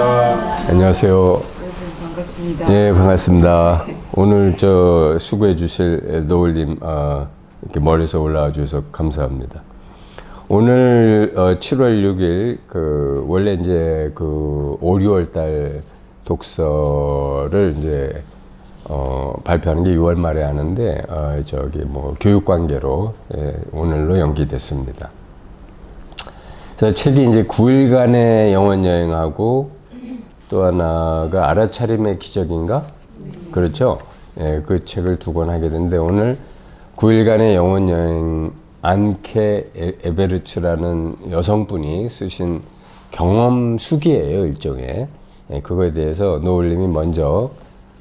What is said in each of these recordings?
안녕하세요. 반갑습니다. 예, 반갑습니다. 오늘 수고해 주실 노을님 이렇게 멀리서 올라와 주셔서 감사합니다. 오늘 7월 6일 원래 이제 5, 6월 달 독서를 이제 발표하는 게 6월 말에 하는데 교육 관계로 오늘로 연기됐습니다. 그래서 책이 이제 9일간의 영원 여행하고 또 하나가 알아차림의 기적인가? 그렇죠? 예, 그 책을 두 권 하게 됐는데 오늘 9일간의 영원 여행 안케 에베르츠라는 여성분이 쓰신 경험 수기예요, 일종의. 예, 그거에 대해서 노을님이 먼저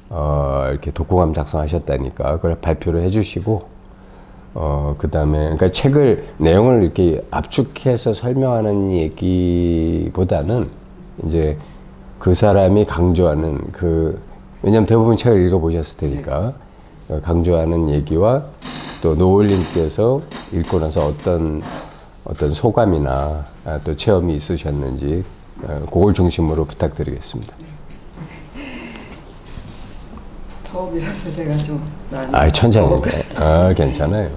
이렇게 독후감 작성하셨다니까 그걸 발표를 해주시고 그 다음에 그러니까 책을 내용을 이렇게 압축해서 설명하는 얘기보다는 이제 그 사람이 강조하는 왜냐면 대부분 책을 읽어보셨을 테니까 강조하는 얘기와 또 노을님께서 읽고 나서 어떤 소감이나 또 체험이 있으셨는지 그걸 중심으로 부탁드리겠습니다. 처음이라서 제가 좀 많이 천천히. 괜찮아요.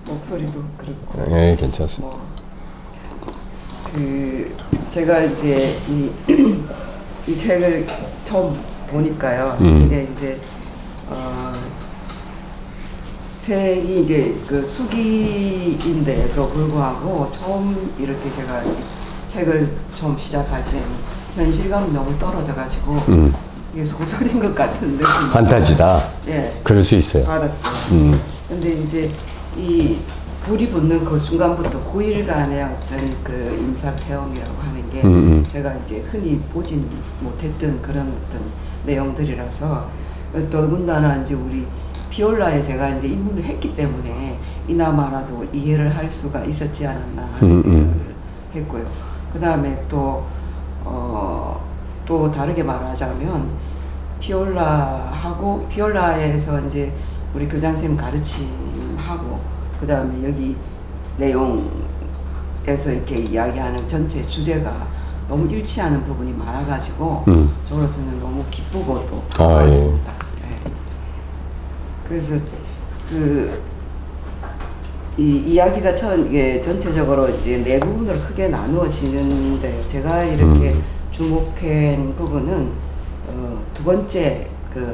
목소리도 그렇고. 네, 괜찮습니다. 제가 이제 이 책을 처음 보니까요. 이게 이제 책이 이제 수기인데도 불구하고 처음 이렇게 제가 책을 처음 시작할 때는 현실감이 너무 떨어져가지고 이게 소설인 것 같은 느낌. 판타지다. 예. 그럴 수 있어요. 받았어요. 근데 이제 이 불이 붙는 그 순간부터 9일간의 어떤 임사 체험이라고 하는 게 제가 이제 흔히 보진 못했던 그런 어떤 내용들이라서 더군다나 이제 우리 피올라에 제가 이제 입문을 했기 때문에 이나마라도 이해를 할 수가 있었지 않았나 하는 생각을 했고요. 그 다음에 또 다르게 말하자면 피올라에서 이제 우리 교장선생님 가르침하고 그 다음에 여기 내용에서 이렇게 이야기하는 전체 주제가 너무 일치하는 부분이 많아가지고 저로서는 너무 기쁘고 또 반갑습니다. 예. 그래서 이 이야기가 전체적으로 이제 네 부분으로 크게 나누어지는데 제가 이렇게 주목한 부분은 두 번째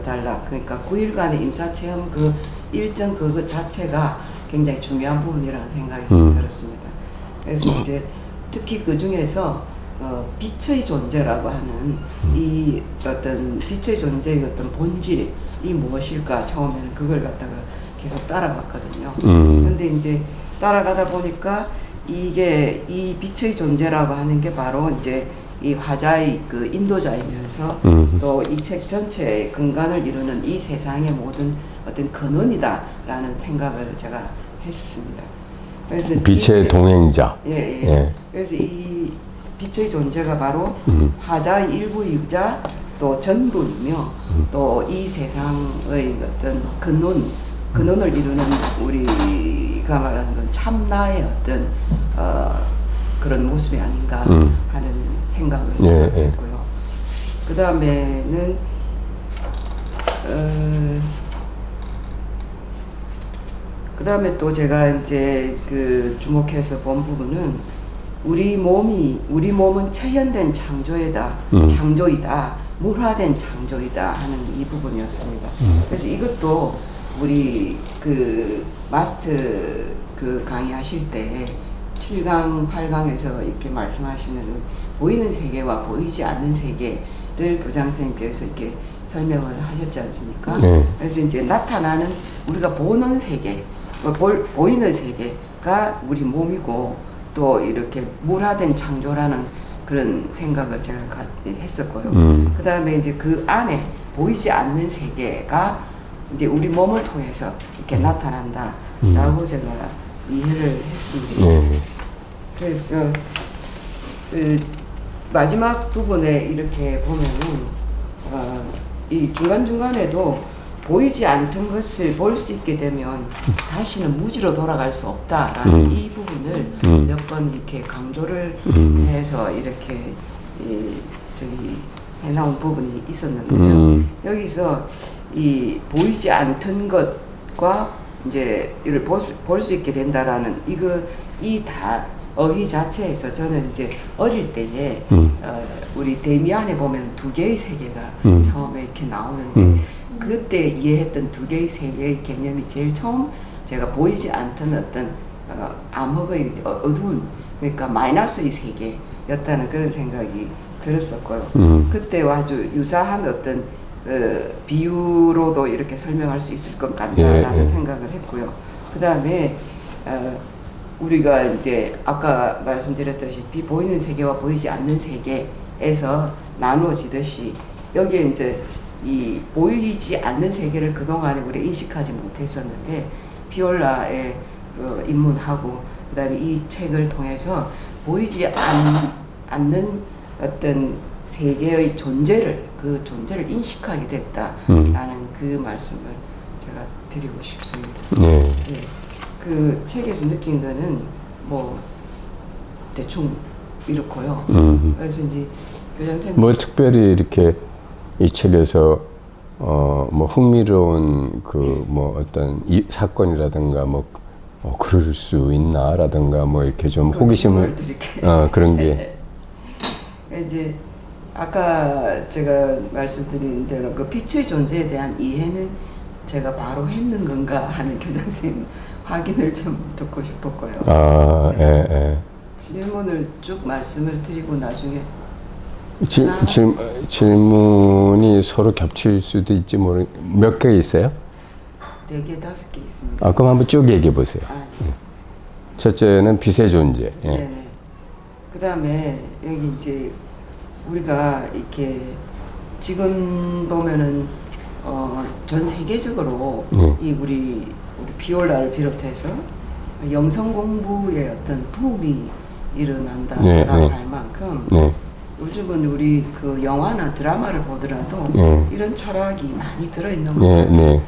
단락, 그러니까 9일간의 임사체험 일정 그거 자체가 굉장히 중요한 부분이라는 생각이 들었습니다. 그래서 이제 특히 그 중에서 빛의 존재라고 하는 이 어떤 빛의 존재의 어떤 본질이 무엇일까 처음에는 그걸 갖다가 계속 따라갔거든요. 근데 이제 따라가다 보니까 이게 이 빛의 존재라고 하는 게 바로 이제 이 화자의 인도자이면서 또 이 책 전체의 근간을 이루는 이 세상의 모든 어떤 근원이다라는 생각을 제가 했습니다. 그래서 빛의 동행자. 예. 그래서 이 빛의 존재가 바로 화자의 일부이자 또 전부이며 또 이 세상의 어떤 근원을 이루는 우리가 말하는 건 참나의 어떤 그런 모습이 아닌가 하는 생각을 했고요. 그 다음에는 그 다음에 또 제가 이제 주목해서 본 부분은 우리 몸은 체현된 창조이다, 물화된 창조이다 하는 이 부분이었습니다. 그래서 이것도 우리 마스터 강의하실 때 7강, 8강에서 이렇게 말씀하시는 보이는 세계와 보이지 않는 세계를 교장선생님께서 이렇게 설명을 하셨지 않습니까? 그래서 이제 나타나는 우리가 보는 세계, 보이는 세계가 우리 몸이고 또 이렇게 물화된 창조라는 그런 생각을 제가 했었고요. 그 다음에 이제 그 안에 보이지 않는 세계가 이제 우리 몸을 통해서 이렇게 나타난다라고 제가 이해를 했습니다. 그래서 마지막 부분에 이렇게 보면은 이 중간중간에도 보이지 않던 것을 볼 수 있게 되면 다시는 무지로 돌아갈 수 없다라는 이 부분을 몇 번 이렇게 강조를 해서 이렇게 해나온 부분이 있었는데요. 여기서 이 보이지 않던 것과 이제 이를 볼 수 있게 된다라는 이 어휘 자체에서 저는 이제 어릴 때에 우리 데미안에 보면 두 개의 세계가 처음에 이렇게 나오는데 그때 이해했던 두 개의 세계의 개념이 제일 처음 제가 보이지 않던 어떤 암흑의 어두운 그러니까 마이너스의 세계였다는 그런 생각이 들었었고요. 그때와 아주 유사한 어떤 비유로도 이렇게 설명할 수 있을 것 같다라는 생각을 했고요. 그 다음에 우리가 이제 아까 말씀드렸다시피 보이는 세계와 보이지 않는 세계에서 나누어지듯이 여기에 이제 이 보이지 않는 세계를 그동안에 우리 인식하지 못했었는데 피올라에 입문하고 그다음에 이 책을 통해서 보이지 않는 어떤 세계의 그 존재를 인식하게 됐다라는 그 말씀을 제가 드리고 싶습니다. 네. 네. 그 책에서 느낀 거는 뭐 대충 이렇고요. 그래서 이제 교장선생님 뭐 특별히 이렇게 이 책에서 뭐 흥미로운 그 뭐 어떤 이 사건이라든가 뭐 그럴 수 있나라든가 뭐 이렇게 좀 호기심을 그런 게 이제 아까 제가 말씀드린 대로 그 빛의 존재에 대한 이해는 제가 바로 했는 건가 하는 교장선생님 확인을 좀 듣고 싶었고요. 네. 질문을 쭉 말씀을 드리고 나중에 질문이 서로 겹칠 수도 있지 몇 개 있어요? 4개, 5개 있습니다. 그럼 한번 쭉 얘기해 보세요. 네. 첫째는 빛의 존재. 네네. 그 다음에 여기 이제 우리가 이렇게 지금 보면은 전 세계적으로 이 우리 비올라를 비롯해서 영성 공부의 어떤 붐이 일어난다라고 할 만큼 요즘은 우리 그 영화나 드라마를 보더라도 이런 철학이 많이 들어있는 것 같은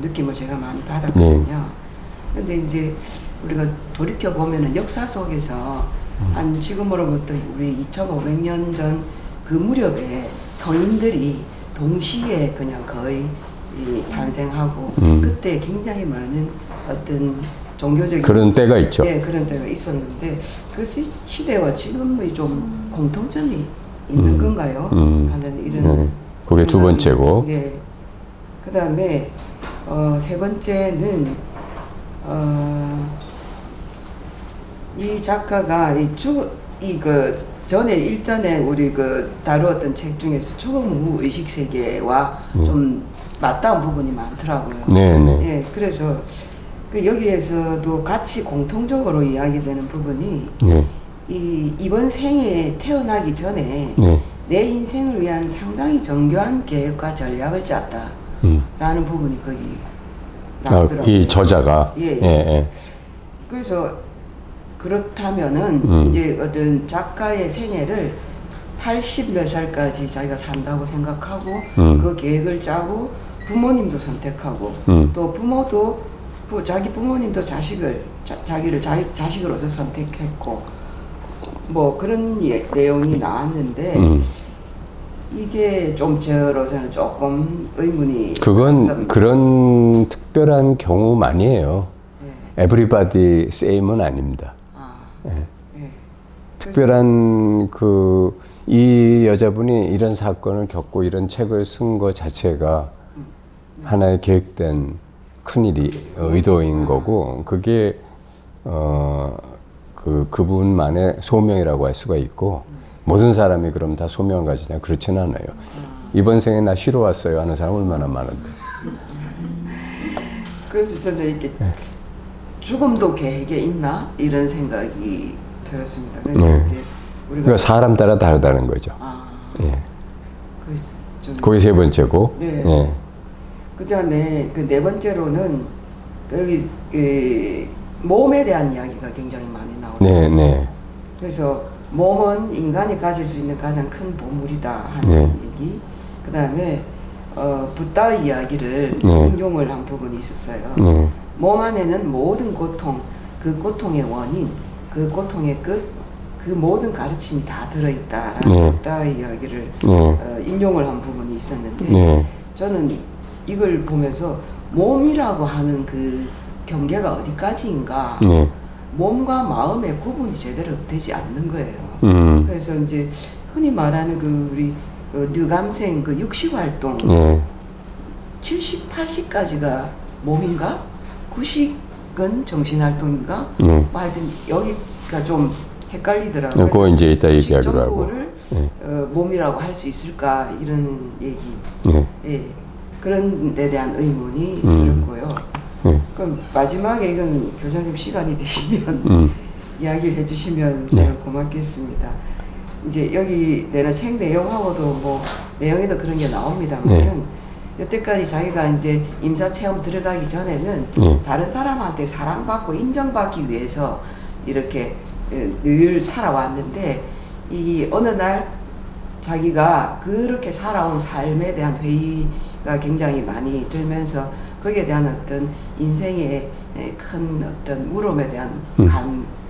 느낌을 제가 많이 받았거든요. 근데 이제 우리가 돌이켜 보면은 역사 속에서 한 지금으로부터 우리 2,500년 전 그 무렵에 성인들이 동시에 그냥 거의 탄생하고 그때 굉장히 많은 어떤 종교적인 그런 때가 있죠. 예, 그런 때가 있었는데 그 시대와 지금의 좀 공통점이 있는 건가요? 하는 이런 그게 두 번째고. 네. 그 다음에 세 번째는 이 작가가 전에 일전에 우리 다루었던 책 중에서 죽음 후 의식 세계와 좀 맞닿은 부분이 많더라고요. 예, 그래서 여기에서도 같이 공통적으로 이야기되는 부분이 이번 생에 태어나기 전에 내 인생을 위한 상당히 정교한 계획과 전략을 짰다라는 부분이 거기 나오더라고요. 이 저자가. 예. 그래서 그렇다면은 이제 어떤 작가의 생애를 80 몇 살까지 자기가 산다고 생각하고 그 계획을 짜고 부모님도 선택하고 또 부모도 자기 부모님도 자기를 자식으로서 선택했고 뭐 그런 내용이 나왔는데 이게 좀 저로서는 조금 의문이 그건 갔습니다. 그런 특별한 경우만이에요. Everybody same은 아닙니다. 특별한 이 여자분이 이런 사건을 겪고 이런 책을 쓴 것 자체가 하나의 계획된 큰일이 의도인 거고 그게 그분만의 소명이라고 할 수가 있고 모든 사람이 그럼 다 소명을 가지냐 그렇지는 않아요. 이번 생에 나 쉬러 왔어요 하는 사람 얼마나 많은데. 그래서 저는 이렇게 죽음도 계획에 있나 이런 생각이 들었습니다. 그러니까 이제 그러니까 사람 따라 다르다는 거죠. 그게 세 번째고. 그다음에 그 네 번째로는 여기 몸에 대한 이야기가 굉장히 많이 나오죠. 그래서 몸은 인간이 가질 수 있는 가장 큰 보물이다 하는 얘기. 그다음에 붓다의 이야기를 인용을 한 부분이 있었어요. 몸 안에는 모든 고통, 그 고통의 원인, 그 고통의 끝, 그 모든 가르침이 다 들어있다라는 따의 이야기를 인용을 한 부분이 있었는데 저는 이걸 보면서 몸이라고 하는 그 경계가 어디까지인가 몸과 마음의 구분이 제대로 되지 않는 거예요. 그래서 이제 흔히 말하는 그 우리 뇌감생 그 육식 활동 70, 80까지가 몸인가? 90은 정신 활동인가? 하여튼 여기가 좀 헷갈리더라고요. 그거 이제 이따 얘기하기로 하고. 정도를 몸이라고 할 수 있을까 이런 얘기. 예. 그런 데 대한 의문이 들었고요. 그럼 마지막에 이건 교장님 시간이 되시면 이야기를 해주시면 제가 고맙겠습니다. 이제 여기 내는 책 내용하고도 뭐 내용에도 그런 게 나옵니다만은 여태까지 자기가 이제 임사 체험 들어가기 전에는 다른 사람한테 사랑받고 인정받기 위해서 이렇게 늘 살아왔는데 이 어느 날 자기가 그렇게 살아온 삶에 대한 회의가 굉장히 많이 들면서 거기에 대한 어떤 인생의 큰 어떤 물음에 대한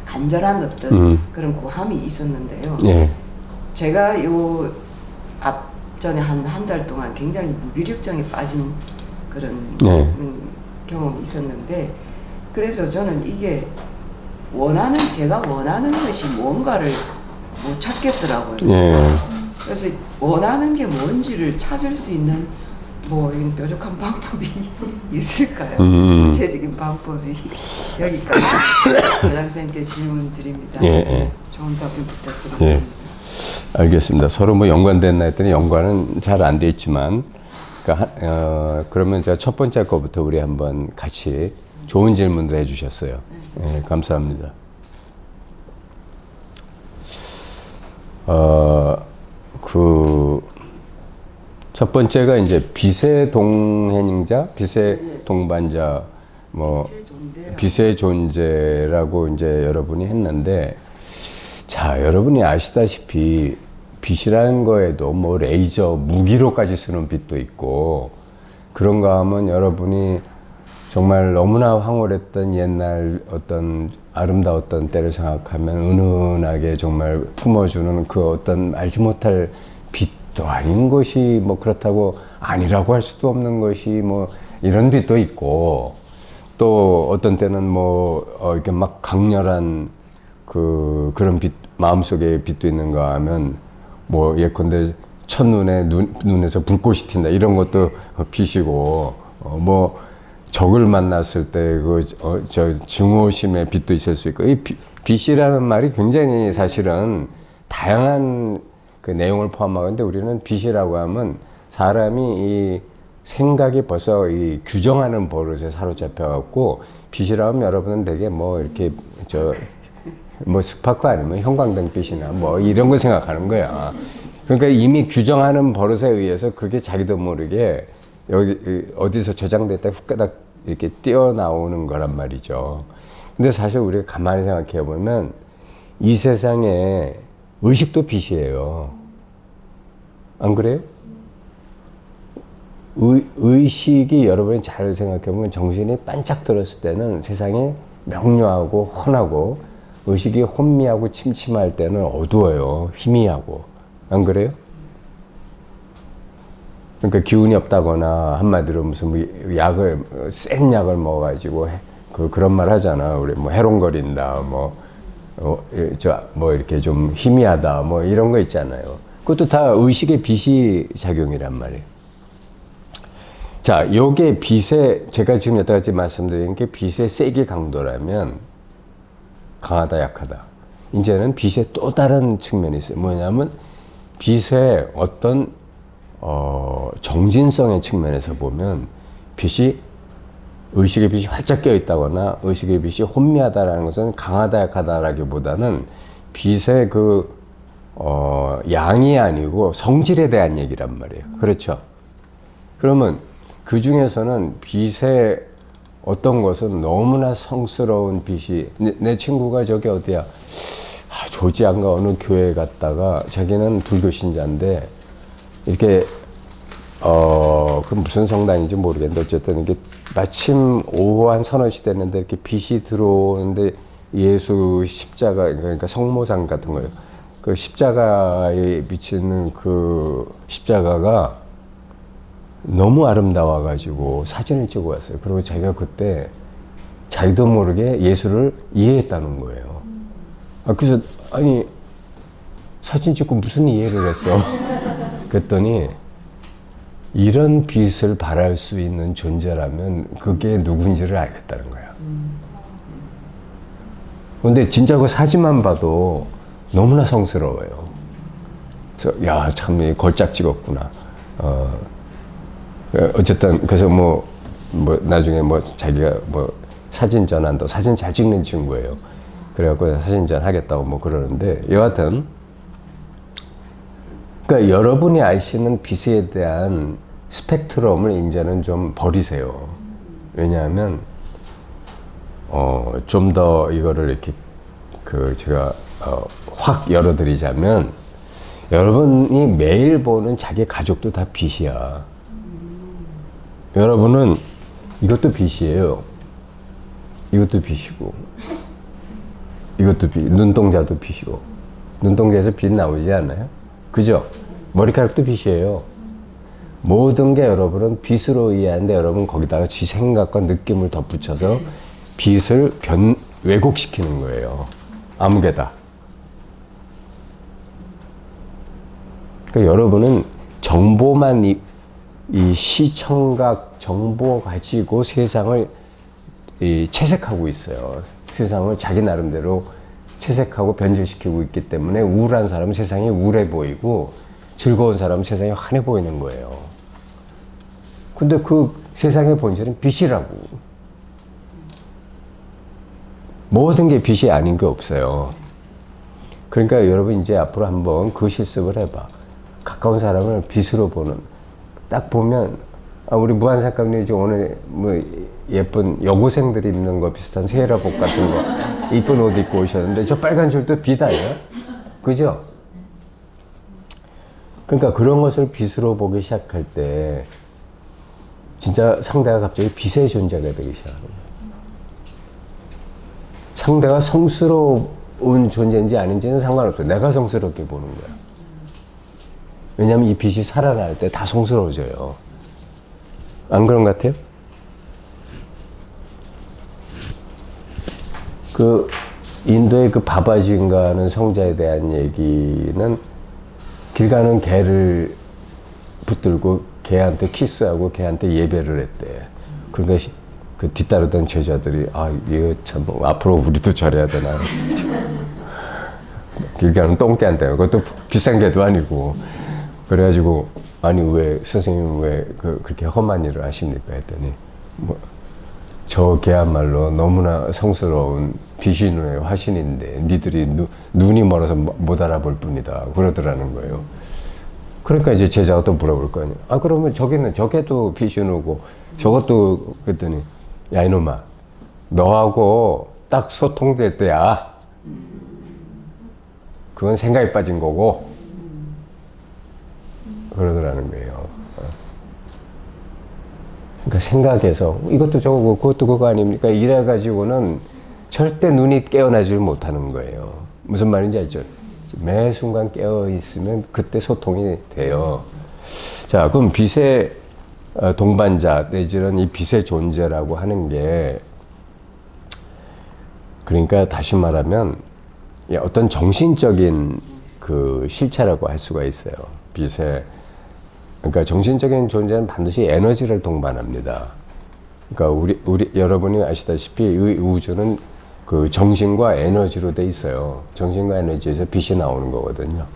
간절한 어떤 그런 고함이 있었는데요. 제가 요 앞전에 한 달 동안 굉장히 무기력증에 빠진 그런 경험이 있었는데 그래서 저는 이게 제가 원하는 것이 뭔가를 못 찾겠더라고요. 그래서 원하는 게 뭔지를 찾을 수 있는 뭐 이런 뾰족한 방법이 있을까요? 구체적인 방법이 여기까지 교장선생님께 질문 드립니다. 좋은 답변 부탁드리겠습니다. 알겠습니다. 서로 뭐 연관됐나 했더니 연관은 잘 안 돼 있지만 그러니까 그러면 제가 첫 번째 거부터 우리 한번 같이 좋은 질문들 해주셨어요. 감사합니다. 첫 번째가 이제 빛의 동행자, 빛의 동반자, 뭐 빛의 존재라고 이제 여러분이 했는데, 자, 여러분이 아시다시피 빛이라는 거에도 뭐 레이저 무기로까지 쓰는 빛도 있고, 그런가 하면 여러분이 정말 너무나 황홀했던 옛날 어떤 아름다웠던 때를 생각하면 은은하게 정말 품어주는 그 어떤 알지 못할 빛도 아닌 것이 뭐 그렇다고 아니라고 할 수도 없는 것이 뭐 이런 빛도 있고, 또 어떤 때는 뭐 이렇게 막 강렬한 그런 빛, 마음속에 빛도 있는가 하면 뭐 예컨대 첫눈에 눈에서 불꽃이 튄다 이런 것도 빛이고, 뭐 적을 만났을 때 저 증오심의 빛도 있을 수 있고, 이 빛이라는 말이 굉장히 사실은 다양한 그 내용을 포함하는데, 우리는 빛이라고 하면 사람이 이 생각이 벌써 이 규정하는 버릇에 사로잡혀 갖고, 빛이라고 하면 여러분은 되게 뭐 이렇게 뭐 스파크 아니면 형광등 빛이나 뭐 이런 거 생각하는 거야. 그러니까 이미 규정하는 버릇에 의해서 그게 자기도 모르게 여기 어디서 저장됐다 훅가닥 이렇게 뛰어나오는 거란 말이죠. 근데 사실 우리가 가만히 생각해 보면 이 세상에 의식도 빛이에요. 안 그래요? 의식이 여러분이 잘 생각해 보면 정신이 반짝 들었을 때는 세상이 명료하고 훤하고, 의식이 혼미하고 침침할 때는 어두워요. 희미하고. 안 그래요? 그러니까 기운이 없다거나 한마디로 무슨 뭐 약을 센 약을 먹어가지고 그런 말 하잖아. 우리 뭐 해롱거린다, 뭐 이렇게 좀 희미하다, 뭐 이런 거 있잖아요. 그것도 다 의식의 빛이 작용이란 말이에요. 자, 요게 빛의, 제가 지금 여태까지 말씀드린 게 빛의 세기 강도라면 강하다, 약하다. 이제는 빛의 또 다른 측면이 있어요. 뭐냐면 빛의 어떤 정진성의 측면에서 보면 빛이, 의식의 빛이 활짝 껴 있다거나 의식의 빛이 혼미하다라는 것은 강하다, 약하다라기보다는 빛의 양이 아니고 성질에 대한 얘기란 말이에요. 그렇죠? 그러면 그 중에서는 빛의 어떤 것은 너무나 성스러운 빛이, 내 친구가 저기 어디야, 조지안가 어느 교회에 갔다가, 자기는 불교 신자인데 이렇게 그 무슨 성당인지 모르겠는데 어쨌든 이게 마침 오후 한 3-4시 됐는데 이렇게 빛이 들어오는데 예수 십자가, 그러니까 성모상 같은 거예요. 그 십자가에 비치는 그 십자가가 너무 아름다워가지고 사진을 찍어 왔어요. 그리고 자기가 그때 자기도 모르게 예수를 이해했다는 거예요. 그래서 아니 사진 찍고 무슨 이해를 했어? 그랬더니 이런 빛을 발할 수 있는 존재라면 그게 누군지를 알겠다는 거야. 근데 진짜 그 사진만 봐도 너무나 성스러워요. 그래서 야, 참 걸작 찍었구나. 어쨌든 그래서 뭐 나중에 뭐 자기가 뭐 사진 전환도 사진 잘 찍는 친구예요. 그래갖고 사진 전 하겠다고 뭐 그러는데 여하튼 그러니까 여러분이 아시는 빛에 대한 스펙트럼을 이제는 좀 버리세요. 왜냐하면 좀 더 이거를 이렇게 제가 확 열어드리자면 여러분이 매일 보는 자기 가족도 다 빛이야. 여러분은 이것도 빛이에요. 이것도 빛이고 이것도 빛, 눈동자도 빛이고 눈동자에서 빛 나오지 않아요? 그죠? 머리카락도 빛이에요. 모든 게 여러분은 빛으로 이해하는데 여러분 거기다가 지 생각과 느낌을 덧붙여서 빛을 왜곡시키는 거예요. 아무개다. 그러니까 여러분은 정보만 이 시청각 정보 가지고 세상을 채색하고 있어요. 세상을 자기 나름대로 채색하고 변질시키고 있기 때문에 우울한 사람은 세상이 우울해 보이고 즐거운 사람은 세상이 환해 보이는 거예요. 근데 그 세상의 본질은 빛이라고. 모든 게 빛이 아닌 게 없어요. 그러니까 여러분 이제 앞으로 한번 그 실습을 해봐. 가까운 사람을 빛으로 보는. 딱 보면 우리 무한사감님 오늘 뭐 예쁜 여고생들이 입는 거 비슷한 세일화복 같은 거 이쁜 옷 입고 오셨는데 저 빨간 줄도 빛 아니야? 그죠? 그러니까 그런 것을 빛으로 보기 시작할 때 진짜 상대가 갑자기 빛의 존재가 되기 시작하는 거예요. 상대가 성스러운 존재인지 아닌지는 상관없어요. 내가 성스럽게 보는 거야. 왜냐하면 이 빛이 살아날 때 다 성스러워져요. 안 그런 것 같아요? 그 인도의 그 바바지인가 하는 성자에 대한 얘기는 길 가는 개를 붙들고 개한테 키스하고 개한테 예배를 했대. 그러니까 그 뒤따르던 제자들이 이거 참 앞으로 우리도 저래야 되나. 길 가는 똥개한테 그것도 비싼 개도 아니고 그래가지고 아니 왜 선생님 왜 그렇게 험한 일을 하십니까 했더니 뭐 저 개야말로 너무나 성스러운 비신의 화신인데 니들이 눈이 멀어서 못 알아볼 뿐이다 그러더라는 거예요. 그러니까 이제 제자가 또 물어볼 거 아니에요. 그러면 저기는 저 개도 비신우고 저것도 그랬더니 야 이놈아 너하고 딱 소통될 때야. 그건 생각에 빠진 거고 그러더라는 거예요. 그러니까 생각해서 이것도 저거고 그것도 그거 아닙니까? 이래가지고는 절대 눈이 깨어나질 못하는 거예요. 무슨 말인지 알죠? 매 순간 깨어있으면 그때 소통이 돼요. 자, 그럼 빛의 동반자 내지는 이 빛의 존재라고 하는 게 그러니까 다시 말하면 어떤 정신적인 그 실체라고 할 수가 있어요. 빛의 그러니까 정신적인 존재는 반드시 에너지를 동반합니다. 그러니까 우리 여러분이 아시다시피 이 우주는 그 정신과 에너지로 돼 있어요. 정신과 에너지에서 빛이 나오는 거거든요.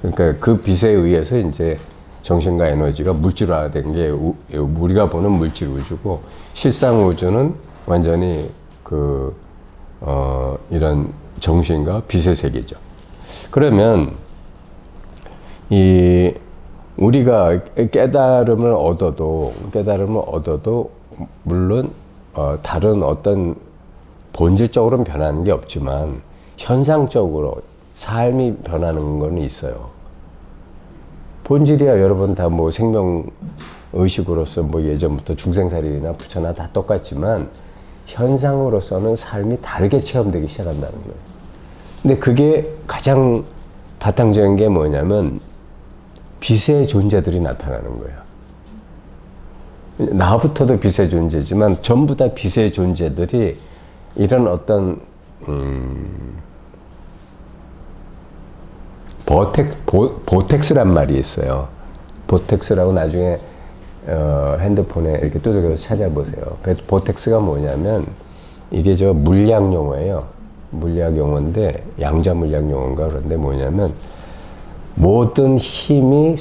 그러니까 그 빛에 의해서 이제 정신과 에너지가 물질화된 게 우리가 보는 물질 우주고 실상 우주는 완전히 이런 정신과 빛의 세계죠. 그러면 우리가 깨달음을 얻어도 물론 다른 어떤 본질적으로는 변하는 게 없지만 현상적으로 삶이 변하는 건 있어요. 본질이야 여러분 다 뭐 생명 의식으로서 뭐 예전부터 중생살이나 부처나 다 똑같지만 현상으로서는 삶이 다르게 체험되기 시작한다는 거예요. 근데 그게 가장 바탕적인 게 뭐냐면 빛의 존재들이 나타나는 거예요. 나부터도 빛의 존재지만 전부 다 빛의 존재들이 이런 어떤 보텍스란 말이 있어요. 보텍스라고 나중에 핸드폰에 이렇게 두들겨서 찾아보세요. 보텍스가 뭐냐면 이게 저 물리학 용어예요. 물리학 용어인데 양자 물리학 용어인가 그런데 뭐냐면 모든 힘이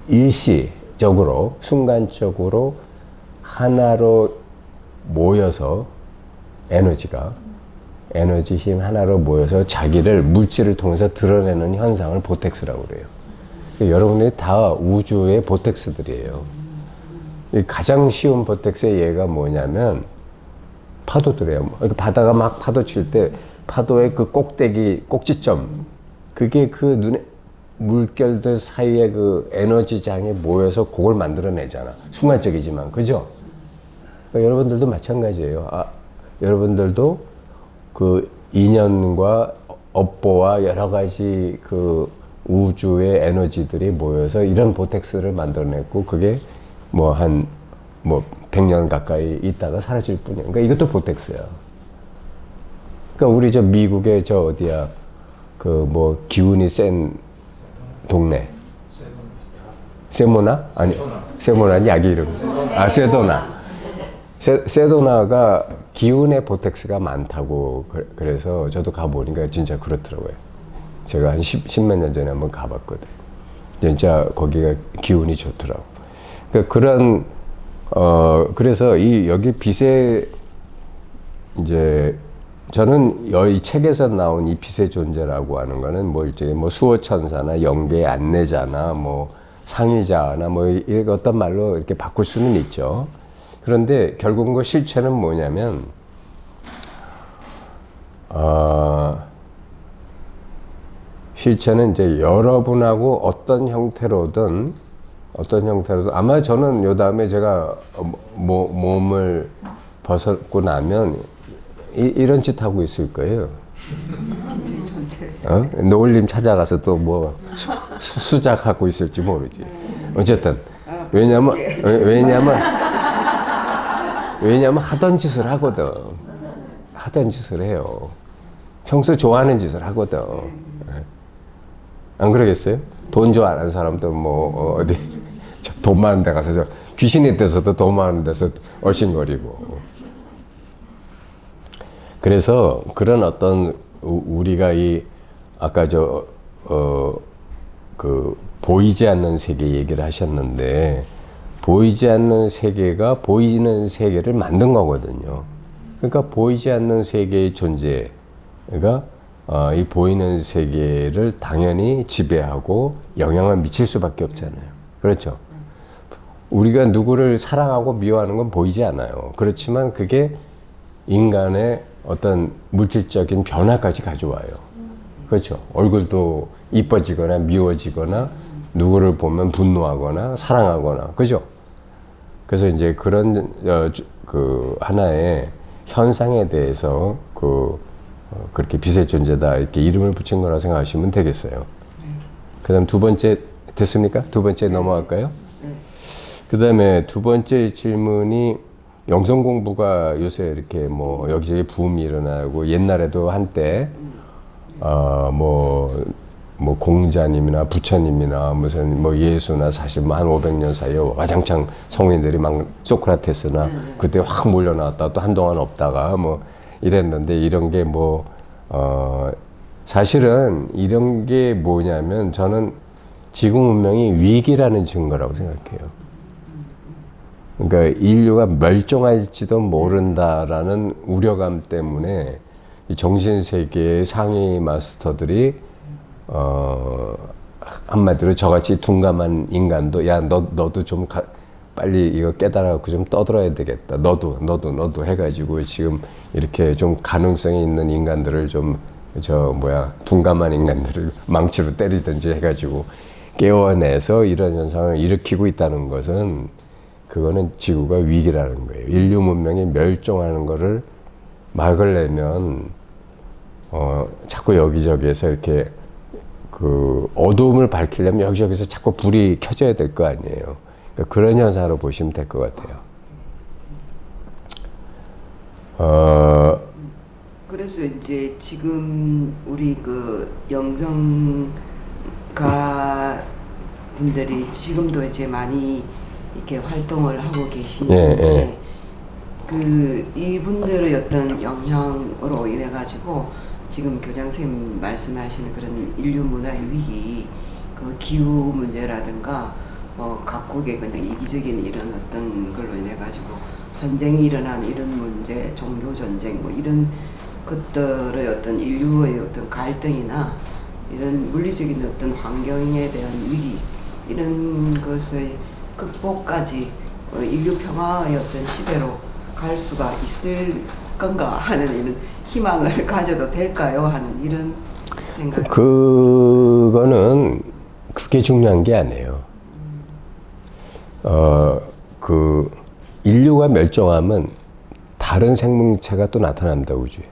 일시적으로 순간적으로 하나로 모여서 에너지 힘 하나로 모여서 자기를 물질을 통해서 드러내는 현상을 보텍스라고 그래요. 그러니까 여러분들이 다 우주의 보텍스들이에요. 가장 쉬운 보텍스의 예가 뭐냐면 파도들이에요. 바다가 막 파도 칠 때 파도의 그 꼭대기 꼭지점 그게 그 눈에 물결들 사이에 그 에너지장에 모여서 그걸 만들어내잖아. 순간적이지만 그죠? 그러니까 여러분들도 마찬가지예요. 여러분들도 그 인연과 업보와 여러 가지 그 우주의 에너지들이 모여서 이런 보텍스를 만들어냈고 그게 뭐 한 100년 가까이 있다가 사라질 뿐이에요. 그러니까 이것도 보텍스야. 그러니까 우리 저 미국의 저 어디야 그 뭐 기운이 센 동네 세모나? 아니 세모나는 약이 이름. 세도나. 세도나가 기운의 보텍스가 많다고 그래서 저도 가보니까 진짜 그렇더라고요. 제가 한 10몇 년 전에 한번 가봤거든. 진짜 거기가 기운이 좋더라고. 그러니까 그런 그래서 여기 빛의 이제 저는 이 책에서 나온 이 빛의 존재라고 하는 거는 뭐 일종의 뭐 수호천사나 영계의 안내자나 뭐 상의자나 뭐 이렇게 어떤 말로 이렇게 바꿀 수는 있죠. 그런데 결국 그 실체는 뭐냐면 실체는 이제 여러분하고 어떤 형태로든 아마 저는 요 다음에 제가 몸을 벗었고 나면 이런 짓 하고 있을 거예요. 노을님 찾아가서 또 뭐 수작하고 있을지 모르지. 어쨌든 왜냐면 하던 짓을 하거든. 하던 짓을 해요. 평소 좋아하는 짓을 하거든. 안 그러겠어요? 돈 좋아하는 사람도 뭐 어디 돈 많은 데 가서 귀신이 돼서도 돈 많은 데서 얼씬거리고. 그래서 그런 어떤 우리가 아까 보이지 않는 세계 얘기를 하셨는데 보이지 않는 세계가 보이는 세계를 만든 거거든요. 그러니까 보이지 않는 세계의 존재가 이 보이는 세계를 당연히 지배하고 영향을 미칠 수밖에 없잖아요. 그렇죠? 우리가 누구를 사랑하고 미워하는 건 보이지 않아요. 그렇지만 그게 인간의 어떤 물질적인 변화까지 가져와요. 그렇죠? 얼굴도 이뻐지거나 미워지거나 누구를 보면 분노하거나 사랑하거나 그죠? 그래서 이제 그런 그 하나의 현상에 대해서 그렇게 빛의 존재다 이렇게 이름을 붙인 거라 생각하시면 되겠어요. 그다음 두 번째 됐습니까? 두 번째 넘어갈까요? 그 다음에 두 번째 질문이 영성 공부가 요새 이렇게 뭐 여기저기 붐이 일어나고 옛날에도 한때 뭐 공자님이나 부처님이나 무슨 뭐 예수나 사실 뭐 한 500년 사이에 와장창 성인들이 막 소크라테스나 그때 확 몰려 나왔다 또 한동안 없다가 뭐 이랬는데 이런 게 뭐 사실은 이런 게 뭐냐면 저는 지구 문명이 위기라는 증거라고 생각해요. 그러니까 인류가 멸종할지도 모른다라는 우려감 때문에 이 정신세계의 상위 마스터들이 한마디로 저같이 둔감한 인간도 야 너도 좀 빨리 이거 깨달아갖고 좀 떠들어야 되겠다. 너도 해가지고 지금 이렇게 좀 가능성이 있는 인간들을 좀 둔감한 인간들을 망치로 때리든지 해가지고 깨워내서 이런 현상을 일으키고 있다는 것은 그거는 지구가 위기라는 거예요. 인류 문명이 멸종하는 거를 막으려면 자꾸 여기저기에서 이렇게 그 어두움을 밝히려면 여기저기서 자꾸 불이 켜져야 될 거 아니에요. 그러니까 그런 현상으로 보시면 될 것 같아요. 그래서 이제 지금 우리 그 영성가 분들이 지금도 이제 많이 이렇게 활동을 하고 계시는데 예. 그 이분들의 어떤 영향으로 인해 가지고 지금 교장선생님 말씀하시는 그런 인류 문화의 위기, 그 기후 문제라든가 뭐 각국의 그냥 이기적인 이런 어떤 걸로 인해 가지고 전쟁이 일어난 이런 문제, 종교 전쟁 뭐 이런 것들의 어떤 인류의 어떤 갈등이나 이런 물리적인 어떤 환경에 대한 위기 이런 것의 극복까지 인류 평화의 어떤 시대로 갈 수가 있을 건가 하는 이런 희망을 가져도 될까요? 하는 이런 생각이 그거는 그게 중요한 게 아니에요. 그 인류가 멸종하면 다른 생명체가 또 나타납니다, 우주에.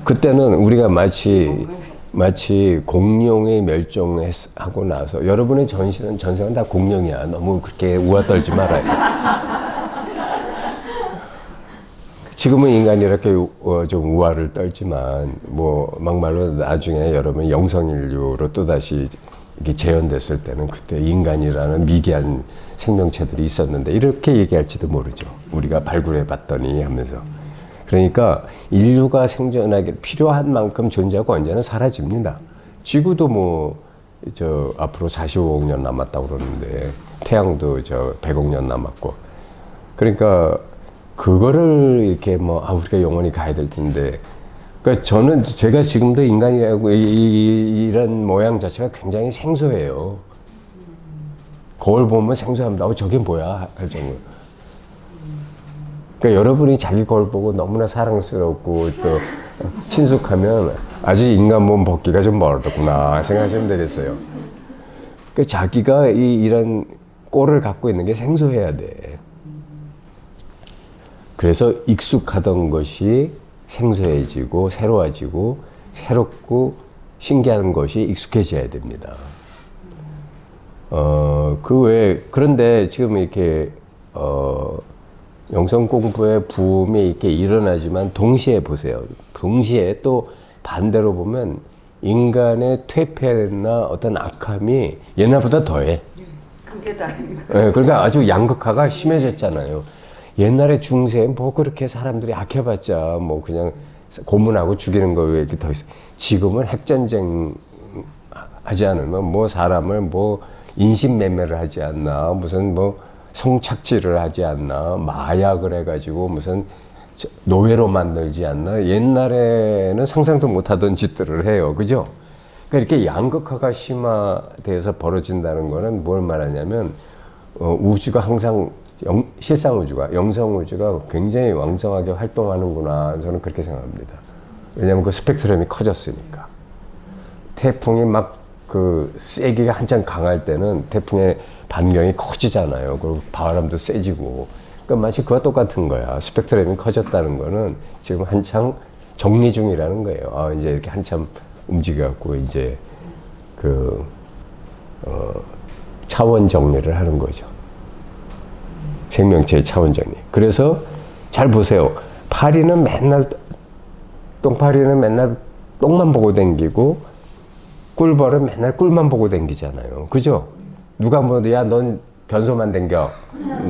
그때는 우리가 마치 공룡이 멸종하고 나서 여러분의 전생은 다 공룡이야. 너무 그렇게 우아 떨지 말아요. 지금은 인간이 이렇게 좀 우아를 떨지만 뭐 막말로 나중에 여러분 영성인류로 또다시 이게 재현됐을 때는 그때 인간이라는 미개한 생명체들이 있었는데 이렇게 얘기할지도 모르죠. 우리가 발굴해 봤더니 하면서. 그러니까 인류가 생존하기 필요한 만큼 존재하고 언제나 사라집니다. 지구도 뭐 앞으로 45억 년 남았다고 그러는데 태양도 100억 년 남았고. 그러니까 그거를 이렇게 우리가 영원히 가야 될 텐데. 그러니까 제가 지금도 인간이라고 이런 모양 자체가 굉장히 생소해요. 거울 보면 생소합니다. 저게 뭐야? 할 정도. 그러니까 여러분이 자기 거울 보고 너무나 사랑스럽고 또 친숙하면 아직 인간 몸 벗기가 좀 멀었구나 생각하시면 되겠어요. 그러니까 자기가 이런 꼴을 갖고 있는 게 생소해야 돼. 그래서 익숙하던 것이 생소해지고 새로워지고 새롭고 신기한 것이 익숙해져야 됩니다. 그런데 지금 이렇게 영성 공부의 붐이 이렇게 일어나지만 동시에 보세요. 동시에 또 반대로 보면 인간의 퇴폐나 어떤 악함이 옛날보다 더해. 그게 다입니다. 네, 그러니까 아주 양극화가 심해졌잖아요. 옛날에 중세에 뭐 그렇게 사람들이 악해봤자 뭐 그냥 고문하고 죽이는 거 이렇게 더 있어. 지금은 핵전쟁 하지 않으면 뭐 사람을 뭐 인신매매를 하지 않나, 무슨 뭐 성착취를 하지 않나, 마약을 해가지고 무슨 노예로 만들지 않나. 옛날에는 상상도 못하던 짓들을 해요, 그죠? 그러니까 이렇게 양극화가 심화돼서 벌어진다는 거는 뭘 말하냐면 우주가 항상 실상 우주가, 영성 우주가 굉장히 왕성하게 활동하는구나. 저는 그렇게 생각합니다. 왜냐하면 그 스펙트럼이 커졌으니까. 태풍이 막 세기가 한참 강할 때는 태풍의 반경이 커지잖아요. 그리고 바람도 세지고. 그러니까 마치 그와 똑같은 거야. 스펙트럼이 커졌다는 거는 지금 한창 정리 중이라는 거예요. 이제 이렇게 한참 움직여갖고 이제 차원 정리를 하는 거죠. 생명체의 차원 정리. 그래서 잘 보세요. 똥파리는 맨날 똥만 보고 댕기고 꿀벌은 맨날 꿀만 보고 댕기잖아요. 그죠? 누가 야, 넌 변소만 댕겨.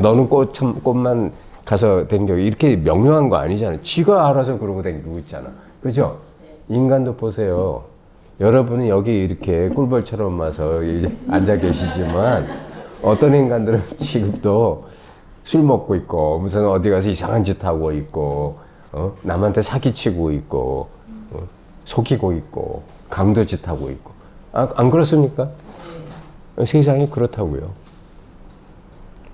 너는 꽃만 가서 댕겨. 이렇게 명령한 거 아니잖아요. 지가 알아서 그러고 댕기고 있잖아. 그죠? 인간도 보세요. 여러분은 여기 이렇게 꿀벌처럼 와서 이제 앉아 계시지만 어떤 인간들은 지금도 술 먹고 있고 무슨 어디 가서 이상한 짓 하고 있고 남한테 사기치고 있고 속이고 있고 강도짓 하고 있고 안 그렇습니까? 세상이 그렇다고요.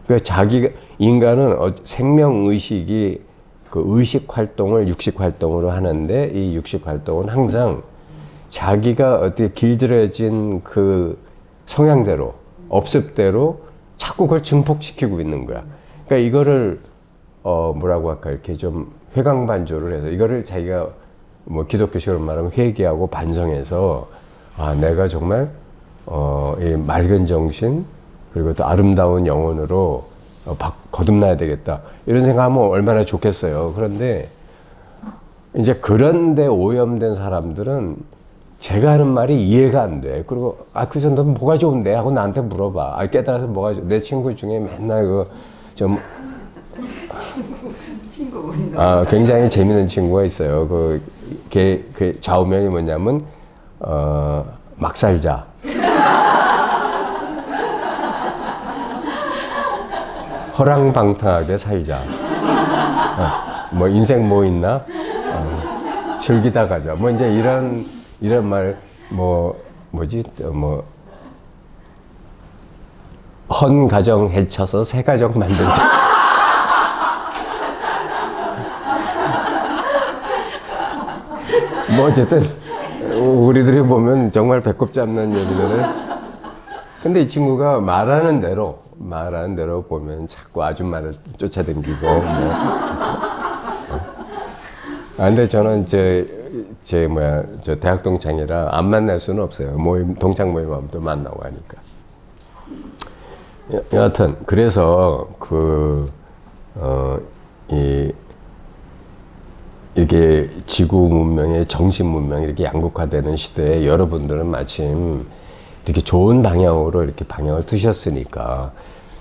그러니까 인간은 생명의식이 그 의식 활동을 육식 활동으로 하는데 이 육식 활동은 항상 자기가 어떻게 길들여진 그 성향대로 업습대로 자꾸 그걸 증폭시키고 있는 거야. 그러니까 이거를 뭐라고 할까 이렇게 좀 회광반조를 해서 이거를 자기가 뭐 기독교식으로 말하면 회개하고 반성해서 아 내가 정말 이 맑은 정신 그리고 또 아름다운 영혼으로 거듭나야 되겠다 이런 생각하면 얼마나 좋겠어요. 그런데 이제 그런데 오염된 사람들은 제가 하는 말이 이해가 안 돼. 그리고 그래서 너 뭐가 좋은데 하고 나한테 물어봐. 깨달아서 뭐가 좋. 내 친구 중에 맨날 좀 친구분이 굉장히 재밌는 친구가 있어요. 그 좌우명이 뭐냐면 막 살자. 허랑방탕하게 살자. 뭐 인생 뭐 있나? 즐기다 가자. 뭐 이제 이런 말 뭐지 헌 가정 해쳐서 새 가정 만들자. 뭐 어쨌든 우리들이 보면 정말 배꼽 잡는 얘기들을. 근데 이 친구가 말하는 대로 보면 자꾸 아줌마를 쫓아다니고 뭐. 근데 저는 저 대학 동창이라 안 만날 수는 없어요. 동창 모임 하면 또 만나고 하니까. 여하튼 그래서 이게 지구 문명의 정신 문명이 이렇게 양극화되는 시대에 여러분들은 마침 이렇게 좋은 방향으로 이렇게 방향을 트셨으니까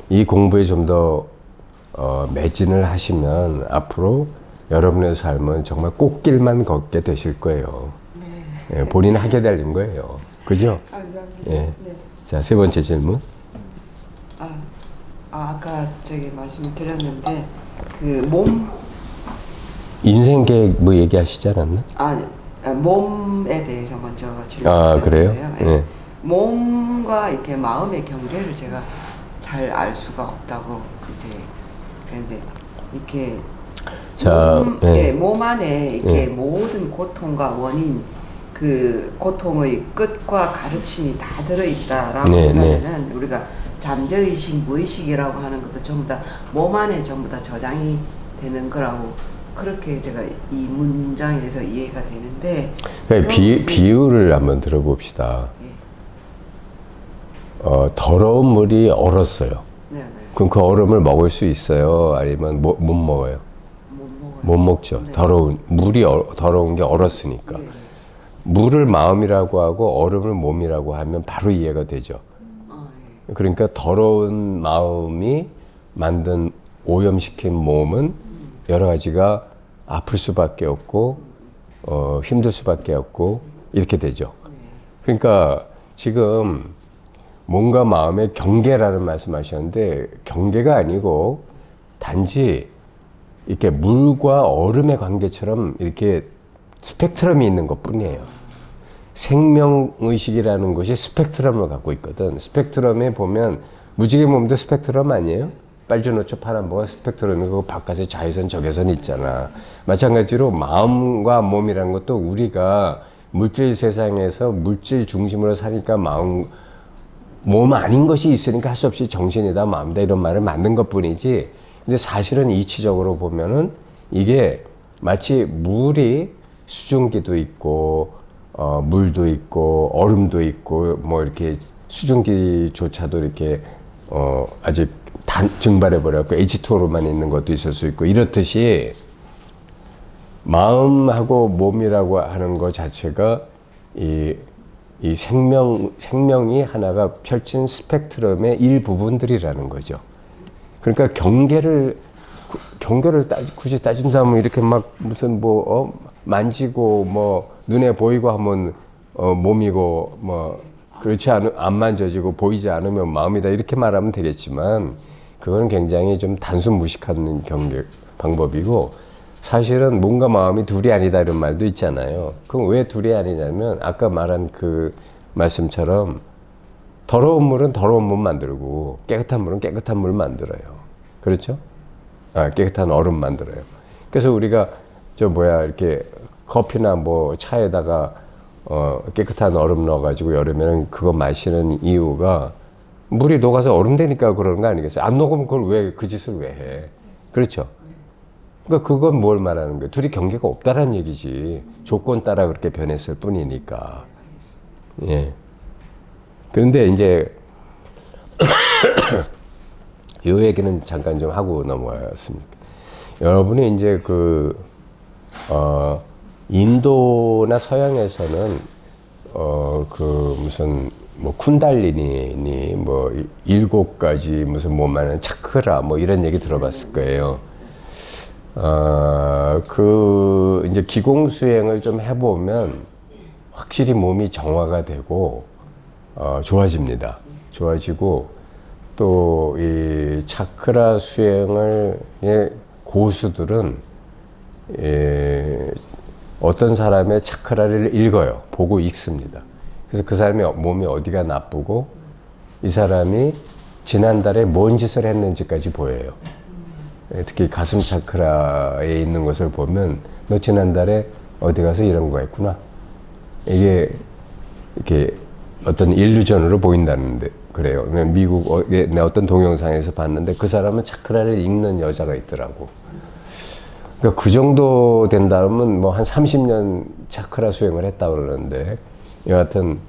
이 공부에 좀 더 매진을 하시면 앞으로 여러분의 삶은 정말 꽃길만 걷게 되실 거예요. 네. 예, 본인이 하게 되는 거예요. 그죠? 감사합니다. 예. 네. 자, 세 번째 질문. 아까 말씀을 드렸는데 몸 인생 계획 뭐 얘기하시지 않았나? 몸에 대해서 먼저 질문을 그래요? 드렸는데요. 네. 예. 몸과 이렇게 마음의 경계를 제가 잘 알 수가 없다고 그런데 이렇게 몸 안에 이렇게 모든 고통과 원인 그 고통의 끝과 가르침이 다 들어있다라고 하면은 우리가 잠재의식, 무의식이라고 하는 것도 전부 다 몸 안에 전부 다 저장이 되는 거라고 그렇게 제가 이 문장에서 이해가 되는데 비유를 한번 들어봅시다. 예. 더러운 물이 얼었어요. 네네. 그럼 그 얼음을 먹을 수 있어요? 아니면 못 먹어요? 못 먹죠. 네. 물이 더러운 게 얼었으니까. 네. 물을 마음이라고 하고 얼음을 몸이라고 하면 바로 이해가 되죠. 예. 그러니까 더러운 마음이 만든 오염시킨 몸은 여러 가지가 아플 수밖에 없고 힘들 수밖에 없고 이렇게 되죠. 그러니까 지금 몸과 마음의 경계라는 말씀하셨는데 경계가 아니고 단지 이렇게 물과 얼음의 관계처럼 이렇게 스펙트럼이 있는 것뿐이에요. 생명의식이라는 것이 스펙트럼을 갖고 있거든. 스펙트럼에 보면 무지개 몸도 스펙트럼 아니에요? 빨주노초 파란보가 스펙트럼이고 바깥에 자외선 적외선 있잖아. 마찬가지로 마음과 몸이라는 것도 우리가 물질 세상에서 물질 중심으로 사니까 몸 아닌 것이 있으니까 할 수 없이 정신이다 마음이다 이런 말을 만든 것뿐이지. 근데 사실은 이치적으로 보면은 이게 마치 물이 수증기도 있고 물도 있고 얼음도 있고 뭐 이렇게 수증기조차도 이렇게 아직 증발해 버렸고 H2O로만 있는 것도 있을 수 있고 이렇듯이 마음하고 몸이라고 하는 것 자체가 이 생명이 하나가 펼친 스펙트럼의 일부분들이라는 거죠. 그러니까 경계를 굳이 따진다면 이렇게 막 무슨 만지고 뭐 눈에 보이고 하면 몸이고 뭐 그렇지 안 만져지고 보이지 않으면 마음이다 이렇게 말하면 되겠지만 그건 굉장히 좀 단순 무식한 경계 방법이고 사실은 몸과 마음이 둘이 아니다 이런 말도 있잖아요. 그럼 왜 둘이 아니냐면 아까 말한 그 말씀처럼 더러운 물은 더러운 물 만들고 깨끗한 물은 깨끗한 물 만들어요. 그렇죠? 깨끗한 얼음 만들어요. 그래서 우리가 이렇게 커피나 뭐 차에다가 깨끗한 얼음 넣어가지고 여름에는 그거 마시는 이유가 물이 녹아서 얼음 되니까 그러는 거 아니겠어요? 안 녹으면 그걸 왜 그 짓을 왜 해? 그렇죠? 그러니까 그건 뭘 말하는 거예요? 둘이 경계가 없다라는 얘기지. 조건 따라 그렇게 변했을 뿐이니까. 예. 그런데 이제 이 얘기는 잠깐 좀 하고 넘어갔습니다. 여러분이 이제 인도나 서양에서는 무슨 뭐 쿤달리니 뭐 7가지 무슨 뭐만한 차크라 뭐 이런 얘기 들어봤을 거예요. 이제 기공 수행을 좀 해보면 확실히 몸이 정화가 되고 좋아집니다. 좋아지고 또 이 차크라 수행을 고수들은 어떤 사람의 차크라를 읽어요. 보고 읽습니다. 그래서 그 사람의 몸이 어디가 나쁘고 이 사람이 지난달에 뭔 짓을 했는지까지 보여요. 특히 가슴 차크라에 있는 것을 보면 너 지난달에 어디 가서 이런 거 했구나. 이게 이렇게 어떤 일루전으로 보인다는데 그래요. 미국 어떤 동영상에서 봤는데 그 사람은 차크라를 읽는 여자가 있더라고. 그러니까 그 정도 된다면 뭐 한 30년 차크라 수행을 했다 그러는데 여하튼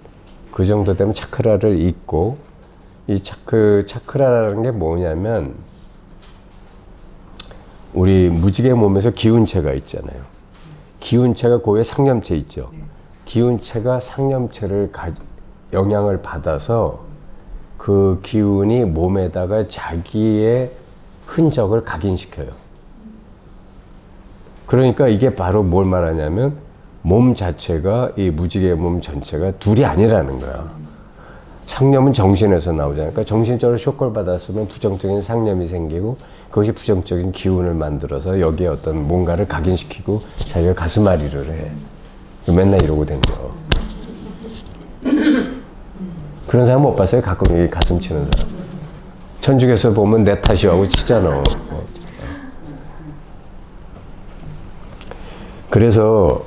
그 정도 되면 차크라를 읽고 이 차크라라는 게 뭐냐면 우리 무지개 몸에서 기운체가 있잖아요. 기운체가 그 위에 상념체 있죠. 기운체가 상념체를 영향을 받아서 그 기운이 몸에다가 자기의 흔적을 각인시켜요. 그러니까 이게 바로 뭘 말하냐면 몸 자체가 이 무지개 몸 전체가 둘이 아니라는 거야. 상념은 정신에서 나오잖아요. 그러니까 정신적으로 쇼크를 받았으면 부정적인 상념이 생기고 그것이 부정적인 기운을 만들어서 여기에 어떤 뭔가를 각인시키고 자기가 가슴앓이를 해. 맨날 이러고 댕겨. 그런 사람 못 봤어요? 가끔 여기 가슴 치는 사람. 천주교에서 보면 내 탓이야 하고 치잖아. 그래서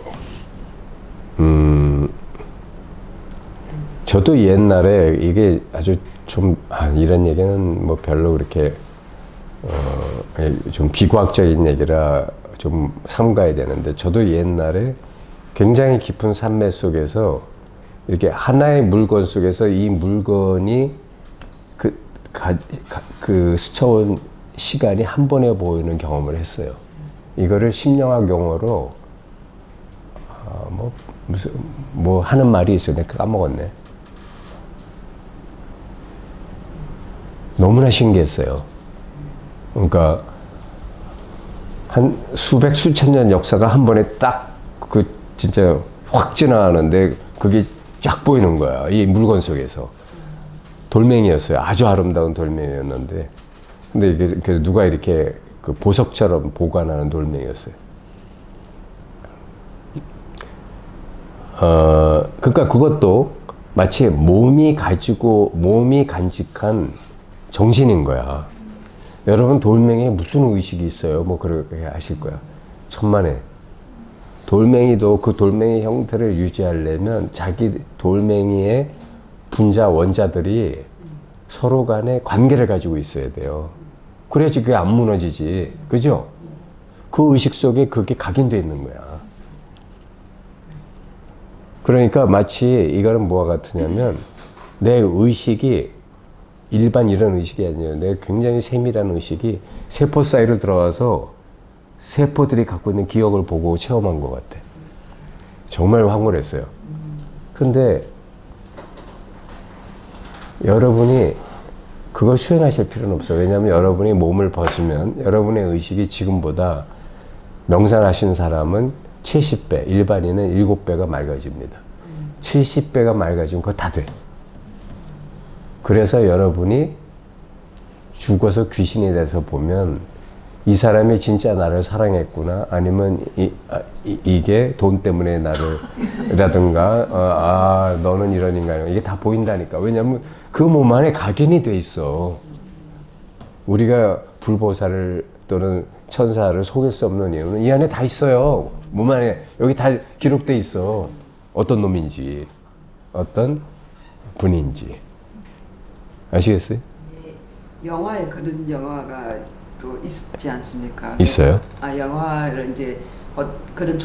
저도 옛날에 이게 아주 좀 이런 얘기는 뭐 별로 그렇게 좀 비과학적인 얘기라 좀 삼가야 되는데 저도 옛날에 굉장히 깊은 산매 속에서 이렇게 하나의 물건 속에서 이 물건이 스쳐온 시간이 한 번에 보이는 경험을 했어요. 이거를 심령학 용어로 뭐 하는 말이 있어요. 내가 까먹었네. 너무나 신기했어요. 그러니까 한 수백 수천 년 역사가 한 번에 딱 진짜 확 지나가는데 그게 쫙 보이는 거야. 이 물건 속에서. 돌멩이였어요. 아주 아름다운 돌멩이였는데 근데 이게 누가 이렇게 보석처럼 보관하는 돌멩이였어요. 그러니까 그것도 마치 몸이 간직한 정신인 거야. 여러분 돌멩이에 무슨 의식이 있어요? 뭐 그렇게 하실 거야. 천만에. 돌멩이도 그 돌멩이 형태를 유지하려면 자기 돌멩이의 분자 원자들이 서로 간에 관계를 가지고 있어야 돼요. 그래야지 그게 안 무너지지. 그죠? 그 의식 속에 그게 각인되어 있는 거야. 그러니까 마치 이거는 뭐와 같으냐면 내 의식이 일반 이런 의식이 아니에요. 내 굉장히 세밀한 의식이 세포 사이로 들어와서 세포들이 갖고 있는 기억을 보고 체험한 것 같아. 정말 황홀했어요. 근데 여러분이 그걸 수행하실 필요는 없어요. 왜냐하면 여러분이 몸을 벗으면 여러분의 의식이 지금보다 명상하신 사람은 70배, 일반인은 7배가 맑아집니다. 70배가 맑아지면 그거 다 돼. 그래서 여러분이 죽어서 귀신이 돼서 보면 이 사람이 진짜 나를 사랑했구나 아니면 이게 돈 때문에 나를 라든가 너는 이런 인간이야 이게 다 보인다니까. 왜냐면 그 몸 안에 각인이 돼 있어. 우리가 불보살을 또는 천사를 속일 수 없는 이유는 이 안에 다 있어요. 몸 안에 여기 다 기록돼 있어. 어떤 놈인지 어떤 분인지. 아시겠어요? 영화에 그런 영화가 또 있지 않습니까? 있어요? 아, 영화를 이제 그런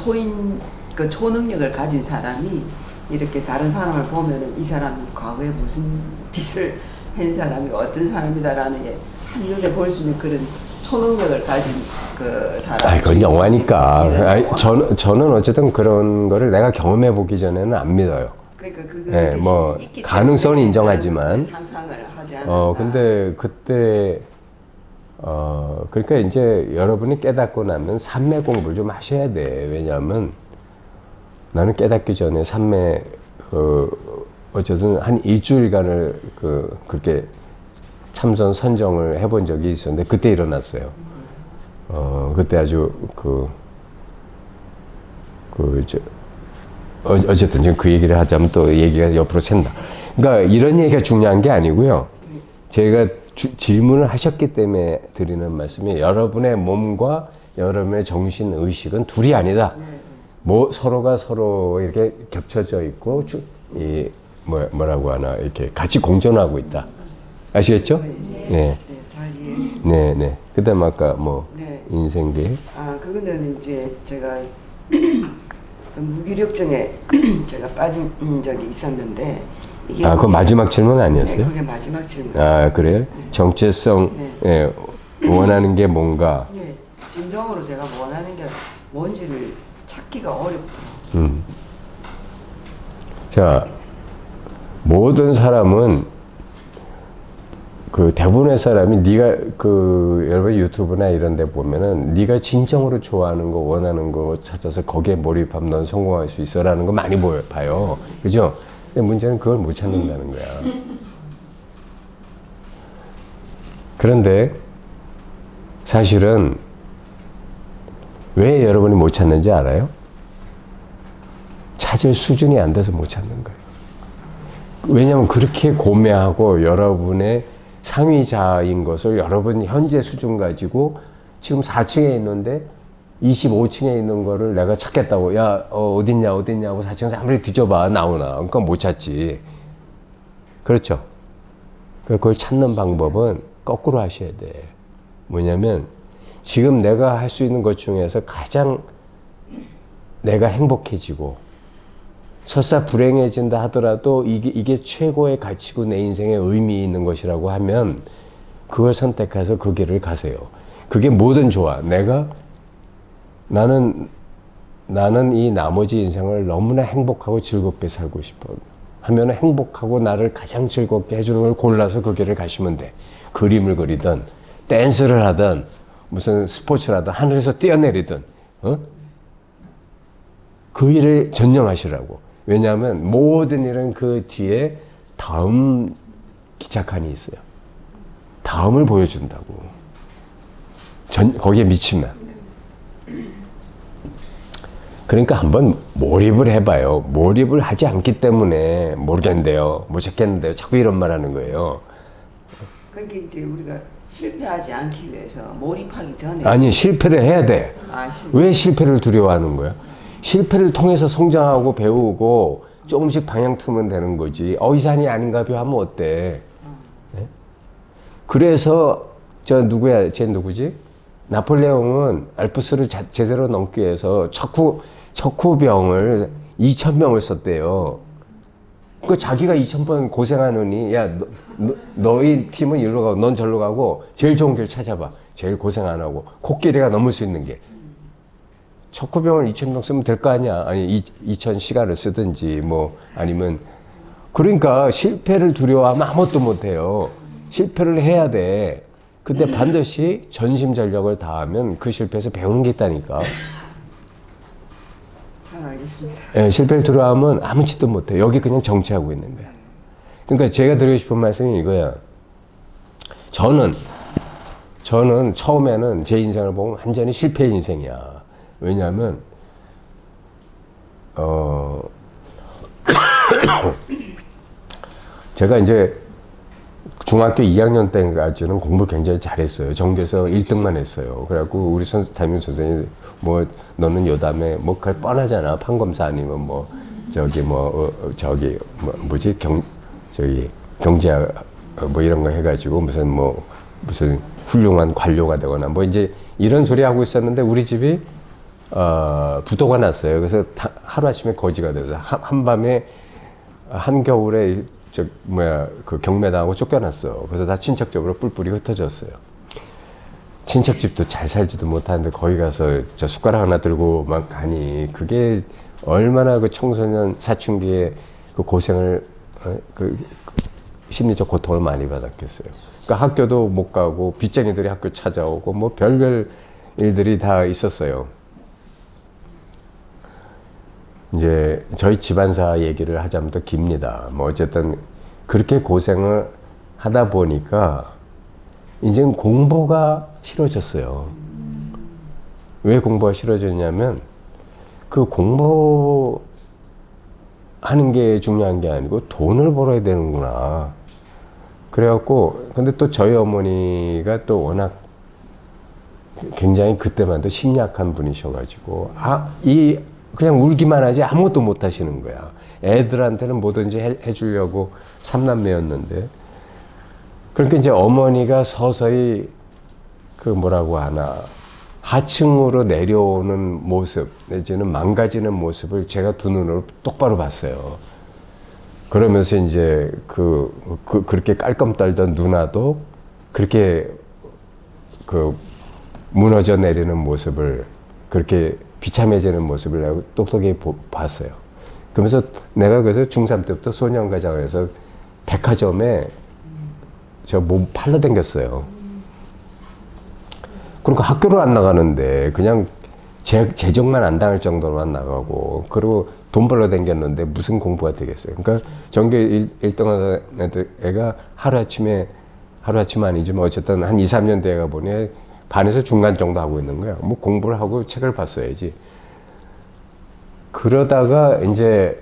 그 초능력을 가진 사람이 이렇게 다른 사람을 보면은 이 사람이 과거에 무슨 짓을 한 사람이 어떤 사람이다라는 게 한눈에 볼 수 있는 그런 초능력을 가진 그 사람. 아, 그건 영화니까. 네, 아니, 영화. 저는 어쨌든 그런 거를 내가 경험해 보기 전에는 안 믿어요. 그러니까 그거 네, 뭐 가능성은 인정하지만. 상상을 하지 않았다. 근데 그때 그러니까 이제 여러분이 깨닫고 나면 삼매 공부를 좀 하셔야 돼. 왜냐하면 나는 깨닫기 전에 삼매 어쨌든 한 일주일간을 그렇게 참선 선정을 해본 적이 있었는데 그때 일어났어요. 그때 아주 어쨌든 지금 그 얘기를 하자면 또 얘기가 옆으로 샌다. 그러니까 이런 얘기가 중요한 게 아니고요. 제가 질문을 하셨기 때문에 드리는 말씀이 여러분의 몸과 여러분의 정신 의식은 둘이 아니다. 뭐 서로가 서로 이렇게 겹쳐져 있고 뭐라고 하나 이렇게 같이 공존하고 있다. 아시겠죠? 네. 네. 잘 이해했습니다. 네, 네. 그다음 아까 뭐 네. 인생계획. 그거는 이제 제가 무기력증에 제가 빠진 적이 있었는데 이게 그거 마지막 질문 아니었어요? 네, 그게 마지막 질문. 그래요? 정체성, 네. 원하는 게 뭔가. 네, 진정으로 제가 원하는 게 뭔지를 찾기가 어렵더라고요. 자, 모든 사람은 대부분의 사람이 네가 여러분 유튜브나 이런 데 보면은 네가 진정으로 좋아하는 거 원하는 거 찾아서 거기에 몰입하면 넌 성공할 수 있어라는 거 많이 봐요. 그죠? 근데 문제는 그걸 못 찾는다는 거야. 그런데 사실은 왜 여러분이 못 찾는지 알아요? 찾을 수준이 안 돼서 못 찾는 거예요. 왜냐하면 그렇게 고매하고 여러분의 상위자인 것을 여러분 현재 수준 가지고 지금 4층에 있는데 25층에 있는 거를 내가 찾겠다고 어딨냐 하고 4층에서 아무리 뒤져봐 나오나. 그러니까 못 찾지. 그렇죠? 그걸 찾는 방법은 거꾸로 하셔야 돼. 뭐냐면 지금 내가 할 수 있는 것 중에서 가장 내가 행복해지고 설사 불행해진다 하더라도 이게 최고의 가치고 내 인생에 의미 있는 것이라고 하면 그걸 선택해서 그 길을 가세요. 그게 뭐든 좋아. 나는 이 나머지 인생을 너무나 행복하고 즐겁게 살고 싶어 하면 행복하고 나를 가장 즐겁게 해주는 걸 골라서 그 길을 가시면 돼. 그림을 그리든 댄스를 하든 무슨 스포츠를 하든 하늘에서 뛰어내리든 그 일을 전념하시라고. 왜냐하면 모든 일은 그 뒤에 다음 기착한이 있어요. 다음을 보여준다고. 거기에 미치면. 그러니까 한번 몰입을 해봐요. 몰입을 하지 않기 때문에 모르겠는데요. 못 찾겠는데요. 자꾸 이런 말 하는 거예요. 그러니까 이제 우리가 실패하지 않기 위해서 몰입하기 전에. 아니, 실패를 해야 돼. 왜 실패를 두려워하는 거야? 실패를 통해서 성장하고 배우고 조금씩 방향 틀면 되는 거지. 이 산이 아닌가 봐 하면 어때? 네? 그래서 쟤 누구지? 나폴레옹은 알프스를 제대로 넘기 위해서 척후병을 2,000명을 썼대요. 그 자기가 2,000번 고생하느니 너희 팀은 이리로 가고 넌 절로 가고 제일 좋은 길 찾아봐. 제일 고생 안 하고 코끼리가 넘을 수 있는 길. 척후병을 2,000명 쓰면 될 거 아니야. 아니 2,000시간을 쓰든지 뭐 아니면 그러니까 실패를 두려워하면 아무것도 못해요. 실패를 해야 돼. 근데 반드시 전심전력을 다하면 그 실패에서 배우는 게 있다니까. 알겠습니다. 예, 실패를 두려워하면 아무 짓도 못해. 여기 그냥 정치하고 있는 거야. 그러니까 제가 드리고 싶은 말씀이 이거야. 저는 처음에는 제 인생을 보면 완전히 실패 인생이야. 왜냐하면 제가 이제 중학교 2학년 때까지는 공부를 굉장히 잘했어요. 전교에서 1등만 했어요. 그래갖고 우리 담임 선생님이 너는 요담에 그걸 뻔하잖아. 판검사 아니면 경제학 뭐 이런 거 해가지고 무슨 훌륭한 관료가 되거나 뭐 이제 이런 소리 하고 있었는데 우리 집이 부도가 났어요. 그래서 하루아침에 거지가 돼서 한밤에 한겨울에 그 경매당하고 쫓겨났어. 그래서 다 친척적으로 뿔뿔이 흩어졌어요. 친척집도 잘 살지도 못하는데 거기 가서 저 숟가락 하나 들고 막 가니 그게 얼마나 그 청소년 사춘기에 그 고생을 그 심리적 고통을 많이 받았겠어요. 그러니까 학교도 못 가고 빚쟁이들이 학교 찾아오고 뭐 별별 일들이 다 있었어요. 이제 저희 집안사 얘기를 하자면 더 깁니다. 뭐 어쨌든 그렇게 고생을 하다 보니까 이제는 공부가 싫어졌어요. 왜 공부가 싫어졌냐면 그 공부하는 게 중요한 게 아니고 돈을 벌어야 되는구나. 그래갖고 근데 또 저희 어머니가 또 워낙 굉장히 그때만 도 심약한 분이셔가지고 그냥 울기만 하지 아무것도 못 하시는 거야. 애들한테는 뭐든지 해주려고 삼남매였는데 그러니까 이제 어머니가 서서히 그 뭐라고 하나 하층으로 내려오는 모습 내지는 망가지는 모습을 제가 두 눈으로 똑바로 봤어요. 그러면서 이제 그렇게 깔끔 떨던 누나도 그렇게 그 무너져 내리는 모습을 그렇게 비참해지는 모습을 내가 똑똑히 봤어요. 그러면서 내가 그래서 중3 때부터 소년가장에서 백화점에 저 몸 팔러 댕겼어요. 그러니까 학교를 안 나가는데 그냥 재정만 안 당할 정도로만 나가고 그리고 돈 벌러 댕겼는데 무슨 공부가 되겠어요. 그러니까 전교 1등한 애가 하루아침에 아니지만 어쨌든 한 2, 3년 돼가 보니 반에서 중간 정도 하고 있는 거야. 뭐 공부를 하고 책을 봤어야지. 그러다가 이제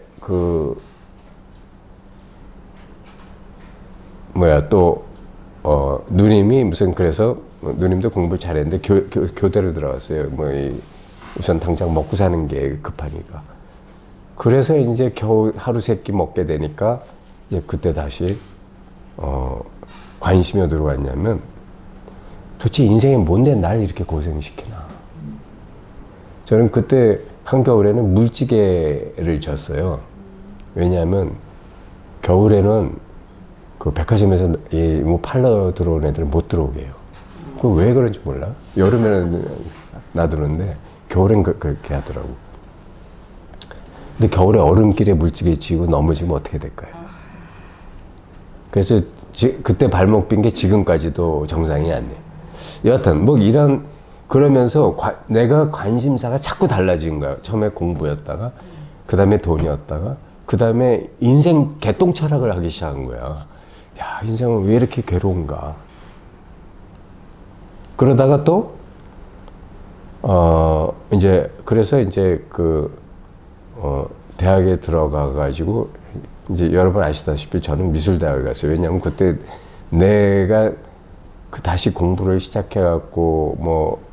누님이 그래서 누님도 공부를 잘했는데 교대를 들어갔어요. 우선 당장 먹고 사는 게 급하니까. 그래서 이제 겨우 하루 세 끼 먹게 되니까 이제 그때 다시 관심이 어디로 갔냐면 도대체 인생에 뭔데 날 이렇게 고생시키나. 저는 그때 한겨울에는 물찌개를 졌어요. 왜냐하면 겨울에는 그 백화점에서 뭐 팔러 들어온 애들은 못 들어오게 해요. 그 왜 그런지 몰라. 여름에는 놔두는데 겨울엔 그렇게 하더라고. 근데 겨울에 얼음길에 물찌개 지고 넘어지면 어떻게 될까요? 그래서 그때 발목 빈 게 지금까지도 정상이 안 돼요. 여하튼 뭐 그러면서 내가 관심사가 자꾸 달라진 거야. 처음에 공부였다가 그 다음에 돈이었다가 그 다음에 인생 개똥철학을 하기 시작한 거야. 야, 인생은 왜 이렇게 괴로운가. 그러다가 또 그래서 이제 대학에 들어가가지고 이제 여러분 아시다시피 저는 미술대학을 갔어요. 왜냐하면 그때 내가 다시 공부를 시작해갖고 뭐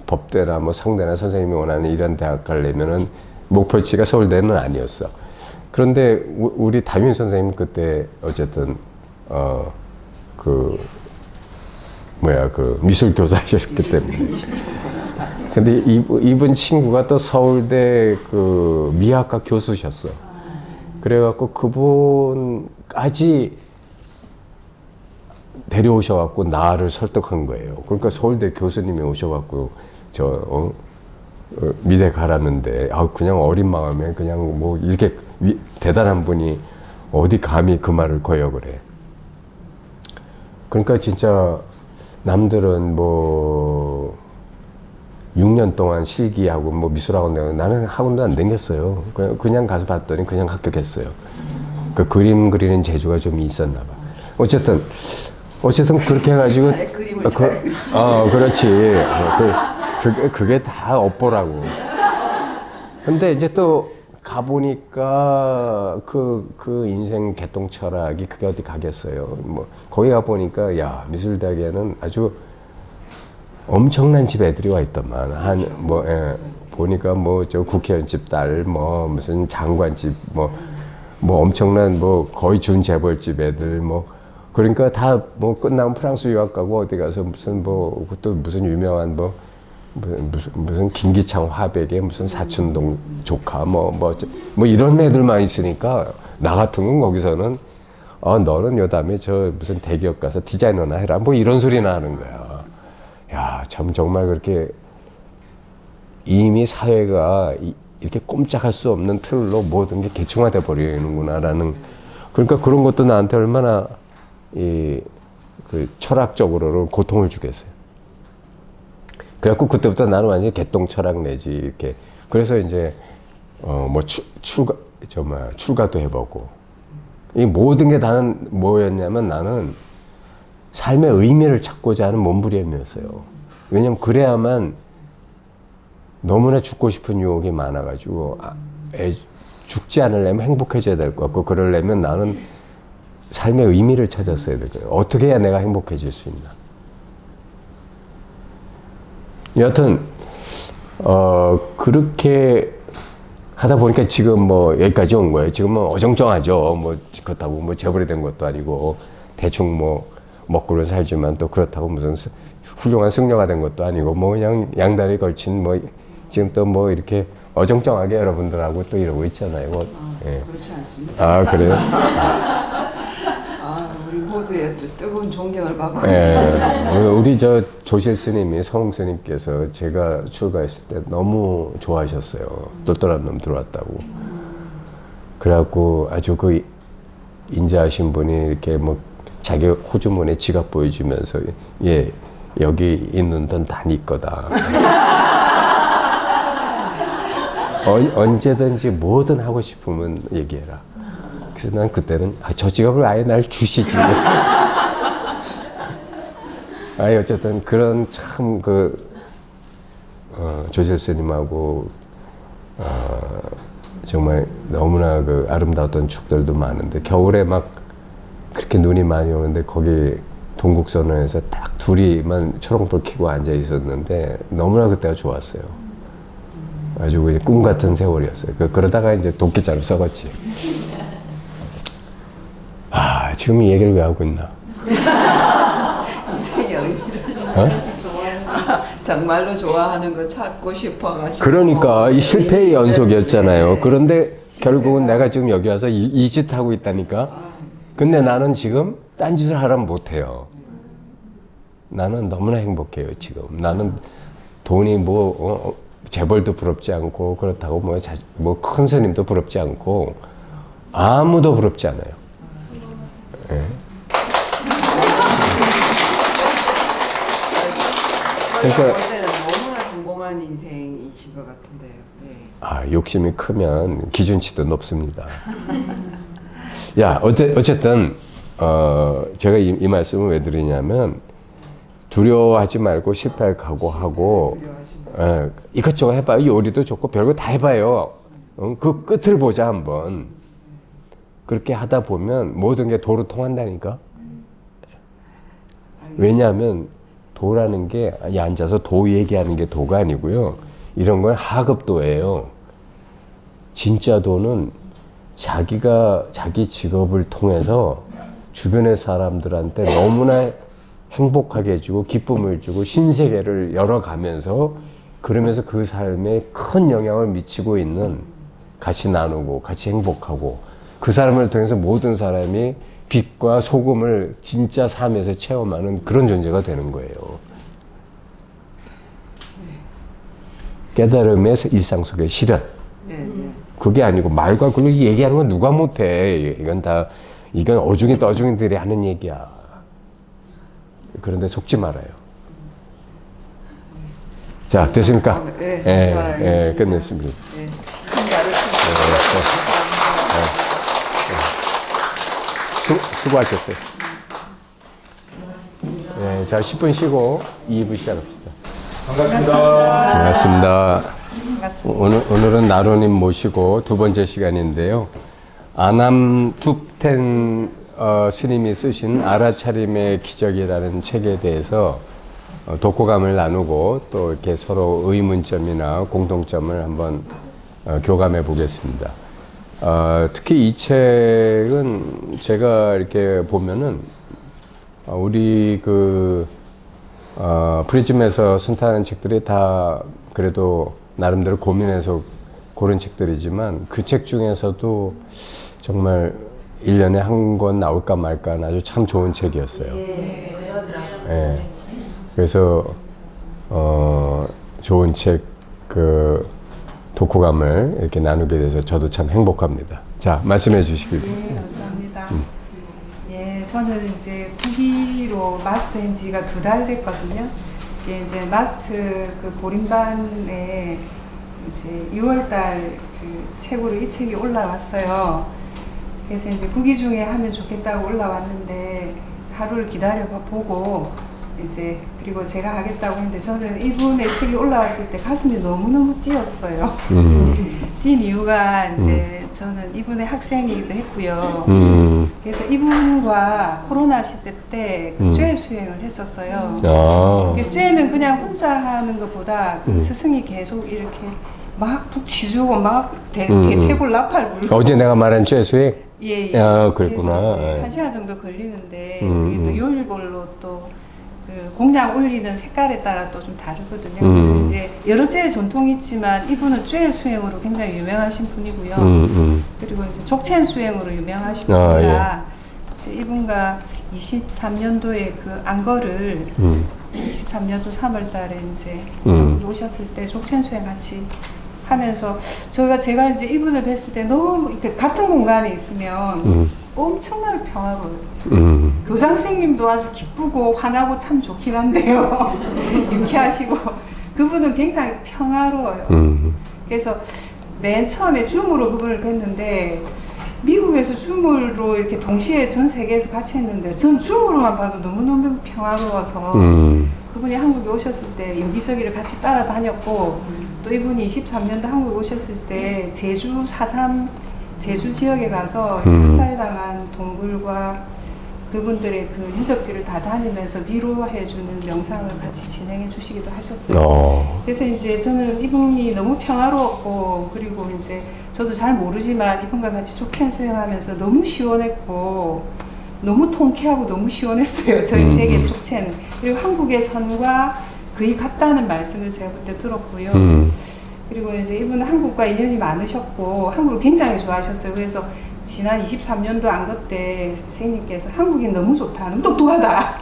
법대나 뭐 상대나 선생님이 원하는 이런 대학 가려면은 목표치가 서울대는 아니었어. 그런데 우리 담임 선생님 그때 어쨌든 미술 교사셨기 때문에. 근데 이분 친구가 또 서울대 미학과 교수셨어. 그래갖고 그분까지 데려오셔갖고 나를 설득한 거예요. 그러니까 서울대 교수님이 오셔갖고 미대 가라는데 그냥 어린 마음에 그냥 뭐 이렇게 대단한 분이 어디 감히 그 말을 거역을 해. 그러니까 진짜 남들은 뭐 6년 동안 실기하고 뭐 미술학원 내고 나는 학원도 안 다녔어요. 그냥 가서 봤더니 그냥 합격했어요. 그 그림 그리는 재주가 좀 있었나 봐. 어쨌든 그렇게 해가지고 그렇지. 그게 다 업보라고. 근데 이제 또 가보니까 그 인생 개똥 철학이 그게 어디 가겠어요. 뭐 거기 가보니까 야, 미술대학에는 아주 엄청난 집 애들이 와 있더만. 보니까 저 국회의원 집 딸, 무슨 장관 집, 엄청난 거의 준재벌 집 애들, 그러니까 다 뭐 끝나면 프랑스 유학 가고 어디 가서 무슨 뭐 그것도 무슨 유명한 뭐 무슨 김기창 화백의 무슨 사촌동 조카 뭐 이런 애들만 있으니까 나 같은 건 거기서는 너는 요 다음에 저 무슨 대기업 가서 디자이너나 해라 뭐 이런 소리나 하는 거야. 야, 참 정말 그렇게 이미 사회가 이렇게 꼼짝할 수 없는 틀로 모든 게 계층화돼 버리는구나라는, 그러니까 그런 것도 나한테 얼마나 그 철학적으로는 고통을 주겠어요. 그래갖고 그때부터 나는 완전히 개똥 철학 내지 이렇게. 그래서 이제 뭐 출가도 해보고, 이 모든 게 다는 뭐였냐면 나는 삶의 의미를 찾고자 하는 몸부림이었어요. 왜냐면 그래야만, 너무나 죽고 싶은 유혹이 많아가지고 죽지 않으려면 행복해져야 될 것 같고, 그러려면 나는 삶의 의미를 찾았어야 될 거예요. 어떻게 해야 내가 행복해질 수 있나. 여하튼 그렇게 하다 보니까 지금 뭐 여기까지 온 거예요. 지금은 어정쩡하죠. 뭐 그렇다고 뭐 재벌이 된 것도 아니고 대충 뭐 먹고는 살지만 또 그렇다고 무슨 훌륭한 승려가 된 것도 아니고 뭐 그냥 양다리 걸친 뭐 지금 또 뭐 이렇게 어정쩡하게 여러분들하고 또 이러고 있잖아요. 뭐, 예. 그렇지 않습니다. 그래요? 우리 모두의 뜨거운 존경을 받고 예. 우리 저 조실 스님이, 성웅 스님께서 제가 출가했을 때 너무 좋아하셨어요. 똘똘한 놈 들어왔다고. 그래갖고 아주 그 인자하신 분이 이렇게 뭐 자기 호주머니에 지갑 보여주면서, 예, 여기 있는 돈 다 네 거다. 언제든지 뭐든 하고 싶으면 얘기해라. 그래서 난 그때는 저 지갑을 아예 날 주시지. 어쨌든 그런 참 조실 스님하고 정말 너무나 그 아름다웠던 축들도 많은데, 겨울에 막 그렇게 눈이 많이 오는데 거기 동국선언에서 딱 둘이만 초롱불 켜고 앉아 있었는데 너무나 그때가 좋았어요. 아주 그냥 꿈 같은 세월이었어요. 그러다가 이제 도끼자루 썩었지. 지금 이 얘기를 왜 하고 있나? 인생의 의미를 정말로 좋아하는 거 찾고 싶어가지고. 그러니까 이 실패의 연속이었잖아요. 그런데 결국은 내가 지금 여기 와서 이 짓 하고 있다니까. 근데 나는 지금 딴짓을 하라면 못해요. 나는 너무나 행복해요, 지금. 나는 돈이 재벌도 부럽지 않고, 그렇다고 뭐 큰 스님도 부럽지 않고, 아무도 부럽지 않아요. 예. 그러니까 너무나 성공한 인생이신 것 같은데요. 네. 욕심이 크면 기준치도 높습니다. 야, 어쨌든 제가 이 말씀을 왜 드리냐면, 두려워하지 말고 실패할 각오하고, 이것저것 해봐요. 요리도 좋고 별거 다 해봐요. 그 끝을 보자 한번. 그렇게 하다 보면 모든 게 도로 통한다니까. 왜냐하면 도라는 게 앉아서 도 얘기하는 게 도가 아니고요. 이런 건 하급도예요. 진짜 도는 자기 직업을 통해서 주변의 사람들한테 너무나 행복하게 해주고 기쁨을 주고 신세계를 열어가면서, 그러면서 그 삶에 큰 영향을 미치고 있는, 같이 나누고 같이 행복하고, 그 사람을 통해서 모든 사람이 빛과 소금을 진짜 삶에서 체험하는 그런 존재가 되는 거예요. 깨달음의 일상 속의 실현. 그게 아니고 말과 그걸 얘기하는 건 누가 못해. 이건 어중이 떠중이들이 하는 얘기야. 그런데 속지 말아요. 자, 됐습니까? 네, 끝냈습니다. 수고하셨어요. 네, 자, 10분 쉬고 2부 시작합시다. 반갑습니다. 오늘은 나로님 모시고 두 번째 시간인데요. 아남 툭텐 스님이 쓰신 알아차림의 기적이라는 책에 대해서 독후감을 나누고 또 이렇게 서로 의문점이나 공통점을 한번 교감해 보겠습니다. 특히 이 책은 제가 이렇게 보면은 우리 프리즘에서 선택하는 책들이 다 그래도 나름대로 고민해서 고른 책들이지만 그 책 중에서도 정말 1년에 한 권 나올까 말까 하는 아주 참 좋은 책이었어요. 예. 그래서 좋은 책 독후감을 이렇게 나누게 돼서 저도 참 행복합니다. 자, 말씀해 주시길. 네, 감사합니다. 예, 저는 이제 후기로 마스터한 지가 2달 됐거든요. 이게 이제 마스터 보림반에 이제 6월달 책으로 이 책이 올라왔어요. 그래서 이제 국기 중에 하면 좋겠다고 올라왔는데 하루를 기다려보고 이제 그리고 제가 하겠다고 했는데 저는 이분의 책이 올라왔을 때 가슴이 너무너무 뛰었어요. 뛴 이유가 이제 저는 이분의 학생이기도 했고요. 그래서 이분과 코로나 시대 때 쨘 수행을 했었어요. 쨘은 그냥 혼자 하는 것보다 스승이 계속 이렇게 막 북치주고 막 대퇴골 나팔 불고 어제 내가 말한 죄수익? 예. 그랬구나. 그래서 이제 1시간 정도 걸리는데 이게 또 요일별로 또 공략 올리는 색깔에 따라 또 좀 다르거든요. 그래서 이제 여러 죄 전통이 있지만 이분은 쨘 수행으로 굉장히 유명하신 분이고요. 그리고 이제 족첸 수행으로 유명하신 분이라 이제 이분과 23년도에 안거를 23년도 3월달에 이제 오셨을 때 족첸 수행 같이 하면서 제가 이제 이분을 뵀을 때 너무 이렇게 같은 공간에 있으면 엄청나게 평화로워요. 교장 선생님도 아주 기쁘고 화나고 참 좋긴 한데요. 유쾌하시고 그분은 굉장히 평화로워요. 그래서 맨 처음에 줌으로 그분을 뵀는데 미국에서 줌으로 이렇게 동시에 전 세계에서 같이 했는데 전 줌으로만 봐도 너무너무 평화로워서 그분이 한국에 오셨을 때 여기저기를 같이 따라다녔고 또 이분이 23년도 한국에 오셨을 때 제주 4.3 제주 지역에 가서 학살당한 동굴과 그분들의 유적지를 다 다니면서 위로해주는 명상을 같이 진행해 주시기도 하셨어요. 그래서 이제 저는 이분이 너무 평화로웠고 그리고 이제 저도 잘 모르지만 이분과 같이 족첸 수행하면서 너무 시원했고 너무 통쾌하고 너무 시원했어요. 저희 세계 족첸. 그리고 한국의 선과 거의 같다는 말씀을 제가 그때 들었고요. 그리고 이제 이분은 한국과 인연이 많으셨고 한국을 굉장히 좋아하셨어요. 그래서 지난 23년도 안거 때 선생님께서 한국이 너무 좋다, 너무 똑똑하다.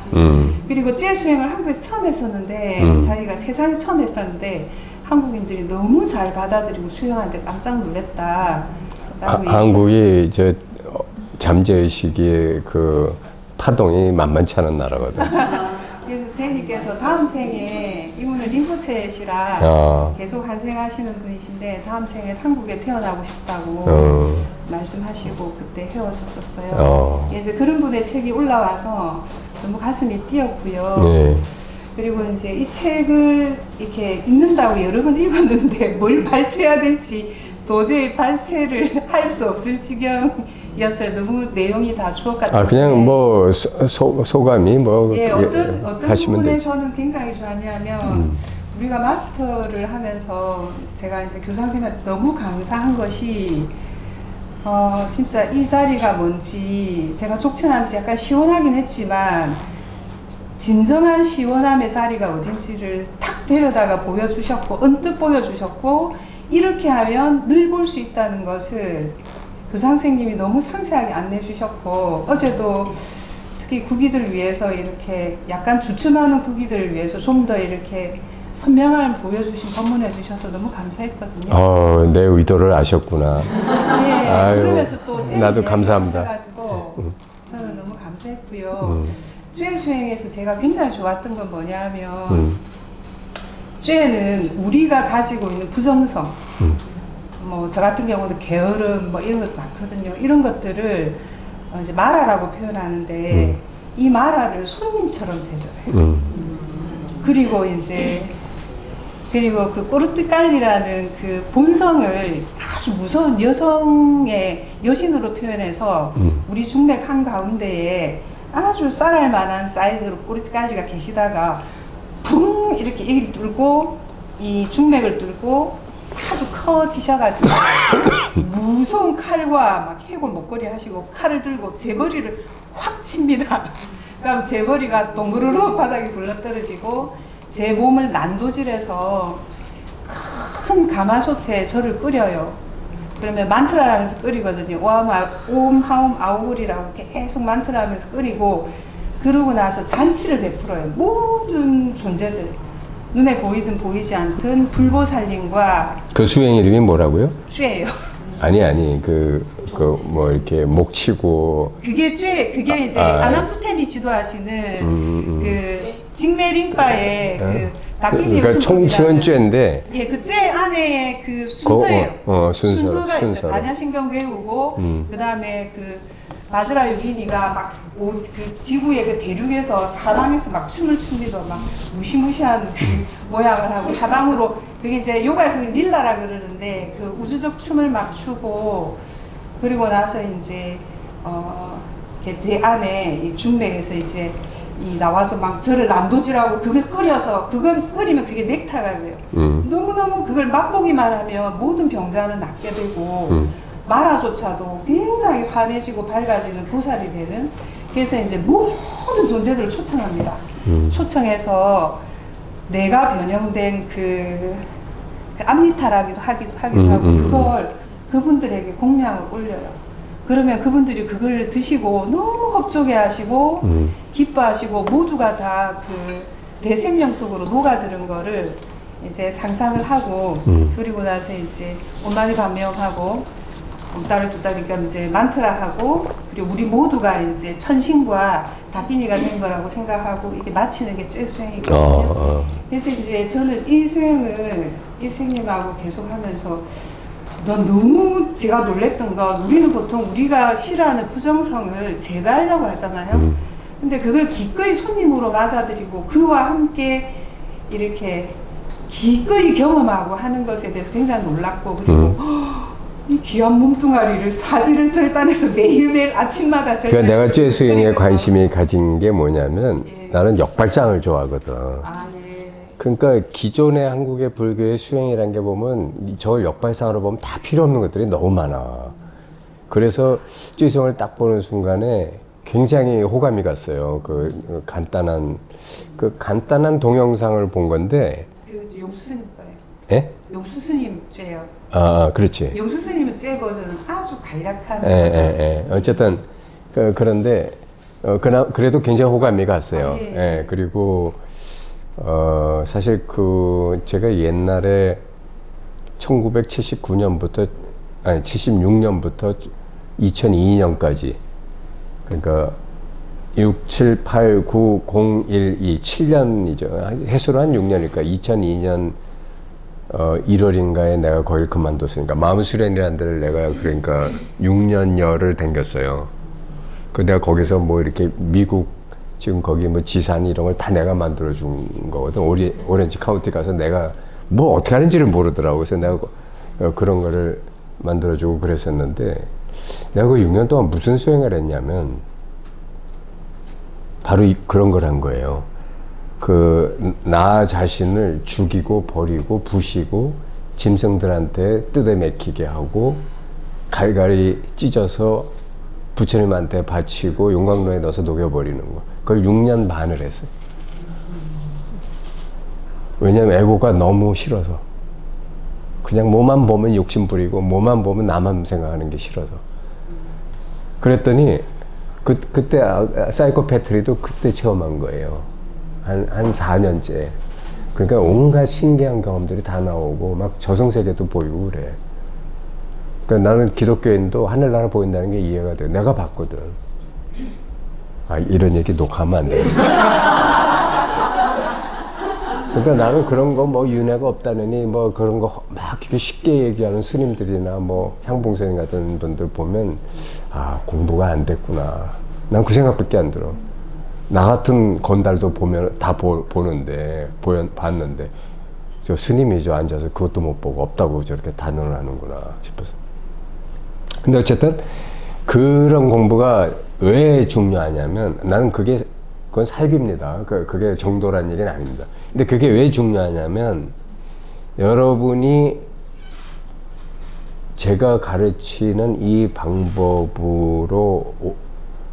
그리고 쨘 수행을 한국에서 처음 했었는데 자기가 세상에 처음 했었는데 한국인들이 너무 잘 받아들이고 수행하는데 깜짝 놀랐다. 한국이 잠재 시기에 파동이 만만치 않은 나라거든. 그래서 선생님께서 다음 생에 이분은 림포체시라 계속 환생하시는 분이신데 다음 생에 한국에 태어나고 싶다고 말씀하시고 그때 헤어졌었어요. 그래서 그런 분의 책이 올라와서 너무 가슴이 뛰었고요. 네. 그리고 이제 이 책을 이렇게 읽는다고 여러 번 읽었는데 뭘 발췌해야 될지 도저히 발췌를 할 수 없을 지경이었어요. 너무 내용이 다 주옥 같은데. 그냥 뭐 소감이 예, 어떤 하시면 부분에 되지. 저는 굉장히 좋았냐면 우리가 마스터를 하면서 제가 이제 교장선생님한테 너무 감사한 것이 진짜 이 자리가 뭔지 제가 족천하면서 약간 시원하긴 했지만 진정한 시원함의 자리가 어딘지를 탁 데려다가 보여주셨고 언뜻 보여주셨고 이렇게 하면 늘 볼 수 있다는 것을 교장 선생님이 너무 상세하게 안내해 주셨고 어제도 특히 구기들을 위해서 이렇게 약간 주춤하는 구기들을 위해서 좀 더 이렇게 선명함을 보여주신 법문해 주셔서 너무 감사했거든요. 내 의도를 아셨구나. 네, 아유, 그러면서 또 나도 감사합니다. 가지고 저는 너무 감사했고요. 쨘 수행에서 제가 굉장히 좋았던 건 뭐냐면 쨘은 우리가 가지고 있는 부정성, 뭐 저 같은 경우도 게으름 뭐 이런 것도 많거든요. 이런 것들을 이제 마라라고 표현하는데 이 마라를 손님처럼 대접해요. 그리고 그 꼬르뜨깔리라는 그 본성을 아주 무서운 여성의 여신으로 표현해서 우리 중맥 한가운데에 아주 쌀알 만한 사이즈로 꼬르뜨깔리가 계시다가 붕 이렇게 입을 뚫고 이 중맥을 뚫고 아주 커지셔가지고 무서운 칼과 막 해골 목걸이 하시고 칼을 들고 제 머리를 확 칩니다. 그럼 제 머리가 동그르르 바닥에 굴러떨어지고 제 몸을 난도질해서 큰 가마솥에 저를 끓여요. 그러면 만트라를 하면서 끓이거든요. 옴 하움 아우리라고 계속 만트라 하면서 끓이고, 그러고 나서 잔치를 베풀어요. 모든 존재들, 눈에 보이든 보이지 않든 불보살님과 그 수행 이름이 뭐라고요? 쇠예요. 아니 그 뭐 이렇게 목 치고 그게 이제 아남투텐이 지도하시는 그 직매림바의 그 다키니 그러니까 총칭은 쇠인데 예, 그 쇠 안에 그 순서예요. 순서가 있어요. 순서로. 반야신경 외우고 그 다음에 그 바즈라 유기니가 막 그 지구의 그 대륙에서 사방에서 막 춤을 춥니다. 막 무시무시한 그 모양을 하고 사방으로, 그게 이제 요가에서는 릴라라 그러는데 그 우주적 춤을 막 추고, 그리고 나서 이제 제 안에 이 중맥에서 이제 이 나와서 막 저를 난도질하고 그걸 끓여서, 그걸 끓이면 그게 넥타가 돼요. 너무너무 그걸 맛보기만 하면 모든 병자는 낫게 되고 마라조차도 굉장히 환해지고 밝아지는 보살이 되는, 그래서 이제 모든 존재들을 초청합니다. 초청해서 내가 변형된 그 암리타라기도 하기도 하고 그걸 그분들에게 공양을 올려요. 그러면 그분들이 그걸 드시고 너무 흡족해 하시고 기뻐하시고, 모두가 다 그 대생명 속으로 녹아드는 거를 이제 상상을 하고, 그리고 나서 이제 온마디 반명하고 딸을 뒀다니까 이제 만트라하고, 그리고 우리 모두가 이제 천신과 다키니가 된 거라고 생각하고 이게 마치는 게 쬐수행이거든요. 그래서 이제 저는 이 수행을 이 선생님하고 계속 하면서 너무 제가 놀랬던 건, 우리는 보통 우리가 싫어하는 부정성을 제거하려고 하잖아요. 근데 그걸 기꺼이 손님으로 맞아들이고 그와 함께 이렇게 기꺼이 경험하고 하는 것에 대해서 굉장히 놀랐고, 그리고 이 귀한 몸뚱아리를 사지를 절단해서 매일매일 아침마다 절단. 그러니까 내가 쬐수행에 관심이 가진 게 뭐냐면 예. 나는 역발상을 좋아하거든. 아, 네. 그러니까 기존의 한국의 불교의 수행이라는 게 보면 저걸 역발상으로 보면 다 필요 없는 것들이 너무 많아. 그래서 쬐수행을 딱 보는 순간에 굉장히 호감이 갔어요. 그 간단한 동영상을 본 건데. 그 용수스님 거예요. 예? 용수스님 째요. 그렇지. 용수스님은 째 버전은 아주 간략한 버전. 어쨌든 그런데 그래도 굉장히 호감이 갔어요. 예. 그리고 사실 제가 옛날에 1979년부터 76년부터 2002년까지, 그러니까 6, 7, 8, 9, 0, 1, 2, 7년이죠. 해수로 한 6년이니까 2002년 1월인가에 내가 거길 그만뒀으니까 마음수련이라는 데를 내가 그러니까 6년여를 댕겼어요. 내가 거기서 뭐 이렇게 미국 지금 거기 뭐 지산 이런 걸 다 내가 만들어 준 거거든. 오렌지 카운티 가서 내가 뭐 어떻게 하는지를 모르더라고. 그래서 내가 그런 거를 만들어 주고 그랬었는데, 내가 그 6년 동안 무슨 수행을 했냐면 바로 그런 걸 한 거예요. 나 자신을 죽이고 버리고 부시고 짐승들한테 뜯어 맥히게 하고 갈갈이 찢어서 부처님한테 바치고 용광로에 넣어서 녹여버리는 거. 그걸 6년 반을 했어요. 왜냐면 에고가 너무 싫어서. 그냥 뭐만 보면 욕심 부리고 뭐만 보면 나만 생각하는 게 싫어서. 그랬더니 그때 사이코패트리도 그때 처음 한 거예요. 한 4년째. 그러니까 온갖 신기한 경험들이 다 나오고 막 저승세계도 보이고 그래. 그러니까 나는 기독교인도 하늘나라 보인다는 게 이해가 돼. 내가 봤거든. 이런 얘기 녹화하면 안 돼. 그러니까 나는 그런 거 뭐 윤회가 없다느니 뭐 그런 거 막 이렇게 쉽게 얘기하는 스님들이나 뭐 향봉스님 같은 분들 보면 공부가 안 됐구나. 난 그 생각밖에 안 들어. 나 같은 건달도 보면 다 봤는데 저 스님이 저 앉아서 그것도 못 보고 없다고 저렇게 단언을 하는구나 싶어서. 근데 어쨌든 그런 공부가 왜 중요하냐면, 나는 그건 사입입니다. 그게 정도란 얘기는 아닙니다. 근데 그게 왜 중요하냐면, 여러분이 제가 가르치는 이 방법으로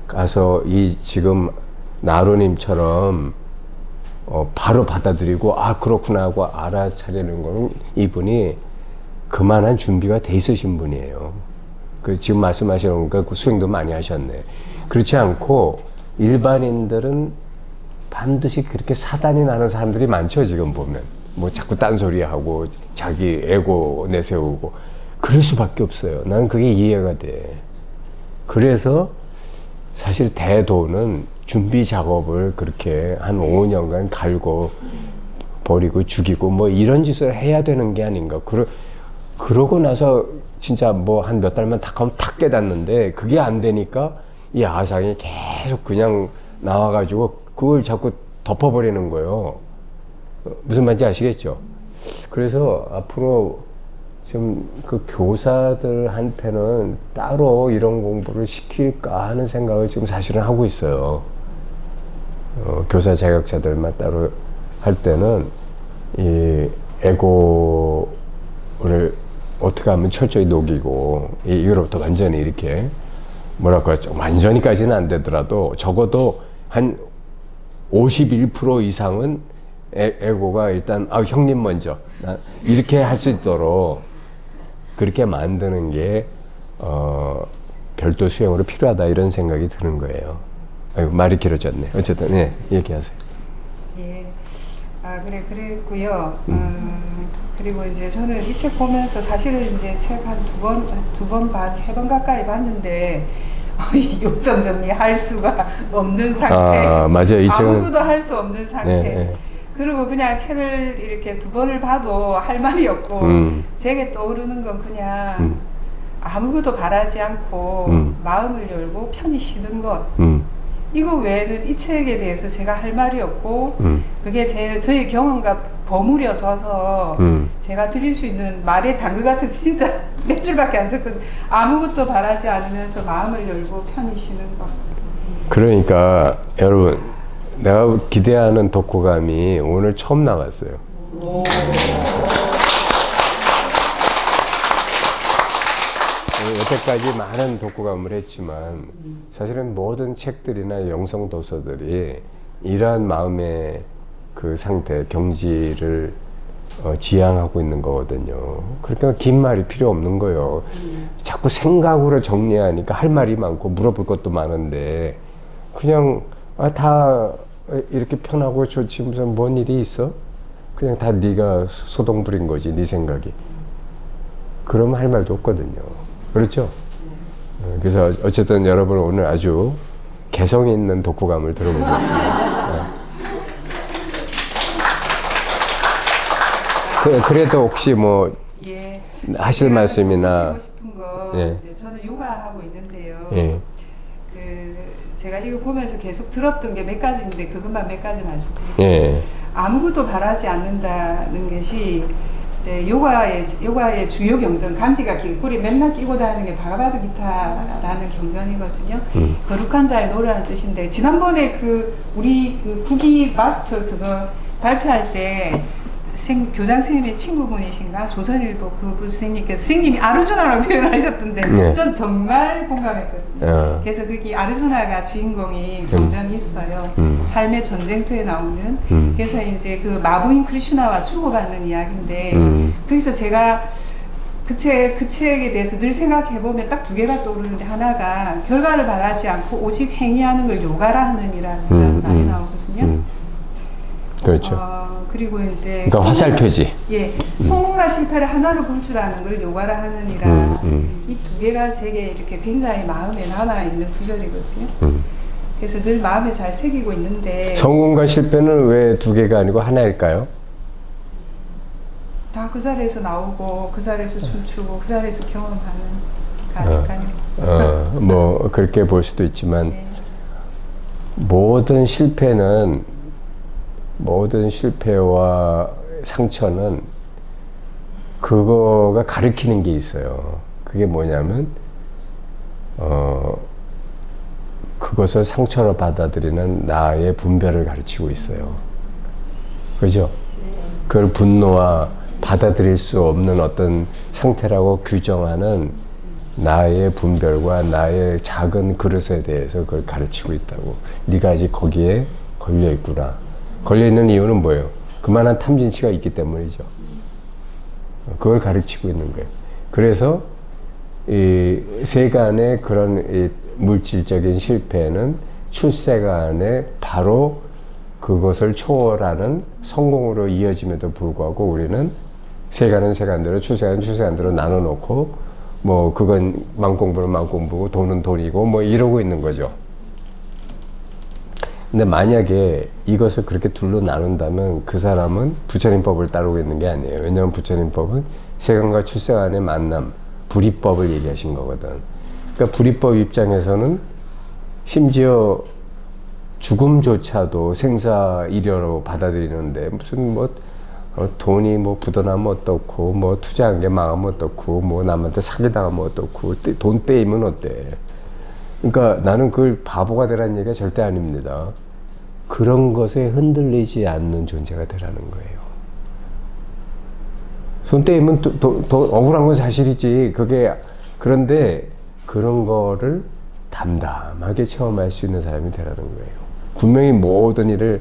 가서 이 지금 나루님처럼 바로 받아들이고 아 그렇구나 하고 알아차리는 거는 이분이 그만한 준비가 돼 있으신 분이에요. 그 지금 말씀하시는 거니까 그 수행도 많이 하셨네. 그렇지 않고 일반인들은 반드시 그렇게 사단이 나는 사람들이 많죠. 지금 보면 뭐 자꾸 딴소리하고 자기 에고 내세우고 그럴 수밖에 없어요. 나는 그게 이해가 돼. 그래서 사실 대도는 준비 작업을 그렇게 한 5년간 갈고 버리고 죽이고 뭐 이런 짓을 해야 되는 게 아닌가. 그러고 나서 진짜 뭐 한 몇 달만 탁 하면 탁 깨닫는데 그게 안 되니까 이 아상이 계속 그냥 나와가지고 그걸 자꾸 덮어버리는 거예요. 무슨 말인지 아시겠죠? 그래서 앞으로 좀 그 교사들한테는 따로 이런 공부를 시킬까 하는 생각을 지금 사실은 하고 있어요. 교사 자격자들만 따로 할 때는 이 에고를 어떻게 하면 철저히 녹이고 이거로부터 완전히 이렇게 뭐랄까 완전히까지는 안 되더라도 적어도 한 51% 이상은 에고가 일단 형님 먼저 이렇게 할 수 있도록 그렇게 만드는 게 별도 수행으로 필요하다 이런 생각이 드는 거예요. 아이고, 말이 길어졌네. 어쨌든 네, 얘기하세요. 예. 그랬고요. 그리고 이제 저는 이 책 보면서 사실은 이제 책 한 두 번 반, 세 번 가까이 봤는데 요점 정리할 수가 없는 상태. 맞아요. 이 책은 아무것도 할 수 없는 상태. 네. 그리고 그냥 책을 이렇게 두 번을 봐도 할 말이 없고 제게 떠오르는 건 그냥 아무것도 바라지 않고 마음을 열고 편히 쉬는 것. 이거 외에는 이 책에 대해서 제가 할 말이 없고 그게 저희 경험과 버무려져서 제가 드릴 수 있는 말의 당글 같아서 진짜 몇 줄밖에 안 썼거든요. 아무것도 바라지 않으면서 마음을 열고 편히 쉬는 것. 그러니까 여러분 내가 기대하는 독후감이 오늘 처음 나왔어요. 여태까지 많은 독후감을 했지만 사실은 모든 책들이나 영성 도서들이 이러한 마음의 그 상태, 경지를 지향하고 있는 거거든요. 그러니까 긴 말이 필요 없는 거예요. 자꾸 생각으로 정리하니까 할 말이 많고 물어볼 것도 많은데 그냥 다 이렇게 편하고 좋지 무슨 뭔 일이 있어? 그냥 다 네가 소동 부린 거지, 네 생각이. 그러면 할 말도 없거든요. 그렇죠? 그래서 어쨌든 여러분 오늘 아주 개성 있는 독후감을 들어보겠습니다. 그래도 혹시 뭐 예. 하실 말씀이나 하시고 싶은 거 예. 이제 저는 요가하고 있는데요. 예. 제가 이거 보면서 계속 들었던 게 몇 가지인데 그것만 몇 가지 말씀드릴게요. 예. 아무것도 바라지 않는다는 것이 이제 요가의 주요 경전, 간디가 끼고 맨날 끼고 다니는 게 바가바드기타라는 경전이거든요. 거룩한 자의 노래라는 뜻인데 지난번에 우리 국기 마스터 그거 발표할 때 교장 선생님의 친구분이신가 조선일보 그분 선생님께서 선생님이 아르주나라고 표현하셨던데 네. 전 정말 공감했거든요. 그래서 거기 아르주나가 주인공이 경전이 있어요. 삶의 전쟁터에 나오는. 그래서 이제 그 마부인 크리슈나와 주고받는 이야기인데 거기서 제가 그 책에 대해서 늘 생각해보면 딱 두 개가 떠오르는데 하나가 결과를 바라지 않고 오직 행위하는 걸 요가라 하느니라는 말이 나오거든요. 그렇죠. 그리고 이제 그러니까 화살표지. 예, 성공과 실패를 하나로 볼 줄 아는 걸 요가라 하느니라. 이 두 개가 제게 이렇게 굉장히 마음에 남아 있는 구절이거든요. 그래서 늘 마음에 잘 새기고 있는데 성공과 실패는 왜 두 개가 아니고 하나일까요? 다 그 자리에서 나오고 그 자리에서 춤추고 그 자리에서 경험하는 거니까요. 뭐 그렇게 볼 수도 있지만 네. 모든 실패와 상처는 그거가 가리키는 게 있어요. 그게 뭐냐면 그것을 상처로 받아들이는 나의 분별을 가르치고 있어요. 그죠? 그걸 분노와 받아들일 수 없는 어떤 상태라고 규정하는 나의 분별과 나의 작은 그릇에 대해서 그걸 가르치고 있다고. 네가 아직 거기에 걸려 있구나. 걸려 있는 이유는 뭐예요? 그만한 탐진치가 있기 때문이죠. 그걸 가르치고 있는 거예요. 그래서 이 세간의 그런 이 물질적인 실패는 출세간에 바로 그것을 초월하는 성공으로 이어짐에도 불구하고 우리는 세간은 세간대로 출세간은 출세간대로 나눠놓고 뭐 그건 망공부는 망공부고 돈은 돈이고 뭐 이러고 있는 거죠. 근데 만약에 이것을 그렇게 둘로 나눈다면 그 사람은 부처님법을 따르고 있는 게 아니에요. 왜냐하면 부처님법은 세간과 출세간의 만남, 불이법을 얘기하신 거거든. 그러니까 불이법 입장에서는 심지어 죽음조차도 생사일여로 받아들이는데 무슨 뭐 돈이 뭐 부도나면 어떻고 뭐 투자한 게 망하면 어떻고 뭐 남한테 사기당하면 어떻고 돈 떼이면 어때. 그러니까 나는 그걸 바보가 되라는 얘기가 절대 아닙니다. 그런 것에 흔들리지 않는 존재가 되라는 거예요. 손 떼이면 억울한 건 사실이지. 그런데 그런 거를 담담하게 체험할 수 있는 사람이 되라는 거예요. 분명히 모든 일을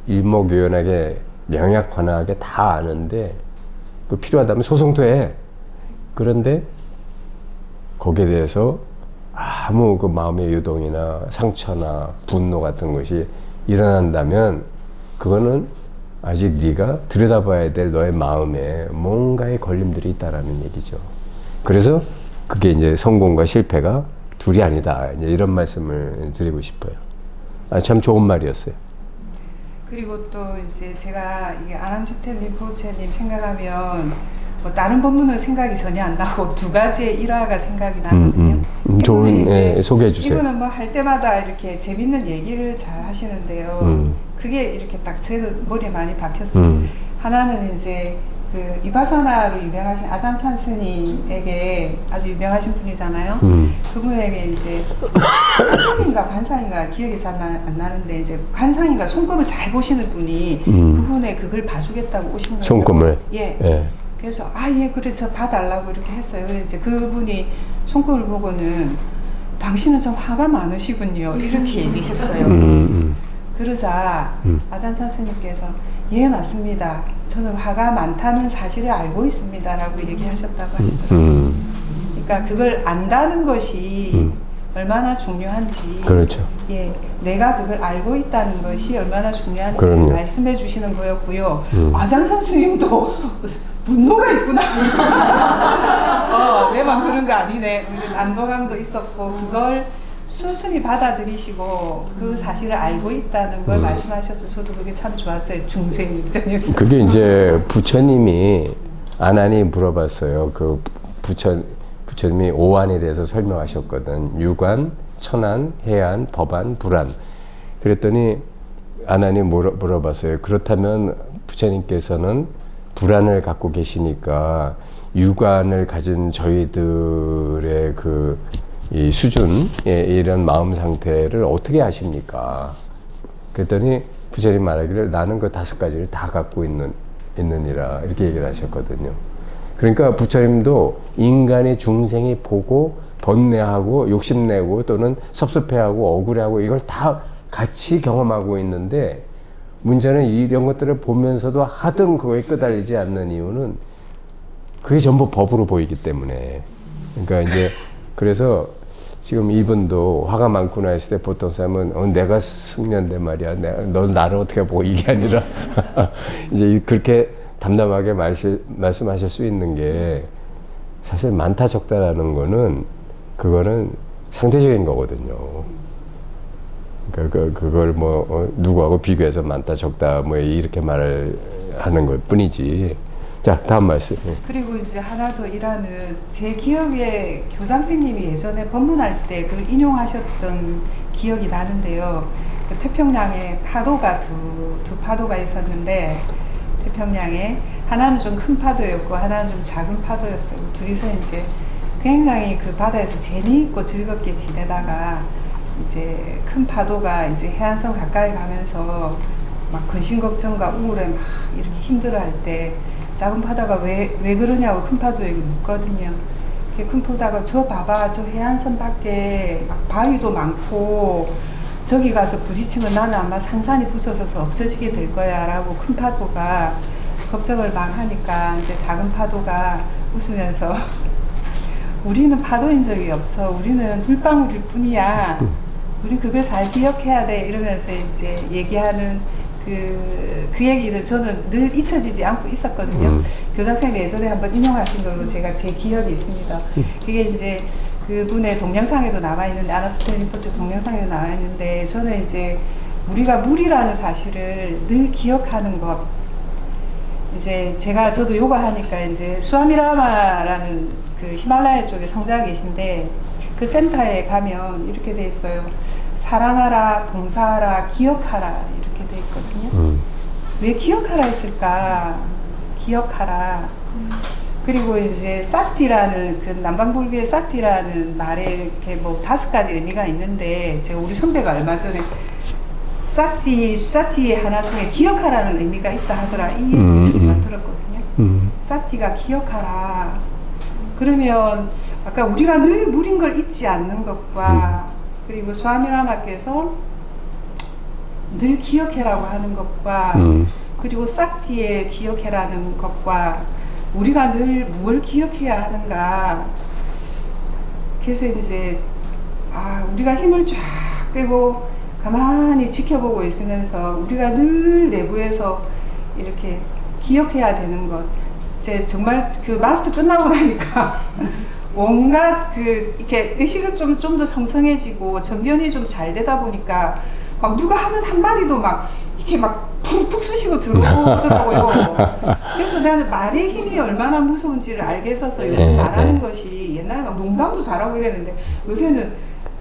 일목요연하게 명약관하게 다 아는데 그 필요하다면 소송도 해. 그런데 거기에 대해서 아무 그 마음의 유동이나 상처나 분노 같은 것이 일어난다면 그거는 아직 네가 들여다봐야 될 너의 마음에 뭔가의 걸림들이 있다라는 얘기죠. 그래서 그게 이제 성공과 실패가 둘이 아니다. 이제 이런 말씀을 드리고 싶어요. 참 좋은 말이었어요. 그리고 또 이제 제가 이게 아람주텔님, 보호체님 생각하면 뭐 다른 법문은 생각이 전혀 안 나고 두 가지의 일화가 생각이 나거든요. 좋은 소개해 주세요. 이거는 뭐 할 때마다 이렇게 재밌는 얘기를 잘 하시는데요. 그게 이렇게 딱 제 머리에 많이 박혔어요. 하나는 이제 그 이바사나로 유명하신 아잔찬 스님에게 아주 유명하신 분이잖아요. 그분에게 이제 관상인가 관상인가 기억이 잘 안 나는데 이제 관상인가 손금을 잘 보시는 분이 그분의 그걸 봐주겠다고 오신 거예요. 손금을? 예. 예. 그래서 예 그래 저 봐달라고 이렇게 했어요. 그래서 이제 그분이 손금을 보고는 당신은 좀 화가 많으시군요. 이렇게 얘기했어요. 그러자 아잔찬 스님께서 예 맞습니다. 저는 화가 많다는 사실을 알고 있습니다라고 얘기하셨다고 하시더라고요. 그러니까 그걸 안다는 것이 얼마나 중요한지, 그렇죠. 예, 내가 그걸 알고 있다는 것이 얼마나 중요한지 그럼요. 말씀해 주시는 거였고요. 아잔찬 스님도 분노가 있구나. 내만 그런 거 아니네. 안도감도 있었고 그걸 순순히 받아들이시고 그 사실을 알고 있다는 걸 말씀하셔서 저도 그게 참 좋았어요. 중생 입장에서. 그게 이제 부처님이 아난이 물어봤어요. 그 부처님이 오안에 대해서 설명하셨거든. 유관, 천안, 해안, 법안, 불안. 그랬더니 아난이 물어봤어요. 그렇다면 부처님께서는 불안을 갖고 계시니까 유관을 가진 저희들의 이 수준, 이런 마음 상태를 어떻게 아십니까? 그랬더니 부처님 말하기를 나는 그 5가지를 다 갖고 있느니라 이렇게 얘기를 하셨거든요. 그러니까 부처님도 인간의 중생이 보고 번뇌하고 욕심내고 또는 섭섭해하고 억울해하고 이걸 다 같이 경험하고 있는데 문제는 이런 것들을 보면서도 하등 그거에 끄달리지 않는 이유는 그게 전부 법으로 보이기 때문에. 그러니까 이제 그래서 지금 이분도 화가 많구나 했을 때 보통 사람은 내가 승려인데 말이야. 너 나를 어떻게 보고 이게 아니라 이제 그렇게 담담하게 말씀하실 수 있는 게 사실 많다 적다라는 거는 그거는 상대적인 거거든요. 그러니까 그걸 뭐 누구하고 비교해서 많다 적다 뭐 이렇게 말을 하는 것 뿐이지. 자, 다음 말씀. 그리고 이제 하나 더 일하는 제 기억에 교장선생님이 예전에 법문할 때 그걸 인용하셨던 기억이 나는데요. 그 태평양에 파도가 두 파도가 있었는데 태평양에 하나는 좀 큰 파도였고 하나는 좀 작은 파도였어요. 둘이서 이제 굉장히 그 바다에서 재미있고 즐겁게 지내다가 이제 큰 파도가 이제 해안선 가까이 가면서 막 근심 걱정과 우울에 막 이렇게 힘들어할 때 작은 파도가 왜 그러냐고 큰 파도에게 묻거든요. 이렇게 큰 포다가 저 봐봐 저 해안선 밖에 막 바위도 많고 저기 가서 부딪히면 나는 아마 산산이 부서져서 없어지게 될 거야 라고 큰 파도가 걱정을 막 하니까 이제 작은 파도가 웃으면서 우리는 파도인 적이 없어. 우리는 물방울일 뿐이야. 우리 그걸 잘 기억해야 돼. 이러면서 이제 얘기하는 그 얘기를 저는 늘 잊혀지지 않고 있었거든요. 교장선생님이 예전에 한번 인용하신 걸로 제가 제 기억이 있습니다. 그게 이제 그분의 동영상에도 나와 있는데, 아나토텔 림포체 동영상에도 나와 있는데, 저는 이제 우리가 물이라는 사실을 늘 기억하는 것. 이제 저도 요가 하니까 이제 수아미라마라는 그 히말라야 쪽에 성자가 계신데, 그 센터에 가면 이렇게 돼 있어요. 사랑하라, 봉사하라, 기억하라 이렇게 돼 있거든요. 왜 기억하라 했을까? 기억하라. 그리고 이제 싹티라는 그 남방불교의 싹티라는 말에 이렇게 뭐 5가지 의미가 있는데, 제가 우리 선배가 얼마 전에 싹티의 하나 중에 기억하라는 의미가 있다 하더라. 이 얘기를 제가 들었거든요. 싹티가 기억하라. 그러면 아까 우리가 늘 물인 걸 잊지 않는 것과 그리고 스와미라마께서 늘 기억해라고 하는 것과 그리고 싹티의 기억해라는 것과 우리가 늘 무엇을 기억해야 하는가. 그래서 이제 우리가 힘을 쫙 빼고 가만히 지켜보고 있으면서 우리가 늘 내부에서 이렇게 기억해야 되는 것. 정말 그 마스터 끝나고 나니까 온갖 이렇게 의식은 좀 더 성성해지고 정변이 좀 잘 되다 보니까 막 누가 하는 한마디도 막 이렇게 막 푹푹 쑤시고 들어오더라고요. 그래서 나는 말의 힘이 얼마나 무서운지를 알게 서서 요즘 말하는 것이, 옛날에 막 농담도 잘하고 이랬는데 요새는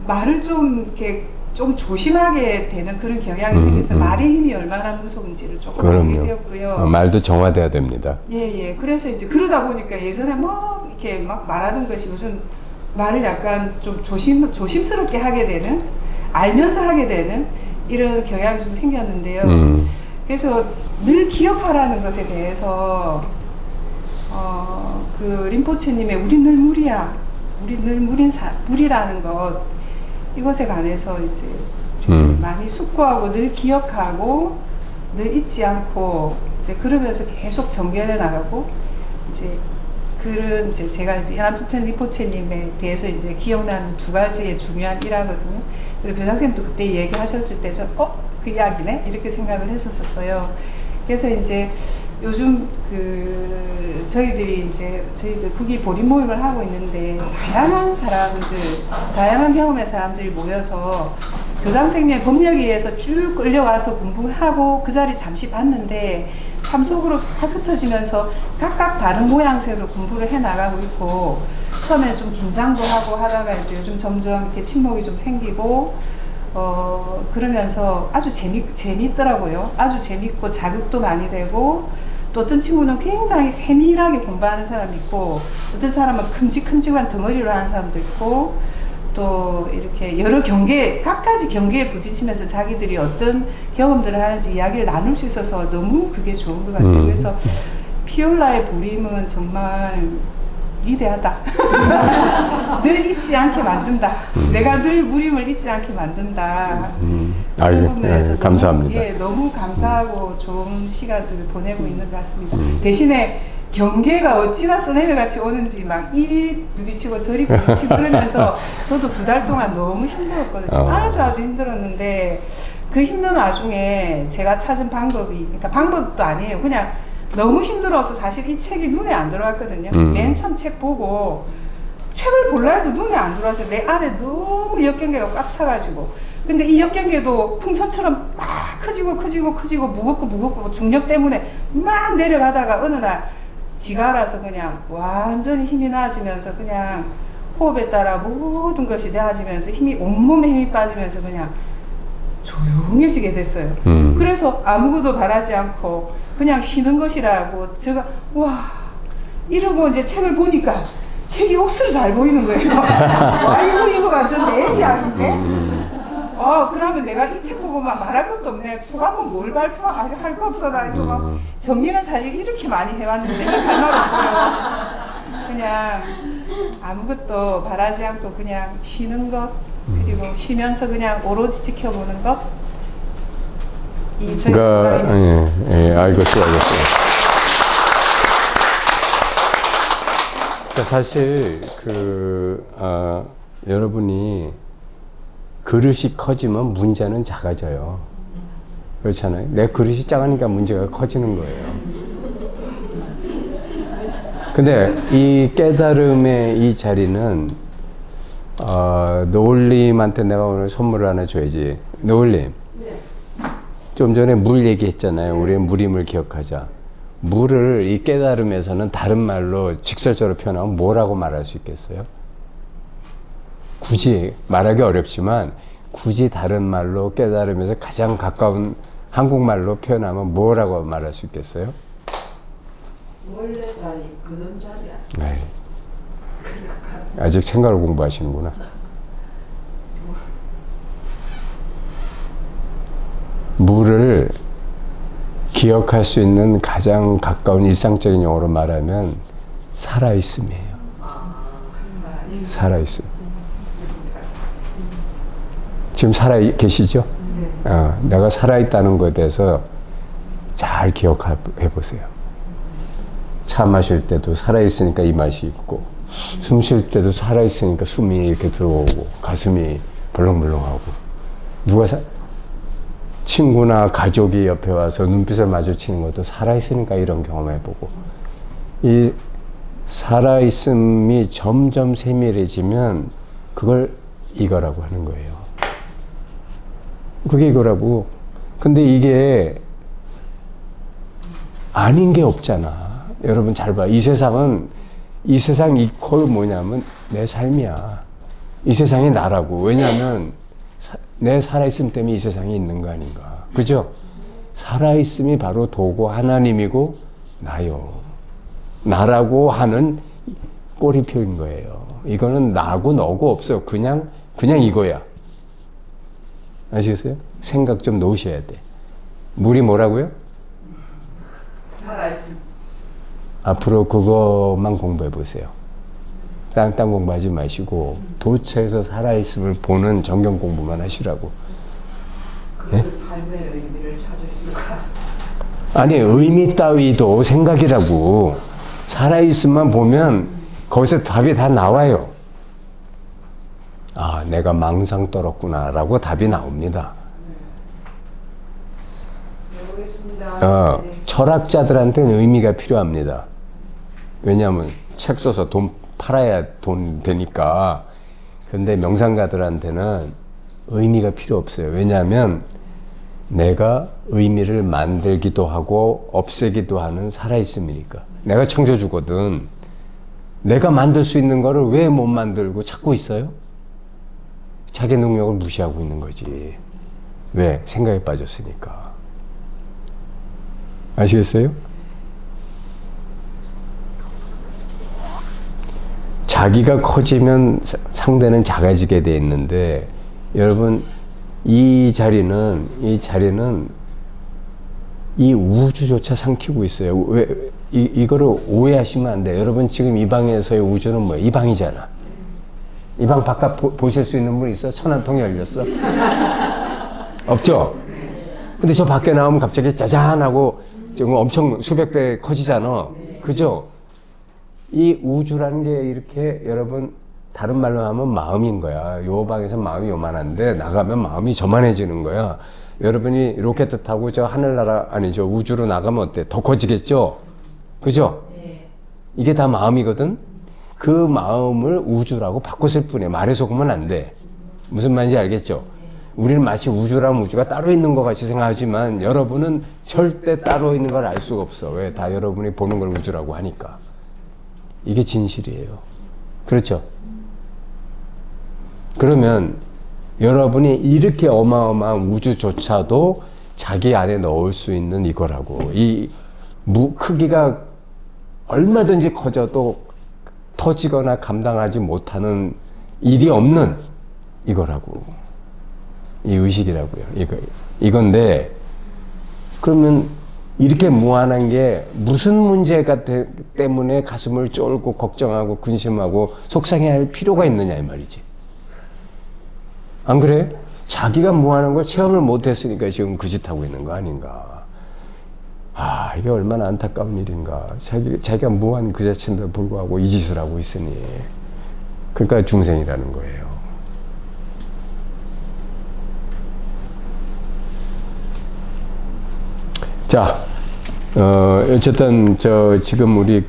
말을 좀 이렇게 좀 조심하게 되는 그런 경향이 생겨서 말의 힘이 얼마나 무서운지를 조금 알게 되었고요. 말도 정화돼야 됩니다. 예. 그래서 이제 그러다 보니까 예전에 막 이렇게 막 말하던 것이 요즘 말을 약간 좀 조심스럽게 하게 되는, 알면서 하게 되는 이런 경향이 좀 생겼는데요. 그래서 늘 기억하라는 것에 대해서 그 림포체님의 우리 늘 물이야, 우리 늘 물이라는 것, 이것에 관해서 이제 많이 숙고하고 늘 기억하고 늘 잊지 않고 이제 그러면서 계속 정결해 나가고, 이제 제가 이제 아나토텔 림포체님에 대해서 이제 기억나는 2가지의 중요한 일화거든요. 그리고 교장선생님도 그때 얘기하셨을 때 그 이야기네? 이렇게 생각을 했었어요. 그래서 이제 요즘 저희들 국기 보림 모임을 하고 있는데, 다양한 경험의 사람들이 모여서 교장선생님의 법력에 의해서 쭉 끌려와서 공부하고 그 자리 잠시 봤는데, 삶 속으로 다 흩어지면서 각각 다른 모양새로 공부를 해 나가고 있고, 처음에 좀 긴장도 하고 하다가 이제 요즘 점점 이렇게 친목이 좀 생기고, 그러면서 아주 재밌더라고요. 아주 재밌고 자극도 많이 되고, 또 어떤 친구는 굉장히 세밀하게 공부하는 사람이 있고, 어떤 사람은 큼직큼직한 덩어리로 하는 사람도 있고, 또 이렇게 여러 각가지 경계에 부딪히면서 자기들이 어떤 경험들을 하는지 이야기를 나눌 수 있어서 너무 그게 좋은 것 같아요. 그래서 피올라의 보림은 정말 위대하다. 늘 잊지 않게 만든다. 내가 늘 무림을 잊지 않게 만든다. 감사합니다. 너무 감사하고 좋은 시간들을 보내고 있는 것 같습니다. 대신에 경계가 어찌나 써내려같이 오는지 막 이리 부딪히고 저리 부딪히고 그러면서 저도 2달 동안 너무 힘들었거든요. 아주 힘들었는데, 그 힘든 와중에 제가 찾은 그러니까 방법도 아니에요. 그냥 너무 힘들어서 사실 이 책이 눈에 안 들어왔거든요. 맨 처음 책 보고 책을 볼라 해도 눈에 안 들어와서 내 안에 너무 역경계가 꽉 차가지고, 근데 이 역경계도 풍선처럼 막 커지고 무겁고 중력 때문에 막 내려가다가 어느 날 지가 알아서 그냥 완전히 힘이 나아지면서 그냥 호흡에 따라 모든 것이 나아지면서 온몸에 힘이 빠지면서 그냥 조용해지게 됐어요. 그래서 아무것도 바라지 않고 그냥 쉬는 것이라고 제가 이러고 이제 책을 보니까 책이 억수로 잘 보이는 거예요. 이거 완전 내 이야기인데? 그러면 내가 이 책 보고 막 말할 것도 없네. 소감은 뭘 할 거 없어. 나 이거 막 정리는 사실 이렇게 많이 해왔는데 할 말 없어요. 그냥 아무것도 바라지 않고 그냥 쉬는 것, 그리고 쉬면서 그냥 오로지 지켜보는 것. 이 저희 그러니까 시간이 알겠어요. 그러니까 사실 여러분이 그릇이 커지면 문제는 작아져요. 그렇잖아요. 내 그릇이 작으니까 문제가 커지는 거예요. 근데 이 깨달음의 이 자리는 노을님한테 내가 오늘 선물을 하나 줘야지. 노을님, 좀 전에 물 얘기했잖아요. 우리는 물임을 기억하자. 물을 이 깨달음에서는 다른 말로 직설적으로 표현하면 뭐라고 말할 수 있겠어요? 굳이 말하기 어렵지만 굳이 다른 말로 깨달음에서 가장 가까운 한국말로 표현하면 뭐라고 말할 수 있겠어요? 원래 자리, 그런 자리야. 에이, 아직 생각을 공부하시는구나. 물을 기억할 수 있는 가장 가까운 일상적인 용어로 말하면 살아있음이에요. 살아있음. 지금 살아 계시죠? 내가 살아있다는 것에 대해서 잘 기억해 보세요. 차 마실 때도 살아있으니까 이 맛이 있고, 숨 쉴 때도 살아있으니까 숨이 이렇게 들어오고, 가슴이 벌렁벌렁하고, 친구나 가족이 옆에 와서 눈빛을 마주치는 것도 살아있으니까 이런 경험해보고, 이 살아있음이 점점 세밀해지면 그걸 이거라고 하는 거예요. 그게 이거라고. 근데 이게 아닌 게 없잖아. 여러분 잘 봐. 이 세상 이퀄 뭐냐면 내 삶이야. 이 세상이 나라고. 왜냐하면 내 살아있음 때문에 이 세상에 있는 거 아닌가. 그죠? 살아있음이 바로 도고 하나님이고 나요. 나라고 하는 꼬리표인 거예요. 이거는 나고 너고 없어요. 그냥 이거야. 아시겠어요? 생각 좀 놓으셔야 돼. 물이 뭐라고요? 살아있음. 앞으로 그것만 공부해 보세요. 딴 공부하지 마시고 도처에서 살아있음을 보는 정경 공부만 하시라고. 그 삶의 의미를 찾을 수가. 아니 의미 따위도 생각이라고. 살아있음만 보면 거기서 답이 다 나와요. 아, 내가 망상 떨었구나 라고 답이 나옵니다. 해보겠습니다. 철학자들한테는 의미가 필요합니다. 왜냐하면 책 써서 돈 팔아야 돈 되니까. 근데 명상가들한테는 의미가 필요 없어요. 왜냐하면 내가 의미를 만들기도 하고 없애기도 하는 살아있음이니까. 내가 창조주거든. 내가 만들 수 있는 거를 왜 못 만들고 찾고 있어요? 자기 능력을 무시하고 있는 거지. 왜? 생각에 빠졌으니까. 아시겠어요? 자기가 커지면 상대는 작아지게 돼 있는데, 여러분 이 자리는 이 우주조차 삼키고 있어요. 왜 이거를 오해하시면 안 돼요. 여러분 지금 이 방에서의 우주는 뭐예요? 이 방이잖아. 이 방 바깥 보실 수 있는 분 있어? 천안통이 열렸어? 없죠? 근데 저 밖에 나오면 갑자기 짜잔 하고 좀 엄청 수백 배 커지잖아. 그죠? 이 우주라는 게 이렇게 여러분 다른 말로 하면 마음인 거야. 요 방에서 마음이 요만한데 나가면 마음이 저만해지는 거야. 여러분이 로켓 타고 저 하늘나라 아니죠 우주로 나가면 어때? 더 커지겠죠? 그죠? 이게 다 마음이거든? 그 마음을 우주라고 바꿨을 뿐이야. 말에 속으면 안 돼. 무슨 말인지 알겠죠? 우리는 마치 우주라면 우주가 따로 있는 것 같이 생각하지만 여러분은 절대 따로 있는 걸 알 수가 없어. 왜? 다 여러분이 보는 걸 우주라고 하니까. 이게 진실이에요. 그렇죠? 그러면 여러분이 이렇게 어마어마한 우주조차도 자기 안에 넣을 수 있는 이거라고. 이 크기가 얼마든지 커져도 터지거나 감당하지 못하는 일이 없는 이거라고. 이 의식이라고요. 이건데, 그러면 이렇게 무한한 게 무슨 문제가 때문에 가슴을 쫄고 걱정하고 근심하고 속상해할 필요가 있느냐 이 말이지. 안 그래? 자기가 무한한 걸 체험을 못했으니까 지금 그 짓 하고 있는 거 아닌가. 아, 이게 얼마나 안타까운 일인가. 자기가 무한 그 자체인데도 불구하고 이 짓을 하고 있으니. 그러니까 중생이라는 거예요. 자, 어쨌든 지금 우리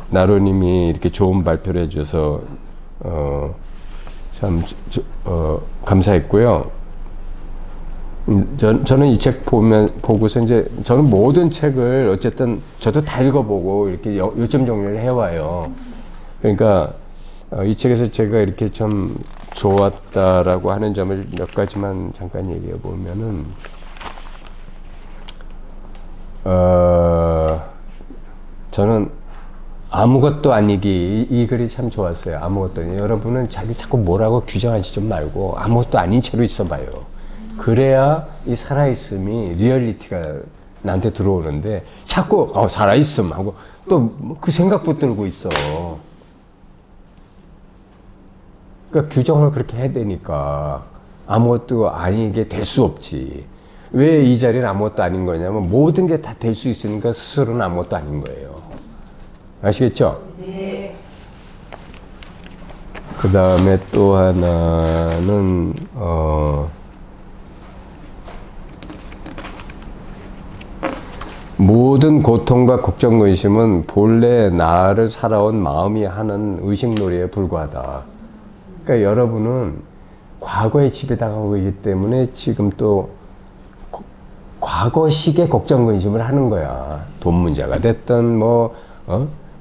나로님이 이렇게 좋은 발표를 해줘서 참 감사했고요. 저는 이 책 보고서 이제 저는 모든 책을 어쨌든 저도 다 읽어보고 이렇게 요점 정리를 해와요. 그러니까 이 책에서 제가 이렇게 참 좋았다라고 하는 점을 몇 가지만 잠깐 얘기해 보면은 저는 아무것도 아니기 이 글이 참 좋았어요. 아무것도 아니. 여러분은 자꾸 뭐라고 규정하지 좀 말고 아무것도 아닌 채로 있어봐요. 그래야 이 살아있음이 리얼리티가 나한테 들어오는데 자꾸 살아있음 하고 또 그 생각 붙들고 있어. 그러니까 규정을 그렇게 해야 되니까 아무것도 아니게 될 수 없지. 왜 이 자리는 아무것도 아닌 거냐면 모든 게 다 될 수 있으니까 스스로는 아무것도 아닌 거예요. 아시겠죠? 네. 그 다음에 또 하나는 모든 고통과 걱정, 근심은 본래 나를 살아온 마음이 하는 의식놀이에 불과하다. 그러니까 여러분은 과거에 지배당하고 있기 때문에 지금 또 과거식의 걱정, 근심을 하는 거야. 돈 문제가 됐든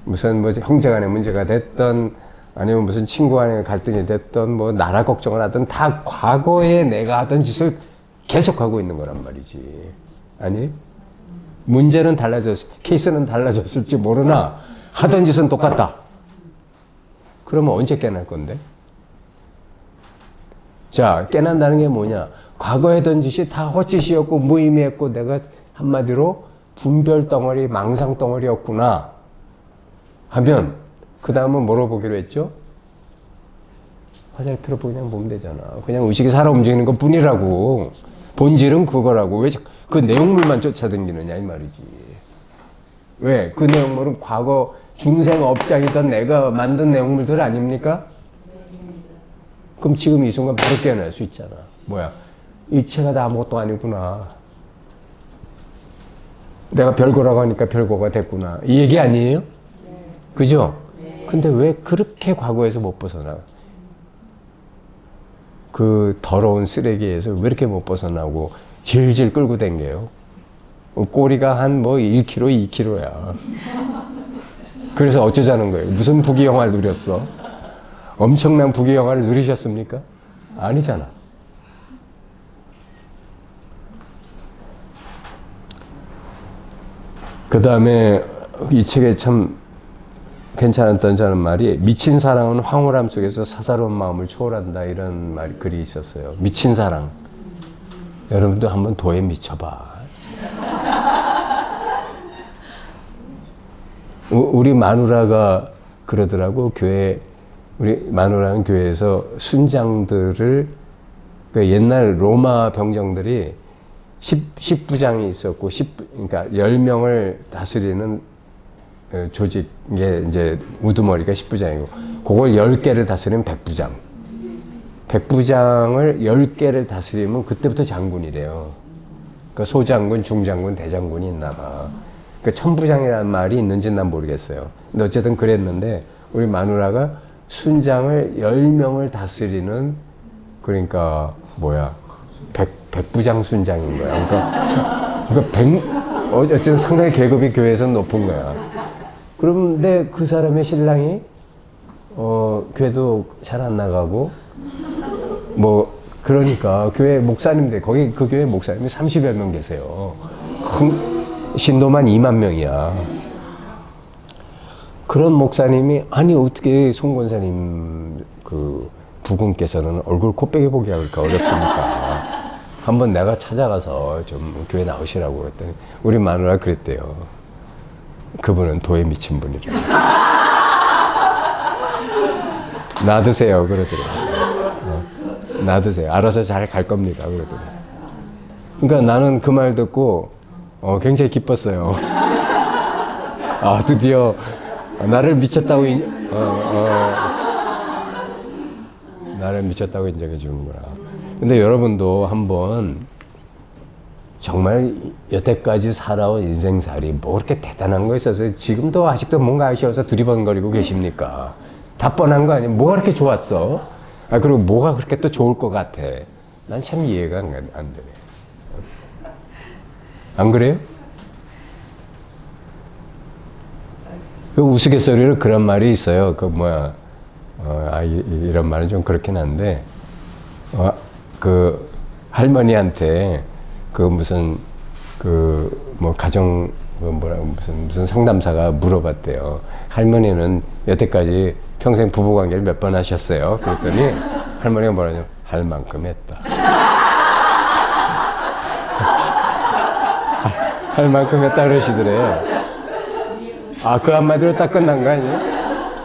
무슨 형제 간의 문제가 됐든 아니면 무슨 친구 간의 갈등이 됐든 나라 걱정을 하든 다 과거에 내가 하던 짓을 계속하고 있는 거란 말이지. 아니? 문제는 케이스는 달라졌을지 모르나 하던 짓은 똑같다. 그러면 언제 깨날 건데? 자, 깨난다는 게 뭐냐? 과거에 하던 짓이 다 헛짓이었고 무의미했고 내가 한마디로 분별 덩어리, 망상 덩어리였구나 하면 그 다음은 뭐로 보기로 했죠? 화살표로 그냥 보면 되잖아. 그냥 의식이 살아 움직이는 것 뿐이라고. 본질은 그거라고. 왜 그 내용물만 쫓아다니느냐 이 말이지. 왜? 그 내용물은 과거 중생 업장이던 내가 만든 내용물들 아닙니까? 그럼 지금 이 순간 바로 깨어날 수 있잖아. 뭐야? 이체가 다 아무것도 아니구나. 내가 별거라고 하니까 별거가 됐구나. 이 얘기 아니에요? 그죠? 근데 왜 그렇게 과거에서 못 벗어나? 그 더러운 쓰레기에서 왜 이렇게 못 벗어나고 질질 끌고 댕겨요? 꼬리가 한 1kg, 2kg야. 그래서 어쩌자는 거예요? 무슨 부귀영화를 누렸어? 엄청난 부귀영화를 누리셨습니까? 아니잖아. 그 다음에 이 책에 참 괜찮았던 저는 말이 미친 사랑은 황홀함 속에서 사사로운 마음을 초월한다 이런 글이 있었어요. 미친 사랑. 여러분도 한번 도에 미쳐봐. 우리 마누라가 그러더라고. 우리 마누라는 교회에서 순장들을 그러니까 옛날 로마 병정들이 10부장이 있었고 그러니까 10명을 다스리는 조직에 이제 우두머리가 10부장이고 그걸 10개를 다스리면 100부장. 100부장을 10개를 다스리면 그때부터 장군이래요. 그러니까 소장군, 중장군, 대장군이 있나 봐. 그러니까 천부장이라는 말이 있는지는 난 모르겠어요. 근데 어쨌든 그랬는데 우리 마누라가 순장을 10명을 다스리는 그러니까 백부장 순장인 거야. 그러니까 어쨌든 상당히 계급이 교회에서는 높은 거야. 그런데 그 사람의 신랑이 교회도 잘 안 나가고 그러니까 교회 목사님들 거기 그 교회 목사님이 30여 명 계세요. 신도만 2만 명이야. 그런 목사님이 아니 어떻게 송 권사님 그 부군께서는 얼굴 코빼기 보기 할까 어렵습니까? 한번 내가 찾아가서 좀 교회 나오시라고 그랬더니 우리 마누라 그랬대요. 그분은 도에 미친 분이래. 놔두세요 그러더라고요. 놔두세요. 알아서 잘 갈 겁니다 그러더라고요. 그러니까 나는 그 말 듣고 굉장히 기뻤어요. 아 드디어 나를 미쳤다고 나를 미쳤다고 인정해 주는구나. 근데 여러분도 한번 정말 여태까지 살아온 인생살이 뭐 그렇게 대단한 거 있어서 지금도 아직도 뭔가 아쉬워서 두리번거리고 계십니까? 다 뻔한 거 아니야? 뭐가 그렇게 좋았어? 그리고 뭐가 그렇게 또 좋을 것 같아? 난 참 이해가 안 되네. 안 그래요? 그 우스갯소리로 그런 말이 있어요. 그 뭐야, 이런 말은 좀 그렇긴 한데, 그 할머니한테 그 무슨 그 뭐 가정 무슨 상담사가 물어봤대요. 할머니는 여태까지 평생 부부 관계를 몇 번 하셨어요? 그랬더니 할머니가 뭐라냐? 할 만큼 했다. 할 만큼 했다 그러시더래요. 그 한마디로 딱 끝난 거 아니에요?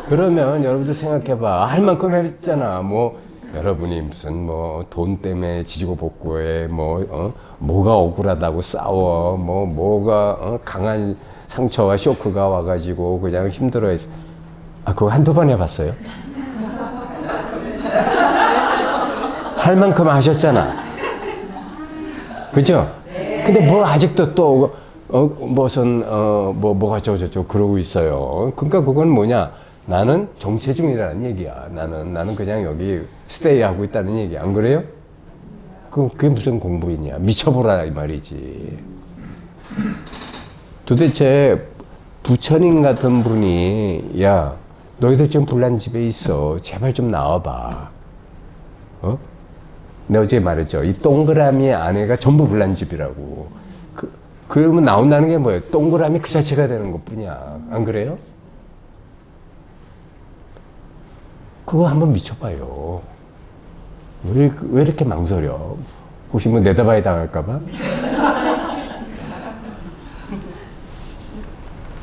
그러면 여러분들 생각해봐. 할 만큼 했잖아. 뭐 여러분이 무슨 뭐 돈 때문에 지지고 볶고해 뭐가 억울하다고 싸워 뭐가 강한 상처와 쇼크가 와가지고 그냥 힘들어해서 그거 한두 번 해봤어요? 할 만큼 하셨잖아. 그죠? 근데 뭐 아직도 또 무슨 뭐가 저쩌고 그러고 있어요. 그러니까 그건 뭐냐? 나는 정체 중이라는 얘기야. 나는 그냥 여기 스테이 하고 있다는 얘기야. 안 그래요? 그게 무슨 공부이냐? 미쳐보라 이 말이지. 도대체 부처님 같은 분이 야 너희들 지금 불난 집에 있어. 제발 좀 나와봐. 내가 어제 말했죠. 이 동그라미 안에가 전부 불난 집이라고. 그러면 나온다는 게 뭐예요? 동그라미 그 자체가 되는 것 뿐이야. 안 그래요? 그거 한번 미쳐봐요. 왜 이렇게 망설여? 혹시 뭐 내다봐야 당할까봐?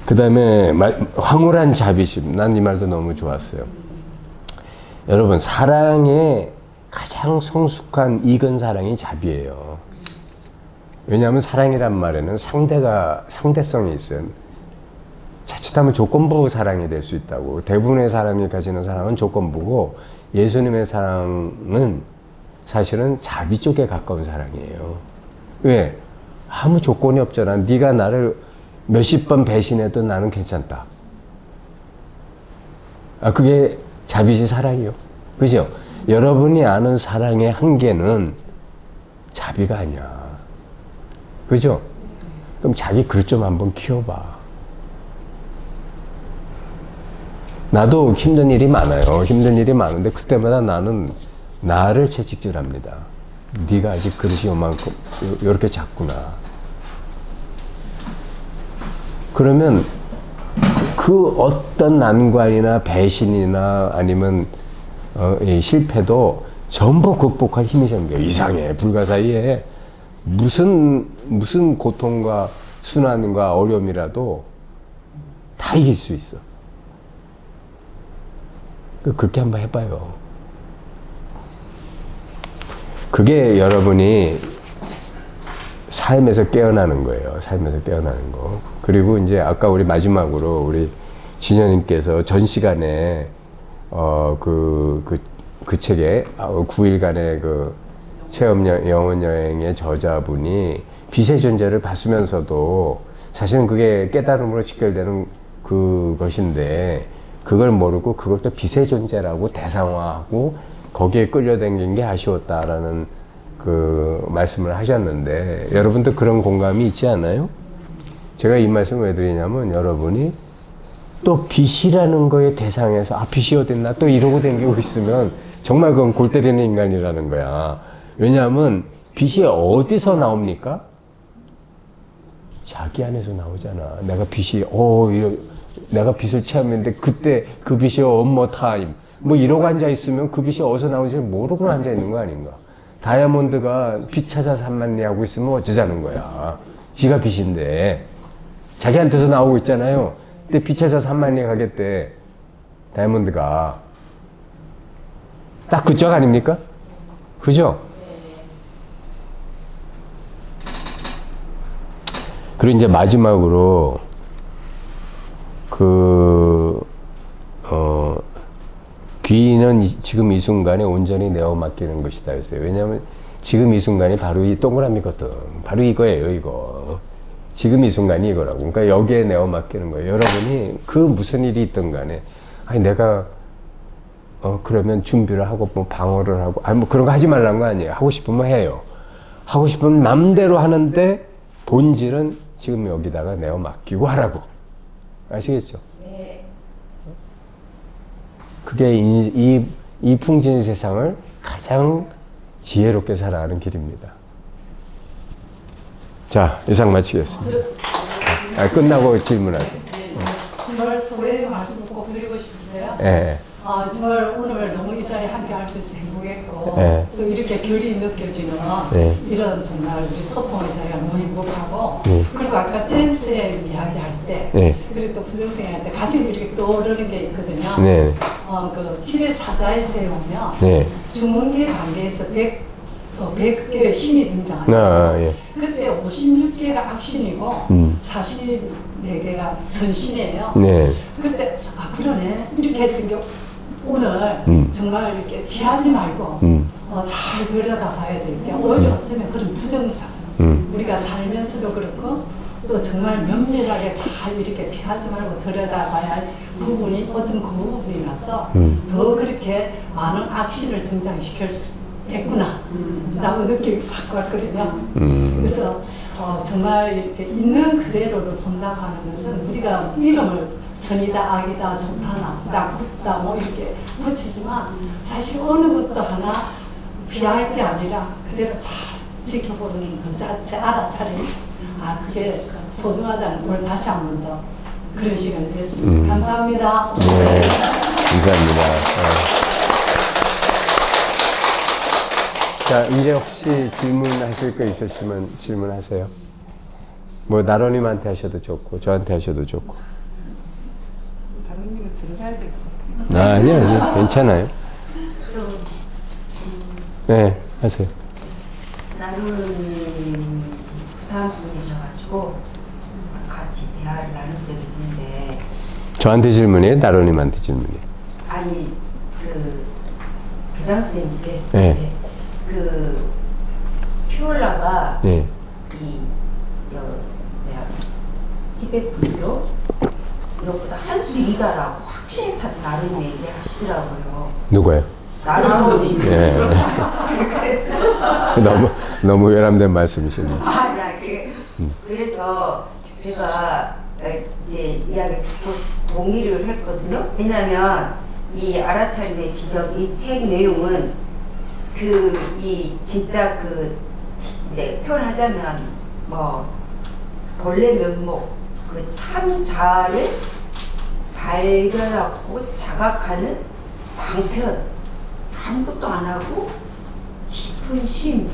그 다음에 황홀한 자비심. 난 이 말도 너무 좋았어요. 여러분, 사랑의 가장 성숙한 익은 사랑이 자비예요. 왜냐하면 사랑이란 말에는 상대성이 있어요. 자칫하면 조건부 사랑이 될 수 있다고. 대부분의 사람이 가지는 사랑은 조건부고 예수님의 사랑은 사실은 자비 쪽에 가까운 사랑이에요. 왜? 아무 조건이 없잖아. 네가 나를 몇십 번 배신해도 나는 괜찮다. 그게 자비지 사랑이요. 그죠? 여러분이 아는 사랑의 한계는 자비가 아니야. 그죠? 그럼 자기 그릇 좀 한번 키워봐. 나도 힘든 일이 많아요. 힘든 일이 많은데 그때마다 나는 나를 채찍질합니다. 네가 아직 그릇이 요만큼 이렇게 작구나. 그러면 그 어떤 난관이나 배신이나 아니면 이 실패도 전부 극복할 힘이 생겨. 이상해. 불가 사이에 무슨 고통과 순환과 어려움이라도 다 이길 수 있어. 그렇게 한번 해봐요. 그게 여러분이 삶에서 깨어나는 거예요. 삶에서 깨어나는 거. 그리고 이제 아까 우리 마지막으로 우리 진현님께서 전 시간에 그 책에 9일간의 그 체험 영혼 여행의 저자분이 빛의 존재를 봤으면서도 사실은 그게 깨달음으로 직결되는 그것인데 그걸 모르고 그걸 또 빛의 존재라고 대상화하고 거기에 끌려다닌 게 아쉬웠다라는 그 말씀을 하셨는데 여러분도 그런 공감이 있지 않아요? 제가 이 말씀을 왜 드리냐면 여러분이 또 빛이라는 거에 대상에서 빛이 어딨나 또 이러고 다니고 있으면 정말 그건 골 때리는 인간이라는 거야. 왜냐하면 빛이 어디서 나옵니까? 자기 안에서 나오잖아. 내가 빛이 내가 빛을 체험했는데 그때 그 빛이 one more time 뭐 이러고 앉아 있으면 그 빛이 어디서 나오는지 모르고 앉아 있는 거 아닌가. 다이아몬드가 빛 찾아 산만리 하고 있으면 어쩌자는 거야. 지가 빛인데. 자기한테서 나오고 있잖아요. 근데 빛 찾아 산만리 가겠대. 다이아몬드가. 딱 그쪽 아닙니까? 그죠? 그리고 이제 마지막으로 귀는 지금 이 순간에 온전히 내어 맡기는 것이다 했어요. 왜냐하면 지금 이 순간이 바로 이 동그라미거든. 바로 이거예요, 이거. 지금 이 순간이 이거라고. 그러니까 여기에 내어 맡기는 거예요. 여러분이 그 무슨 일이 있든 간에, 아니, 내가, 그러면 준비를 하고, 뭐, 방어를 하고, 아니, 뭐, 그런 거 하지 말라는 거 아니에요. 하고 싶으면 해요. 하고 싶으면 맘대로 하는데, 본질은 지금 여기다가 내어 맡기고 하라고. 아시겠죠? 네. 그게 이 풍진 세상을 가장 지혜롭게 살아가는 길입니다. 자, 이상 마치겠습니다. 끝나고 질문하세요. 정말 소외의 말씀 꼭 드리고 싶은데요. 예. 정말 오늘 너무 이 자리에 함께 할 수 있어서 행복했고 네. 또 이렇게 결이 느껴지는 네. 이런 정말 우리 소통의 자리가 너무 행복하고 네. 그리고 아까 댄스의 이야기할 때 네. 그리고 또 부정생활 때 같이 이렇게 떠오르는 게 있거든요. 네. 그 티베 사자에서에 보면 네. 주문계 단계에서 100개의 신이 등장합니다. 아, 예. 그때 56개가 악신이고 44개가 선신이에요. 네. 그때 그러네 이렇게 했던 게 오늘 정말 이렇게 피하지 말고 잘 들여다봐야 될 게 오히려 어쩌면 그런 부정상 우리가 살면서도 그렇고 또 정말 면밀하게 잘 이렇게 피하지 말고 들여다봐야 할 부분이 어쩜 그 부분이라서 더 그렇게 많은 악신을 등장시킬 수 했구나 라고 느낌이 확 왔거든요. 그래서 정말 이렇게 있는 그대로를 본다고 하는 것은 우리가 이름을 선이다, 악이다, 좋다, 나쁘다, 굿다 뭐 이렇게 붙이지만 사실 어느 것도 하나 비할 게 아니라 그대로 잘 지켜보는 그 자체 알아차림 그게 소중하다는 걸 다시 한 번 더 그런 시간이 됐습니다. 감사합니다. 네. 감사합니다. 자, 이제 혹시 질문하실 거 있으시면 질문하세요. 뭐 나로님한테 하셔도 좋고 저한테 하셔도 좋고. 다른님은 들어가야 될 것 같아요. 아니요, 괜찮아요. 네, 하세요. 나는 부산 분이셔가지고 같이 대화를 나눈 적이 있는데 저한테 질문이에요? 나로님한테 질문이에요? 아니 그 교장 선생님인데 네. 그 피올라가 네. 티베트 불교 이것보다 한 수 이다라고 확신에 차서 나름 얘기를 하시더라고요. 누가요? 나름이. 네. 그래서 너무 외람된 말씀이시네요. 그래서 제가 이제 이야기를 듣고 동의를 했거든요. 왜냐하면 이 알아차림의 기적 이 책 내용은 진짜 이제 표현하자면 뭐 본래 면목 그 참 자아를 발견하고 자각하는 방편 아무것도 안 하고 깊은 쉼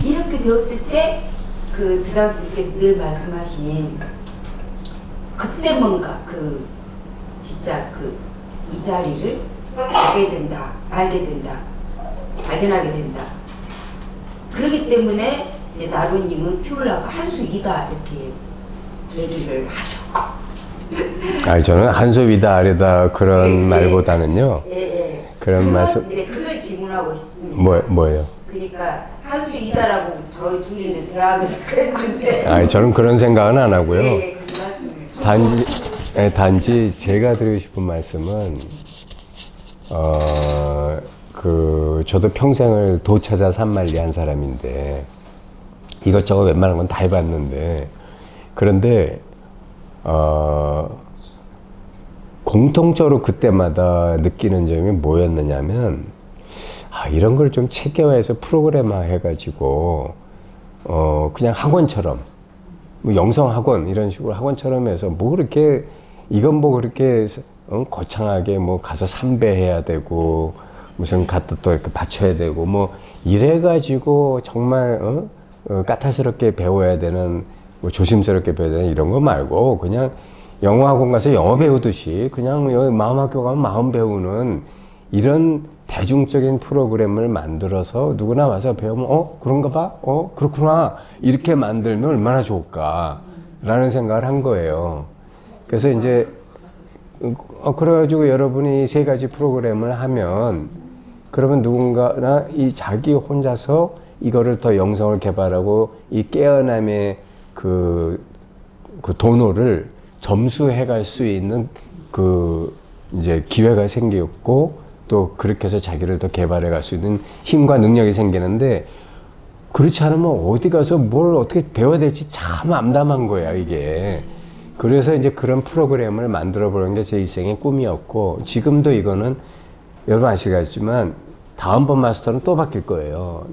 이렇게 되었을 때 그 부장 선생님께서 늘 말씀하신 그때 뭔가 진짜 이 자리를 알게 된다, 발견하게 된다. 그렇기 때문에 이제 나루님은 피올라가 한 수 이다 이렇게 얘기를 하셨고. 저는 한소위다 아래다 그런 말보다는요. 예. 그런 말씀. 이제 그걸 질문하고 싶습니다. 뭐예요? 그러니까 한 수 이다라고 저희 둘이는 대화하면서 그랬는데. 저는 그런 생각은 안 하고요. 예, 그 말씀을 단지 제가 드리고 싶은 말씀은 저도 평생을 도 찾아 산만리 한 사람인데 이것저것 웬만한 건 다 해봤는데 그런데 공통적으로 그때마다 느끼는 점이 뭐였느냐면 이런 걸 좀 체계화해서 프로그램화 해가지고 그냥 학원처럼 뭐 영성 학원 이런 식으로 학원처럼 해서 뭐 그렇게 이건 뭐 그렇게 거창하게 뭐 가서 삼배해야 되고 무슨 갖다 또 이렇게 받쳐야 되고 뭐 이래가지고 정말 까탈스럽게 배워야 되는 뭐 조심스럽게 배워야 되는 이런 거 말고 그냥 영어학원 가서 영어 배우듯이 그냥 여기 마음학교 가면 마음 배우는 이런 대중적인 프로그램을 만들어서 누구나 와서 배우면 그런가 봐? 그렇구나 이렇게 만들면 얼마나 좋을까 라는 생각을 한 거예요. 그래서 이제 그래가지고 여러분이 세 가지 프로그램을 하면 그러면 누군가나 이 자기 혼자서 이거를 더 영성을 개발하고 이 깨어남의 그 도노를 점수해 갈 수 있는 이제 기회가 생겼고 또 그렇게 해서 자기를 더 개발해 갈 수 있는 힘과 능력이 생기는데 그렇지 않으면 어디 가서 뭘 어떻게 배워야 될지 참 암담한 거야, 이게. 그래서 이제 그런 프로그램을 만들어 보는 게 제 일생의 꿈이었고 지금도 이거는 여러분 아시겠지만 다음번 마스터는 또 바뀔 거예요.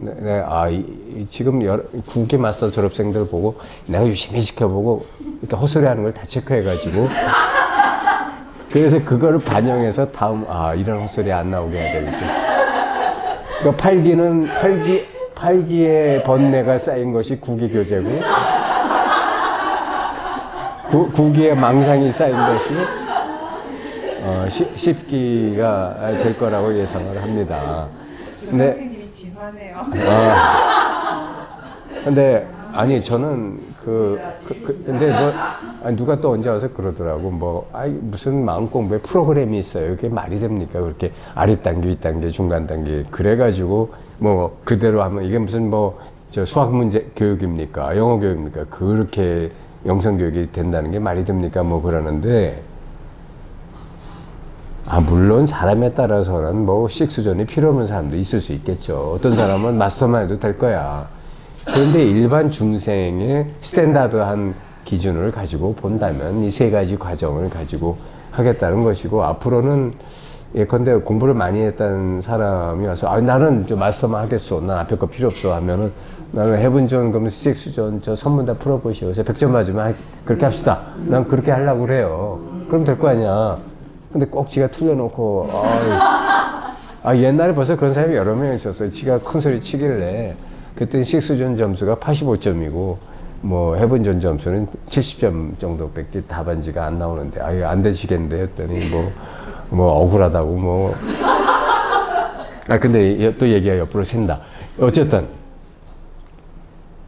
지금 국기 마스터 졸업생들 보고 내가 유심히 지켜보고 이렇게 헛소리 하는 걸 다 체크해가지고 그래서 그거를 반영해서 다음 이런 헛소리 안 나오게 해야 되겠다. 그러니까 8기의 번뇌가 쌓인 것이 9기 교재고 9기의 망상이 쌓인 것이 10기가 될 거라고 예상을 합니다. 근데 선생님이 진화네요. 근데 아니 저는 근데 누가 또 언제 와서 그러더라고 무슨 마음 공부에 프로그램이 있어요. 이게 말이 됩니까? 그렇게 아래 단계, 윗 단계, 중간 단계 그래가지고 뭐 그대로 하면 이게 무슨 저 수학 문제 교육입니까? 영어 교육입니까? 그렇게 영성 교육이 된다는 게 말이 됩니까? 뭐 그러는데 물론 사람에 따라서는 식수전이 필요 없는 사람도 있을 수 있겠죠. 어떤 사람은 마스터만 해도 될 거야. 그런데 일반 중생의 스탠다드한 기준을 가지고 본다면 이 세 가지 과정을 가지고 하겠다는 것이고 앞으로는 예컨대 공부를 많이 했다는 사람이 와서 나는 좀 마스터만 하겠어. 난 앞에 거 필요 없어 하면은 나는 해본전 그러면 식수전 저 선문 다 풀어보시오. 그래서 100점 맞으면 그렇게 합시다. 난 그렇게 하려고 그래요. 그럼 될 거 아니야. 근데 꼭 지가 틀려놓고 옛날에 벌써 그런 사람이 여러 명 있었어요. 지가 큰 소리 치길래 그때 식수전 점수가 85점이고 해본전 점수는 70점 정도밖에 답안지가 안 나오는데 안 되시겠는데 했더니 억울하다고 근데 또 얘기가 옆으로 샌다. 어쨌든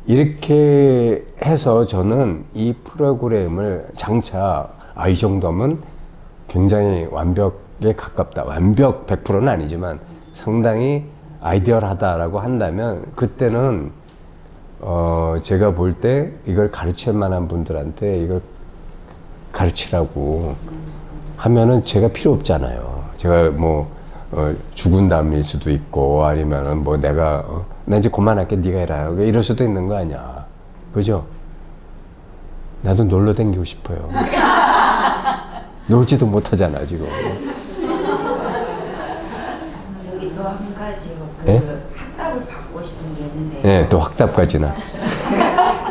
이렇게 해서 저는 이 프로그램을 장차 이 정도면 굉장히 완벽에 가깝다. 완벽 100%는 아니지만 상당히 아이디얼하다라고 한다면 그때는 제가 볼 때 이걸 가르칠 만한 분들한테 이걸 가르치라고 하면은 제가 필요 없잖아요. 제가 죽은 다음일 수도 있고 아니면은 내가 나 이제 그만할게 네가 해라 이럴 수도 있는 거 아니야. 그죠? 나도 놀러 다니고 싶어요. 놀지도 못하잖아 지금. 저기 또 한 가지 학답을 받고 싶은 게 있는데. 네, 또 학답까지나.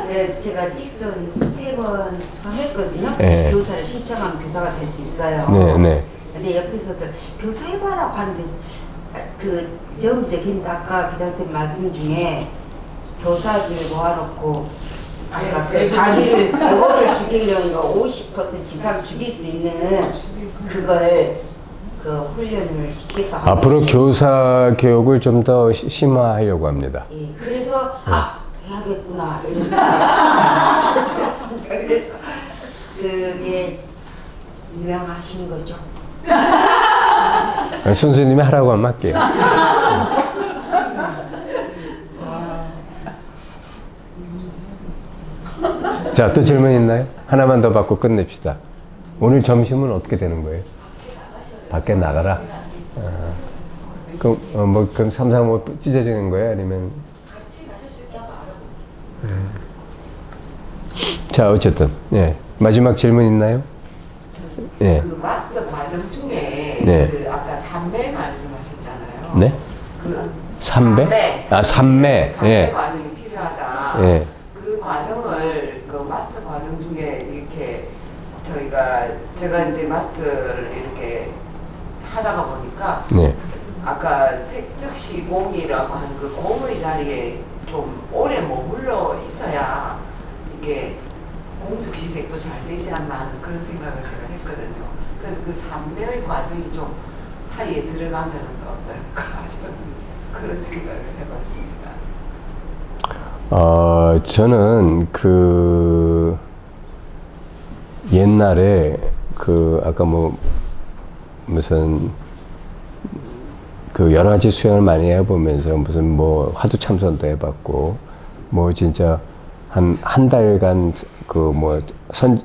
네, 제가 식스존 3번 수강했거든요. 네. 교사를 신청하면 교사가 될 수 있어요. 네. 근데 옆에서도 교사 해봐라고 하는데 아까 기자쌤 말씀 중에 교사들 모아놓고 자기를 이거를 죽이려는 거 50% 이상 죽일 수 있는 그걸 훈련을 시키겠다. 앞으로 교사 교육을 좀 더 심화하려고 합니다. 예, 그래서 해야겠구나 이런 그래서 그게 유명하신 거죠. 선생님이 하라고 하면 할게요. 자, 또 질문 있나요? 하나만 더 받고 끝냅시다. 오늘 점심은 어떻게 되는 거예요? 밖에 나가라? 그럼 삼삼오오 찢어지는 거예요? 아니면? 자, 어쨌든, 마지막 질문 있나요? 그 마스터 과정 중에 아까 삼매 말씀하셨잖아요. 네? 삼배? 삼매. 삼매 과정이 필요하다. 그 과정을 마스터 과정 중에 이렇게 제가 이제 마스터를 이렇게 하다가 보니까 아까 색즉시공이라고 한 그 공의 자리에 좀 오래 머물러 있어야 이게 공즉시색도 잘 되지 않나 하는 그런 생각을 제가 했거든요. 그래서 그 삼매의 과정이 좀 사이에 들어가면 어떨까 저는 그런 생각을 해봤습니다. 저는 그 옛날에 그 아까 뭐 무슨 그 여러 가지 수행을 많이 해보면서 무슨 뭐 화두 참선도 해봤고 뭐 진짜 한 달간 그 뭐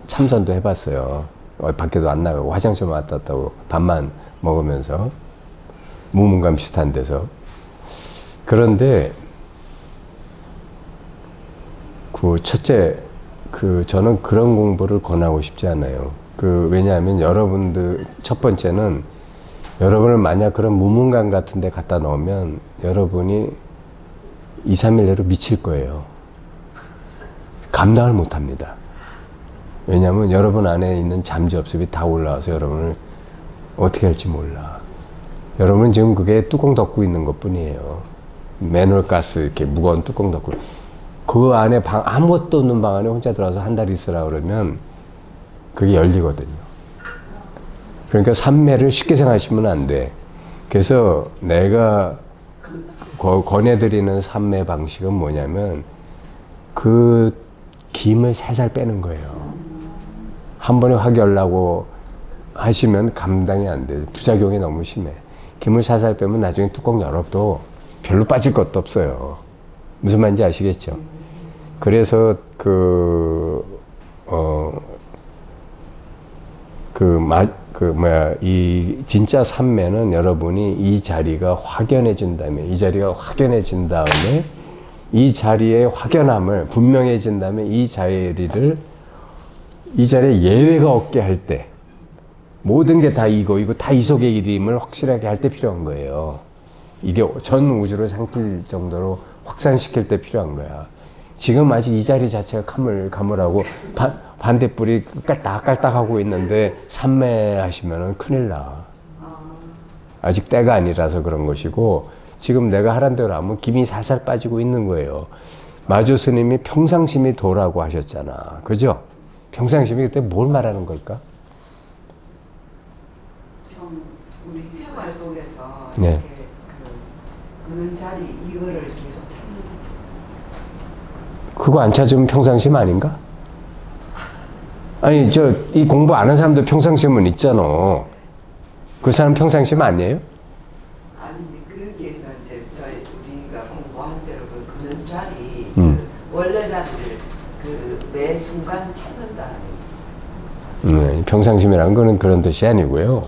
참선도 해봤어요. 밖에도 안 나가고 화장실만 왔다 갔다 하고 밥만 먹으면서 무문관 비슷한 데서. 그런데 그 첫째 그 저는 그런 공부를 권하고 싶지 않아요. 그 왜냐하면 여러분들 첫 번째는 여러분을 만약 그런 무문관 같은 데 갖다 놓으면 여러분이 2, 3일 내로 미칠 거예요. 감당을 못 합니다. 왜냐하면 여러분 안에 있는 잠재업습이 다 올라와서 여러분을 어떻게 할지 몰라. 여러분 지금 그게 뚜껑 덮고 있는 것 뿐이에요. 맨홀가스 이렇게 무거운 뚜껑 덮고. 그 안에 아무것도 없는 방 안에 혼자 들어가서 한 달 있으라 그러면 그게 열리거든요. 그러니까 삼매를 쉽게 생각하시면 안 돼. 그래서 내가 권해드리는 삼매 방식은 뭐냐면 그 김을 살살 빼는 거예요. 한 번에 확 열라고 하시면 감당이 안 돼. 부작용이 너무 심해. 김을 살살 빼면 나중에 뚜껑 열어도 별로 빠질 것도 없어요. 무슨 말인지 아시겠죠? 그래서 이 진짜 삼매는 여러분이 이 자리가 확연해진 다음에, 이 자리의 확연함을 분명해진 다음에 이 자리에 예외가 없게 할 때, 모든 게 다 이거 다 이 속의 일임을 확실하게 할 때 필요한 거예요. 이게 전 우주를 삼킬 정도로 확산시킬 때 필요한 거야. 지금 아직 이 자리 자체가 가물가물하고 반대뿔이 깔딱깔딱하고 있는데 삼매하시면은 큰일 나. 아직 때가 아니라서 그런 것이고, 지금 내가 하란 대로 하면 김이 살살 빠지고 있는 거예요. 마주 스님이 평상심이 도라고 하셨잖아. 그죠? 평상심이 그때 뭘 말하는 걸까? 우리 생활 속에서 네. 이렇게 그런 자리 이거를 계속 찾는. 그거 안 찾으면 평상심 아닌가? 아니 이 공부 안 한 사람도 평상심은 있잖아. 그 사람 평상심 아니에요? 아니 이제 거기에서 이제 우리가 공부한 대로 그 그런 자리 음. 그 원래 자리를 그 매 순간 찾는다. 평상심이라는 거는 그런 뜻이 아니고요.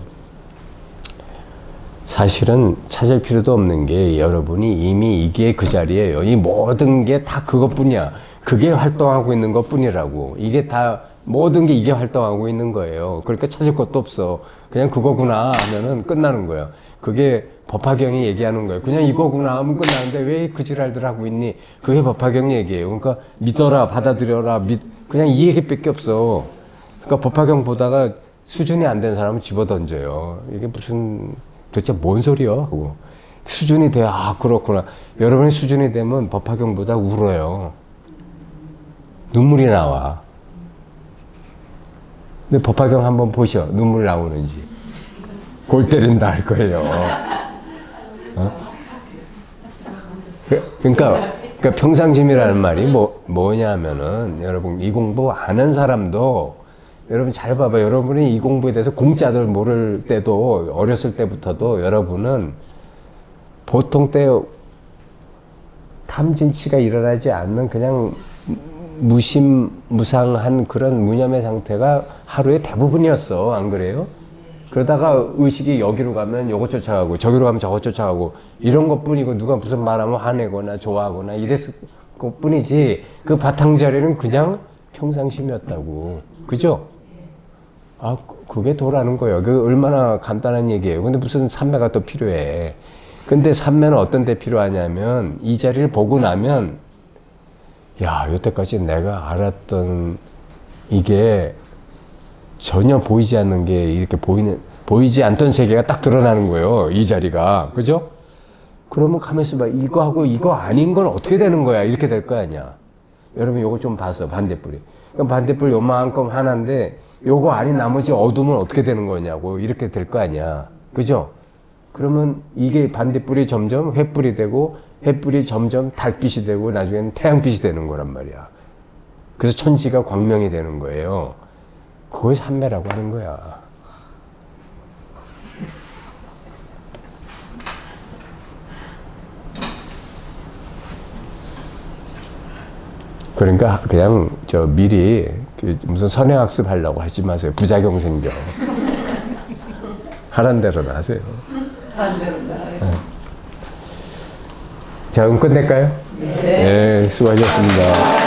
사실은 찾을 필요도 없는 게 여러분이 이미 이게 그 자리예요. 이 모든 게 다 그것뿐이야. 그게 활동하고 있는 것뿐이라고. 이게 다 모든 게 이게 활동하고 있는 거예요. 그러니까 찾을 것도 없어. 그냥 그거구나 하면은 끝나는 거예요. 그게 법화경이 얘기하는 거예요. 그냥 이거구나 하면 끝나는데 왜 그 지랄들 하고 있니? 그게 법화경 얘기예요. 그러니까 믿어라, 받아들여라, 그냥 이 얘기밖에 없어. 그러니까 법화경 보다가 수준이 안 된 사람은 집어던져요. 이게 무슨 도대체 뭔 소리야? 하고. 수준이 돼야, 아, 그렇구나. 여러분의 수준이 되면 법화경보다 울어요. 눈물이 나와. 근데 법화경 한번 보셔. 눈물 나오는지. 골 때린다 할 거예요. 어? 그러니까 평상심이라는 말이 뭐냐면은, 여러분, 이 공부 안 한 사람도 여러분 잘 봐봐. 여러분이 이 공부에 대해서 공짜들 모를 때도, 어렸을 때부터도 여러분은 보통 때 탐진치가 일어나지 않는 그냥 무심무상한 그런 무념의 상태가 하루의 대부분이었어. 안 그래요? 그러다가 의식이 여기로 가면 요것 쫓아가고 저기로 가면 저것 쫓아가고 이런 것 뿐이고, 누가 무슨 말하면 화내거나 좋아하거나 이랬을 것 뿐이지, 그 바탕자리는 그냥 평상심이었다고. 그죠? 아, 그게 도라는 거예요. 그 얼마나 간단한 얘기예요. 근데 무슨 삼매가 또 필요해. 근데 삼매는 어떤 데 필요하냐면, 이 자리를 보고 나면, 야, 여태까지 내가 알았던 이게 전혀 보이지 않는 게 이렇게 보이지 않던 세계가 딱 드러나는 거예요. 이 자리가. 그죠? 그러면 가만있어 봐. 이거하고 이거 아닌 건 어떻게 되는 거야? 이렇게 될 거 아니야. 여러분 요거 좀 봐서 반대뿔이. 그럼 반대뿔 요만큼 하나인데 요거 아닌 나머지 어둠은 어떻게 되는 거냐고 이렇게 될 거 아니야. 그죠? 그러면 이게 반대뿔이 점점 횃불이 되고 횃불이 점점 달빛이 되고 나중에는 태양빛이 되는 거란 말이야. 그래서 천지가 광명이 되는 거예요. 그걸 삼매라고 하는 거야. 그러니까 그냥 저 미리 무슨 선행학습 하려고 하지 마세요. 부작용 생겨. 하란 대로는 하세요. 하는 대로 자, 그럼 끝낼까요? 네. 네, 수고하셨습니다.